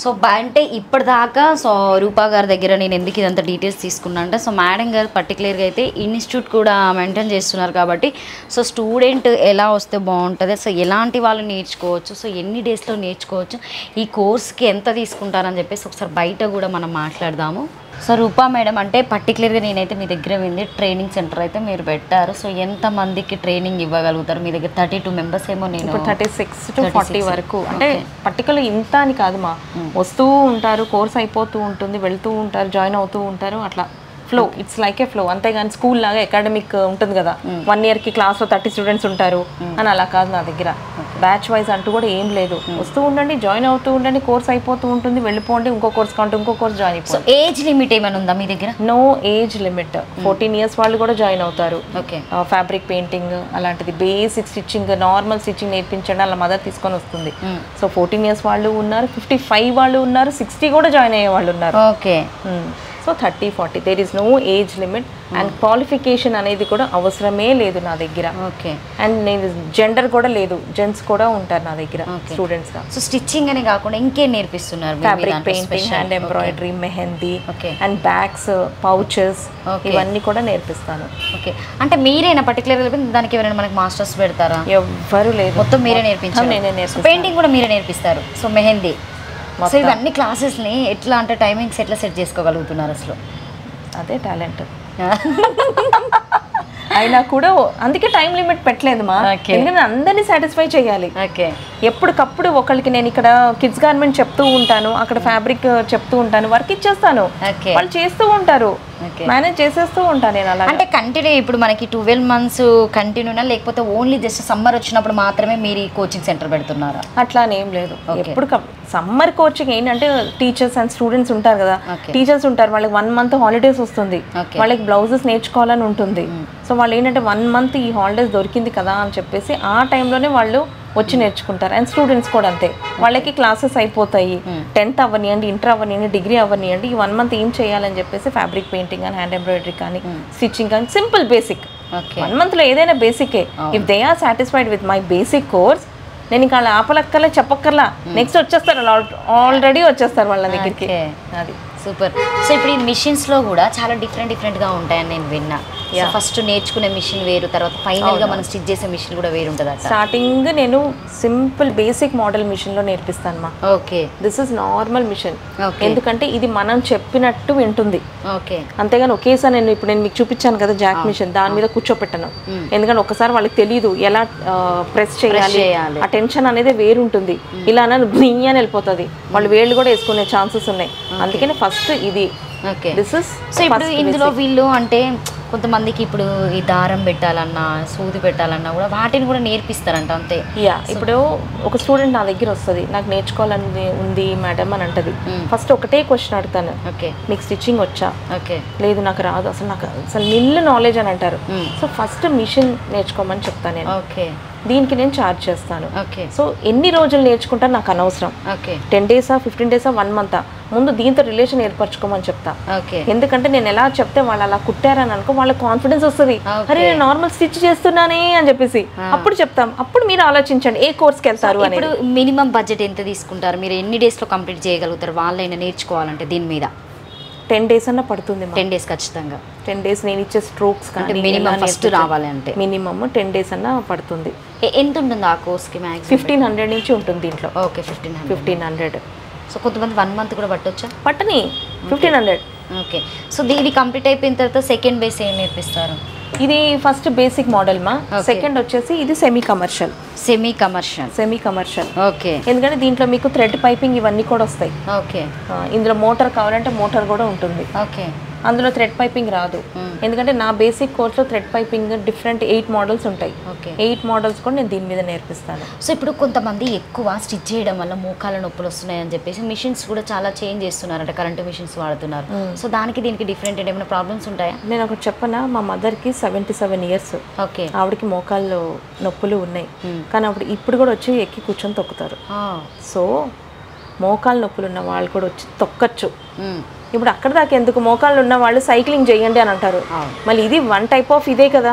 సో అంటే ఇప్పటిదాకా సో రూపా గారి దగ్గర నేను ఎందుకు ఇదంతా డీటెయిల్స్ తీసుకున్నా అంటే, సో మేడం గారు పర్టికులర్గా అయితే ఇన్స్టిట్యూట్ కూడా మెయింటైన్ చేస్తున్నారు కాబట్టి, సో స్టూడెంట్ ఎలా వస్తే బాగుంటుంది, సో ఎలాంటి వాళ్ళు నేర్చుకోవచ్చు, సో ఎన్ని డేస్లో నేర్చుకోవచ్చు, ఈ కోర్స్కి ఎంత తీసుకుంటారని చెప్పేసి ఒకసారి బయట కూడా మనం మాట్లాడదాము. సో రూపా మేడం అంటే పర్టికులర్గా నేనైతే మీ దగ్గర వింది ట్రైనింగ్ సెంటర్ అయితే మీరు పెట్టారు. సో ఎంతమందికి ట్రైనింగ్ ఇవ్వగలుగుతారు? మీ దగ్గర 32 మెంబర్స్ ఏమో, నేను 36 to 40 వరకు. అంటే పర్టికులర్ ఇంత అని కాదు మా, వస్తూ ఉంటారు, కోర్స్ అయిపోతూ ఉంటుంది, వెళ్తూ ఉంటారు, జాయిన్ అవుతూ ఉంటారు, అట్లా flow. It's like A flow, అంతేగాని స్కూల్ లాగా అకాడమిక్ ఉంటుంది కదా 1 yearకి క్లాస్లో 30 స్టూడెంట్స్ ఉంటారు అని అలా కాదు నా దగ్గర. బ్యాచ్ వైజ్ అంటూ కూడా ఏం లేదు, వస్తూ ఉండండి, జాయిన్ అవుతూ ఉండండి, కోర్స్ అయిపోతూ ఉంటుంది, వెళ్ళిపోండి, ఇంకో కోర్స్ కాంటే ఇంకో కోర్స్ జాయిన్ అయిపోయింది. సో ఏజ్ లిమిట్ ఏమైనా ఉందా మీ దగ్గర? No age limit. 14 years వాళ్ళు కూడా జాయిన్ అవుతారు. ఓకే. ఫ్యాబ్రిక్ పెయింటింగ్ అలాంటిది, బేసిక్ స్టిచ్చింగ్, నార్మల్ స్టిచ్చింగ్ నేర్పించండి, అలా మదర్ తీసుకొని వస్తుంది. సో 14 years వాళ్ళు ఉన్నారు, 55 వాళ్ళు ఉన్నారు, 60 కూడా జాయిన్ అయ్యే వాళ్ళు ఉన్నారు. Okay. So 30, 40 there is no age limit. And qualification అనేది కూడా అవసరమే లేదు నా దగ్గర. ఓకే. అండ్ నేను జెండర్ కూడా లేదు, జెంట్స్ కూడా ఉంటారు నా దగ్గర స్టూడెంట్స్ గా. సో స్టిచ్చింగ్ అని కాకుండా ఇంకేం నేర్పిస్తున్నారు? Fabric painting, hand embroidery, mehndi, and bags, pouches, ఇవన్నీ కూడా నేర్పిస్తాను. ఓకే. అంటే మీరేనా పర్టికులర్ దానికి ఎవరైనా మనకి మాస్టర్స్ పెడతారా? ఎవ్వరు లేదు, మొత్తం మీరే నేర్పించారు. నేనే నేర్పిస్తాను. పెయింటింగ్ కూడా మీరే నేర్పిస్తారు. సో మెహందీ, సో ఇవన్నీ క్లాసెస్ని ఎట్లా అంటే టైమింగ్స్ ఎట్లా సెట్ చేసుకోగలుగుతున్నారు అసలు? అదే టాలెంట్. అయినా కూడా అందుకే టైం లిమిట్ పెట్టలేదు మా, ఎందుకంటే అందరినీ సాటిస్ఫై చేయాలి. ఓకే. ఎప్పటికప్పుడు ఒకరికి నేను ఇక్కడ కిడ్స్ గార్మెంట్ చెప్తూ ఉంటాను, అక్కడ ఫ్యాబ్రిక్ చెప్తూ ఉంటాను, వర్క్ ఇచ్చేస్తాను, వాళ్ళు చేస్తూ ఉంటారు, మేనేజ్ చేసేస్తూ ఉంటాను నేను. అలా అంటే కంటిన్యూ ఇప్పుడు మనకి 12 months కంటిన్యూనా, లేకపోతే ఓన్లీ జస్ట్ సమ్మర్ వచ్చినప్పుడు మాత్రమే మీరు ఈ కోచింగ్ సెంటర్ పెడుతున్నారా? అట్లా అని ఏం లేదు, ఎప్పుడు సమ్మర్ కోచింగ్ ఏంటంటే టీచర్స్ అండ్ స్టూడెంట్స్ ఉంటారు కదా, టీచర్స్ ఉంటారు, వాళ్ళకి 1 month హాలిడేస్ వస్తుంది, వాళ్ళకి బ్లౌజెస్ నేర్చుకోవాలని ఉంటుంది. సో వాళ్ళు ఏంటంటే 1 month ఈ హాలిడేస్ దొరికింది కదా అని చెప్పేసి ఆ టైంలోనే వాళ్ళు వచ్చి నేర్చుకుంటారు. అండ్ స్టూడెంట్స్ కూడా అంతే, వాళ్ళకి క్లాసెస్ అయిపోతాయి, 10th అవ్వనియండి, ఇంటర్ అవ్వనియండి, డిగ్రీ అవ్వనియండి, ఈ 1 month ఏం చేయాలని చెప్పేసి ఫ్యాబ్రిక్ పెయింటింగ్ కానీ, హ్యాండ్ ఎంబ్రాయిడరీ కానీ, స్టిచ్చింగ్ కానీ, సింపుల్ బేసిక్ 1 monthలో ఏదైనా బేసికే. If they are satisfied with my basic course, నేను ఇంకా అలా ఆపలక్కర్లే, చెప్పక్కర్లా, నెక్స్ట్ వచ్చేస్తారు, ఆల్రెడీ వచ్చేస్తారు వాళ్ళ దగ్గరికి. అది సూపర్. సో ఇప్పుడు ఈ మిషన్స్లో కూడా చాలా డిఫరెంట్గా ఉంటాయని నేను విన్నా. ఫస్ట్ నేర్చుకునే మిషన్ వేరు, తర్వాత ఫైనల్గా మనం స్టిచ్ చేసే మిషన్ కూడా వేరు ఉంటుంది. స్టార్టింగ్ నేను సింపుల్ బేసిక్ మోడల్ మిషన్లో నేర్పిస్తాను మా. Okay. This is normal machine, ఎందుకంటే ఇది మనం చెప్పినట్టు వింటుంది. ఓకే. అంతేగాని ఒకేసారి నేను మీకు చూపించాను కదా జాక్ మిషన్, దాని మీద కూర్చోపెట్టను, ఎందుకంటే ఒకసారి వాళ్ళకి తెలియదు ఎలా ప్రెస్ చేయాలి, ఆ టెన్షన్ అనేది వేరు ఉంటుంది. ఇలా అని వెళ్ళిపోతుంది, వాళ్ళు వేళ్ళు కూడా వేసుకునే ఛాన్సెస్ ఉన్నాయి. అందుకని ఫస్ట్ ఇది. ఓకే. సో ఇప్పుడు ఇందులో వీళ్ళు అంటే కొంతమందికి ఇప్పుడు ఈ దారం పెట్టాలన్నా, సూది పెట్టాలన్నా కూడా వాటిని కూడా నేర్పిస్తారంట అంతే. ఇప్పుడు ఒక స్టూడెంట్ నా దగ్గర వస్తుంది, నాకు నేర్చుకోవాలని ఉంది మేడం అని అంటది. ఫస్ట్ ఒకటే క్వశ్చన్ అడుగుతాను, మీకు స్టిచ్చింగ్ వచ్చా? లేదు నాకు రాదు, అసలు నిల్లు నాలెడ్జ్ అని అంటారు. సో ఫస్ట్ మిషన్ నేర్చుకోమని చెప్తాను నేను. దీనికి నేను ఛార్జ్ చేస్తాను. సో ఎన్ని రోజులు నేర్చుకుంటాను నాకు అనవసరం, 10 days, 15 days, 1 month, ముందు దీంతో రిలేషన్ ఏర్పరచుకోమని చెప్తా. ఎందుకంటే నేను ఎలా చెప్తే వాళ్ళు అలా కుట్టారని అనుకో, వాళ్ళకి కాన్ఫిడెన్స్ వస్తుంది, అరే నేను నార్మల్ స్టిచ్ చేస్తున్నానే అని చెప్పేసి. అప్పుడు చెప్తాం, అప్పుడు మీరు ఆలోచించండి ఏ కోర్స్కి వెళ్తారు అని. ఇప్పుడు మినిమం బడ్జెట్ ఎంత తీసుకుంటారు మీరు? ఎన్ని డేస్లో కంప్లీట్ చేయగలుగుతారు వాళ్ళైనా నేర్చుకోవాలంటే దీని మీద? 10 days అన్న పడుతుంది. 10 days ఖచ్చితంగా. 10 days నేను ఇచ్చే స్ట్రోక్స్ కానీ మినిమం ఫస్ట్ రావాలి అంటే మినిమమ్ 10 days అన్న పడుతుంది. ఎంత ఉంటుంది ఆ కోర్స్కి మ్యాక్సిమం? 1500 నుంచి ఉంటుంది దీంట్లో. ఓకే 1500. సో కొంతమంది 1 month కూడా పట్టొచ్చా? పట్టని 1500. ఓకే. సో ఇది కంప్లీట్ అయిపోయిన తర్వాత సెకండ్ బేస్ ఏం నేర్పిస్తారు? ఇది ఫస్ట్ బేసిక్ మోడల్ మా. సెకండ్ వచ్చేసి ఇది సెమీ కమర్షియల్. ఓకే. ఎందుకంటే దీంట్లో మీకు థ్రెడ్ పైపింగ్ ఇవన్నీ కూడా వస్తాయి. ఓకే. ఇందులో మోటార్ కావాలంటే మోటార్ కూడా ఉంటుంది. ఓకే. అందులో థ్రెడ్ పైపింగ్ రాదు. ఎందుకంటే నా బేసిక్ కోర్స్లో థ్రెడ్ పైపింగ్ డిఫరెంట్ 8 మోడల్స్ ఉంటాయి. 8 మోడల్స్ కూడా నేను దీని మీద నేర్పిస్తాను. సో ఇప్పుడు కొంతమంది ఎక్కువ స్టిచ్ చేయడం వల్ల మోకాల నొప్పులు వస్తున్నాయని చెప్పేసి మిషన్స్ కూడా చాలా చేంజ్ చేస్తున్నారంట, కరెంట్ మిషన్స్ వాడుతున్నారు. సో దానికి దీనికి డిఫరెంట్ ఏమైనా ప్రాబ్లమ్స్ ఉంటాయా? నేను ఒకటి చెప్పనా, మా మదర్కి 77 years. ఓకే. ఆవిడకి మోకాళ్ళు నొప్పులు ఉన్నాయి. కానీ ఇప్పుడు కూడా వచ్చి ఎక్కి కూర్చొని తొక్కుతారు. సో మోకాలు నొప్పులు ఉన్న వాళ్ళు కూడా వచ్చి తొక్కచ్చు. ఇప్పుడు అక్కడ దాకా ఎందుకు, మోకాళ్ళు ఉన్న వాళ్ళు సైక్లింగ్ చేయండి అని అంటారు. మళ్ళీ ఇది 1 type ఆఫ్ ఇదే కదా.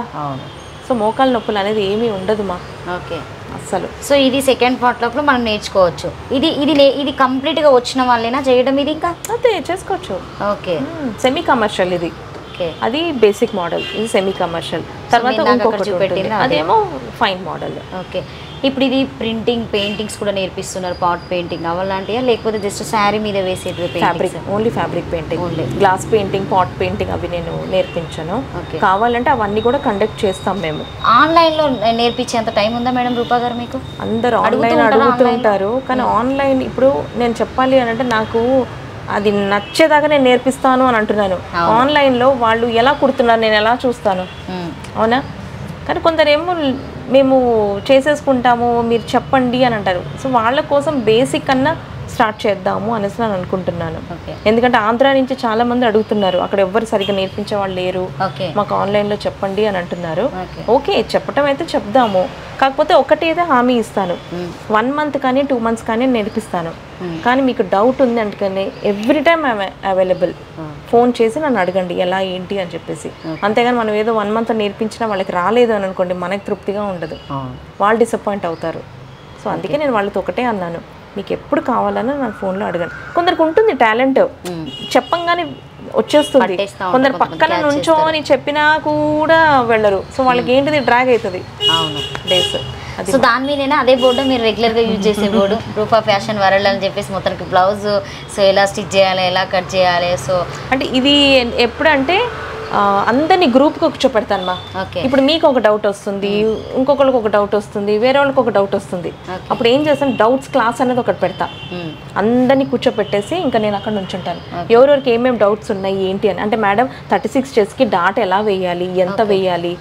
సో మోకాళ్ళ నొప్పులు అనేది ఏమీ ఉండదు మా. ఓకే. అస్సలు. సో ఇది సెకండ్ పార్ట్ లోపల మనం నేర్చుకోవచ్చు. ఇది కంప్లీట్గా వచ్చిన వాళ్ళేనా చేయడం? ఇది ఇంకా అదే చేసుకోవచ్చు. ఓకే. సెమీ కమర్షియల్ ఇది. అది బేసిక్ మోడల్, ఇది సెమీ కమర్షియల్. తర్వాత అదేమో ఫైన్ మోడల్. ఓకే. ఇప్పుడు ఇది ప్రింటింగ్, పెయింటింగ్స్ కూడా నేర్పిస్తున్నారు. పాట్ పెయింటింగ్ అవలాంటియా లేకపోతే జస్ట్ శారీ మీద వేసేటివి? Fabric, only fabric painting, glass painting, pot painting అవి నేను నేర్పించాను. కావాలంటే అవన్నీ కూడా కండక్ట్ చేస్తాం మేము. ఆన్లైన్లో నేర్పించేంత టైం ఉందా మేడం రూపా గారు మీకు? అందరూ ఆన్లైన్ అడుగుతూ ఉంటారు. కానీ ఆన్లైన్ ఇప్పుడు నేను చెప్పాలి అని అంటే నాకు అది నచ్చేదాకా నేను నేర్పిస్తాను అని అంటున్నాను. ఆన్లైన్లో వాళ్ళు ఎలా కుడుతున్నారు నేను ఎలా చూస్తాను, అవునా? కానీ కొందరేమో మేము చేసేసుకుంటాము మీరు చెప్పండి అని అంటారు. సో వాళ్ళ కోసం బేసిక్ అన్నా స్టార్ట్ చేద్దాము అనేసి నేను అనుకుంటున్నాను. ఎందుకంటే ఆంధ్ర నుంచి చాలా మంది అడుగుతున్నారు, అక్కడ ఎవ్వరు సరిగ్గా నేర్పించే వాళ్ళు లేరు, మాకు ఆన్లైన్లో చెప్పండి అని అంటున్నారు. ఓకే, చెప్పటం అయితే చెప్దాము. కాకపోతే ఒకటైతే హామీ ఇస్తాను, 1 month కానీ 2 months కానీ నేర్పిస్తాను. కానీ మీకు డౌట్ ఉంది అంటే ఎవ్రీ టైమ్ అవైలబుల్. ఫోన్ చేసి నన్ను అడగండి ఎలా ఏంటి అని చెప్పేసి. అంతేగాని మనం ఏదో 1 month నేర్పించినా వాళ్ళకి రాలేదు అని అనుకోండి, మనకి తృప్తిగా ఉండదు, వాళ్ళు డిసప్పాయింట్ అవుతారు. సో అందుకే నేను వాళ్ళతో ఒకటే అన్నాను, మీకు ఎప్పుడు కావాలన్నా నా ఫోన్లో అడగండి. కొందరికి ఉంటుంది టాలెంట్, చెప్పంగానే వచ్చేస్తుంది. కొందరు పక్కన నుంచో అని చెప్పినా కూడా వెళ్ళరు. సో వాళ్ళకి ఏంటిది డ్రాగ్ అవుతుంది డేస్. సో దాని మీదైనా అదే బోర్డు మీరు రెగ్యులర్గా యూజ్ చేసే బోర్డు రూపా ఫ్యాషన్ వరల్డ్ అని చెప్పేసి మొత్తానికి బ్లౌజ్ సో ఎలా స్టిచ్ చేయాలి, ఎలా కట్ చేయాలి. సో అంటే ఇది ఎప్పుడంటే అందరినీ గ్రూప్కి కూర్చోపెడతాను మా. ఇప్పుడు మీకు ఒక డౌట్ వస్తుంది, ఇంకొకరికి ఒక డౌట్ వస్తుంది, వేరే వాళ్ళకి ఒక డౌట్ వస్తుంది. అప్పుడు ఏం చేస్తాను, డౌట్స్ క్లాస్ అనేది ఒకటి పెడతా. అందరినీ కూర్చోపెట్టేసి ఇంకా నేను అక్కడ నుంచుంటాను. ఎవరెవరికి ఏమేమి డౌట్స్ ఉన్నాయి ఏంటి అని. అంటే మేడం 36 చెస్కి డాట్ ఎలా వేయాలి, ఎంత వేయాలి,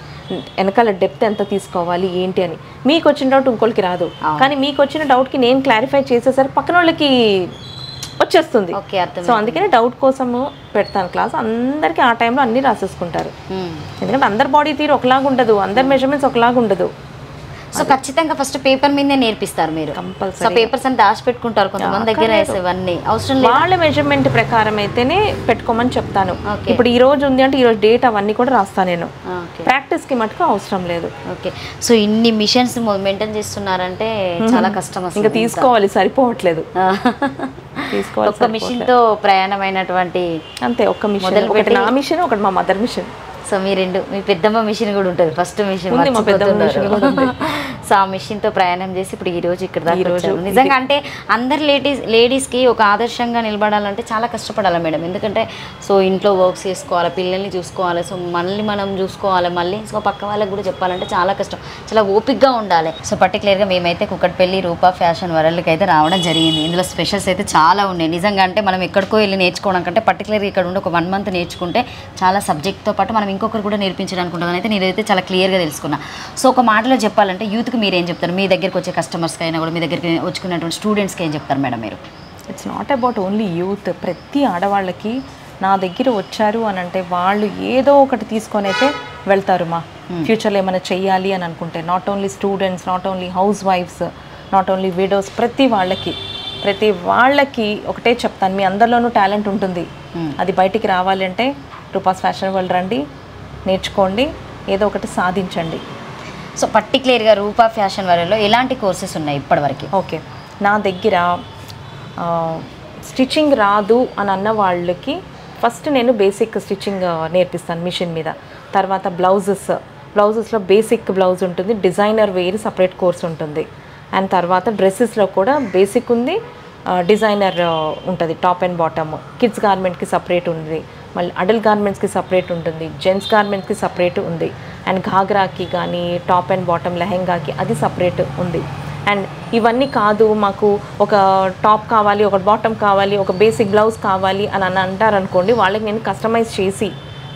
వెనకాల డెప్త్ ఎంత తీసుకోవాలి ఏంటి అని. మీకు వచ్చిన డౌట్ ఇంకోళ్ళకి రాదు, కానీ మీకు వచ్చిన డౌట్కి నేను క్లారిఫై చేసేసరికి పక్కన వాళ్ళకి వచ్చేస్తుంది. సో అందుకని డౌట్ కోసము పెడతాను క్లాస్. అందరికీ ఆ టైంలో అన్నీ రాసేసుకుంటారు. ఎందుకంటే అందరి బాడీ తీరు ఒకలాగా ఉండదు, అందరి మెజర్మెంట్స్ ఒకలాగా ఉండదు. సో ఖచ్చితంగా ఫస్ట్ పేపర్ మీదే నేర్పిస్తారు మీరు? కంపల్సరీ. పేపర్స్ అని దాచి పెట్టుకుంటారు కొంతమంది దగ్గర, ఇవన్నీ అవసరం లేదు. వాళ్ళ మెజర్మెంట్ ప్రకారం అయితేనే పెట్టుకోమని చెప్తాను. ఇప్పుడు ఈ రోజు ఉంది అంటే ఈ రోజు డేట్ అవన్నీ కూడా రాస్తాను నేను. ప్రాక్టీస్ కి మటుకు అవసరం లేదు. ఓకే. సో ఇన్ని మిషన్స్ మెయింటైన్ చేస్తున్నారంటే చాలా కష్టం. ఇంకా తీసుకోవాలి, సరిపోవట్లేదు. తీసుకోవాలి. ఒక్క మిషన్ తో ప్రయాణమైనటువంటి అంతే. ఒక్క మిషన్, ఒకటి నా మిషన్, ఒకటి మా మదర్ మిషన్. సో మీ పెద్దమ్మ మిషన్ కూడా ఉంటుంది, ఫస్ట్ మిషన్. సో ఆ మిషన్తో ప్రయాణం చేసి ఇప్పుడు ఈ రోజు ఇక్కడ దాకా వచ్చారు. నిజంగా అంటే అందరు లేడీస్కి ఒక ఆదర్శంగా నిలబడాలంటే చాలా కష్టపడాలి మేడం. ఎందుకంటే సో ఇంట్లో వర్క్స్ చేసుకోవాలి, పిల్లల్ని చూసుకోవాలి, సో మనల్ని మనం చూసుకోవాలి, మళ్ళీ సో పక్క వాళ్ళకి కూడా చెప్పాలంటే చాలా కష్టం, చాలా ఓపిక్గా ఉండాలి. సో పర్టికులర్గా మేమైతే కుకట్పల్లి రూపా ఫ్యాషన్ వరల్డ్కి అయితే రావడం జరిగింది. ఇందులో స్పెషల్స్ అయితే చాలా ఉన్నాయి. నిజంగా అంటే మనం ఎక్కడికో వెళ్ళి నేర్చుకోవడం కంటే పర్టికులర్గా ఇక్కడ ఉండి ఒక 1 month నేర్చుకుంటే చాలా సబ్జెక్ట్తో పాటు మనం ఇంకొకరు కూడా నేర్పించడానికి ఉంటుందని అయితే నేనైతే చాలా క్లియర్గా తెలుసుకున్నా. సో ఒక మాటలో చెప్పాలంటే యూత్కి మీరేం చెప్తారు? మీ దగ్గరికి వచ్చే కస్టమర్స్కి అయినా కూడా, మీ దగ్గరికి వచ్చుకున్నటువంటి స్టూడెంట్స్కి ఏం చెప్తారు మేడం మీరు? It's not about only youth. ప్రతి ఆడవాళ్ళకి నా దగ్గర వచ్చారు అని అంటే వాళ్ళు ఏదో ఒకటి తీసుకొని అయితే వెళ్తారు మా. ఫ్యూచర్లో ఏమైనా చెయ్యాలి అని అనుకుంటే, not only students, not only హౌస్ వైఫ్స్, నాట్ ఓన్లీ విడోస్, ప్రతి వాళ్ళకి ఒకటే చెప్తాను, మీ అందరిలోనూ టాలెంట్ ఉంటుంది. అది బయటికి రావాలి అంటే రూపాస్ ఫ్యాషన్ వరల్డ్ రండి, నేర్చుకోండి, ఏదో ఒకటి సాధించండి. సో పర్టికులర్గా రూపా ఫ్యాషన్ వరల్డ్లో ఎలాంటి కోర్సెస్ ఉన్నాయి ఇప్పటివరకు? ఓకే, నా దగ్గర స్టిచ్చింగ్ రాదు అని అన్న వాళ్ళకి ఫస్ట్ నేను బేసిక్ స్టిచ్చింగ్ నేర్పిస్తాను మిషన్ మీద. తర్వాత బ్లౌజెస్లో బేసిక్ బ్లౌజ్ ఉంటుంది, డిజైనర్ వేర్ సపరేట్ కోర్స్ ఉంటుంది. అండ్ తర్వాత డ్రెస్సెస్లో కూడా బేసిక్ ఉంది, డిజైనర్ ఉంటుంది, టాప్ అండ్ బాటమ్. కిడ్స్ గార్మెంట్కి సపరేట్ ఉంది, మళ్ళీ అడల్ట్ గార్మెంట్స్కి సపరేట్ ఉంటుంది, జెంట్స్ గార్మెంట్స్కి సపరేట్ ఉంది. అండ్ ఘాగ్రాకి కానీ టాప్ అండ్ బాటమ్ లెహెంగాకి అది సపరేట్ ఉంది. అండ్ ఇవన్నీ కాదు, మాకు ఒక టాప్ కావాలి, ఒక బాటమ్ కావాలి, ఒక బేసిక్ బ్లౌజ్ కావాలి అని అంటారనుకోండి, వాళ్ళకి నేను కస్టమైజ్ చేసి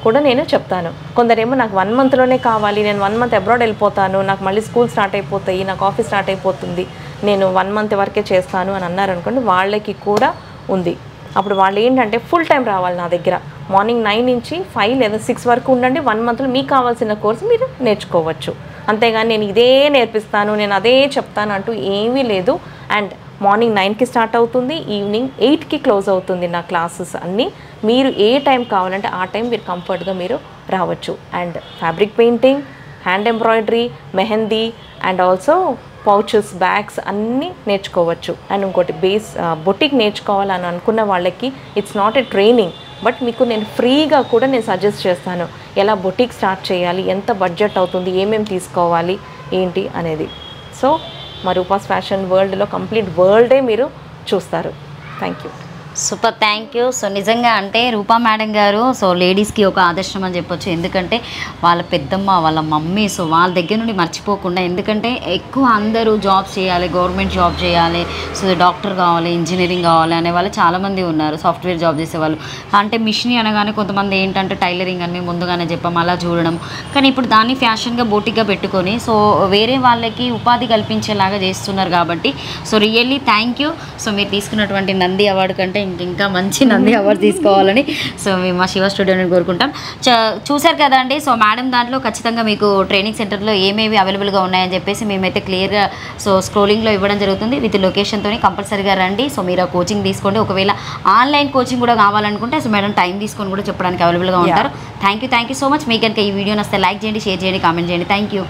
కూడా నేను చెప్తాను. కొందరేమో నాకు 1 మంత్లోనే కావాలి, నేను 1 మంత్ అబ్రాడ్ వెళ్ళిపోతాను, నాకు మళ్ళీ స్కూల్ స్టార్ట్ అయిపోతాయి, నాకు ఆఫీస్ స్టార్ట్ అయిపోతుంది, నేను 1 మంత్ వరకే చేస్తాను అని అన్నారనుకోండి, వాళ్ళకి కూడా ఉంది. అప్పుడు వాళ్ళు ఏంటంటే ఫుల్ టైం రావాలి నా దగ్గర. మార్నింగ్ 9 నుంచి 5 లేదా 6 వరకు ఉండండి. 1 మంత్లో మీకు కావాల్సిన కోర్సు మీరు నేర్చుకోవచ్చు. అంతేగాని నేను ఇదే నేర్పిస్తాను, నేను అదే చెప్తాను అంటూ ఏమీ లేదు. అండ్ మార్నింగ్ 9కి స్టార్ట్ అవుతుంది, ఈవినింగ్ 8కి క్లోజ్ అవుతుంది నా క్లాసెస్ అన్నీ. మీరు ఏ టైం కావాలంటే ఆ టైం మీరు కంఫర్ట్గా మీరు రావచ్చు. And fabric painting, hand embroidery, mehndi and also pouches, bags అన్నీ నేర్చుకోవచ్చు. అండ్ ఇంకోటి బొటిక్ నేర్చుకోవాలని అనుకున్న వాళ్ళకి it's not a training, but మీకు నేను ఫ్రీగా కూడా నేను సజెస్ట్ చేస్తాను ఎలా బొటిక్ స్టార్ట్ చేయాలి, ఎంత బడ్జెట్ అవుతుంది, ఏమేమి తీసుకోవాలి ఏంటి అనేది. సో మా రూపాస్ ఫ్యాషన్ వరల్డ్లో కంప్లీట్ వరల్డే మీరు చూస్తారు. Thank you. Super, thank you. So నిజంగా అంటే రూపా మేడం గారు సో లేడీస్కి ఒక ఆదర్శం అని చెప్పొచ్చు. ఎందుకంటే వాళ్ళ పెద్దమ్మ, వాళ్ళ మమ్మీ, సో వాళ్ళ దగ్గర నుండి మర్చిపోకుండా, ఎందుకంటే ఎక్కువ అందరూ జాబ్స్ చేయాలి, గవర్నమెంట్ జాబ్ చేయాలి, సో డాక్టర్ కావాలి, ఇంజనీరింగ్ కావాలి అనే వాళ్ళు చాలామంది ఉన్నారు, సాఫ్ట్వేర్ జాబ్ చేసేవాళ్ళు. అంటే మిషన్ అనగానే కొంతమంది ఏంటంటే టైలరింగ్ అని ముందుగానే చెప్పాం అలా చూడడం, కానీ ఇప్పుడు దాన్ని ఫ్యాషన్గా బోటిక్గా పెట్టుకొని సో వేరే వాళ్ళకి ఉపాధి కల్పించేలాగా చేస్తున్నారు. కాబట్టి so really thank you. So మీరు తీసుకున్నటువంటి నంది అవార్డు కంటే ఇంకా మంచి నంది అవార్డు తీసుకోవాలని సో మేము మా శివ స్టూడియోని కోరుకుంటాం. చూసారు కదండి. సో మేడం దాంట్లో ఖచ్చితంగా మీకు ట్రైనింగ్ సెంటర్లో ఏమేమి అవైలబుల్గా ఉన్నాయని చెప్పేసి మేమైతే క్లియర్గా సో స్క్రోలింగ్లో ఇవ్వడం జరుగుతుంది విత్ లొకేషన్తో. కంపల్సరీగా రండి. సో మీరు కోచింగ్ తీసుకోండి. ఒకవేళ ఆన్లైన్ కోచింగ్ కూడా కావాలనుకుంటే సో మేడం టైం తీసుకొని కూడా చెప్పడానికి అవైలబుల్గా ఉంటారు. Thank you so much. మీకు కనుక ఈ వీడియో నచ్చితే లైక్ చేయండి, షేర్ చేయండి, కామెంట్ చేయండి. Thank you.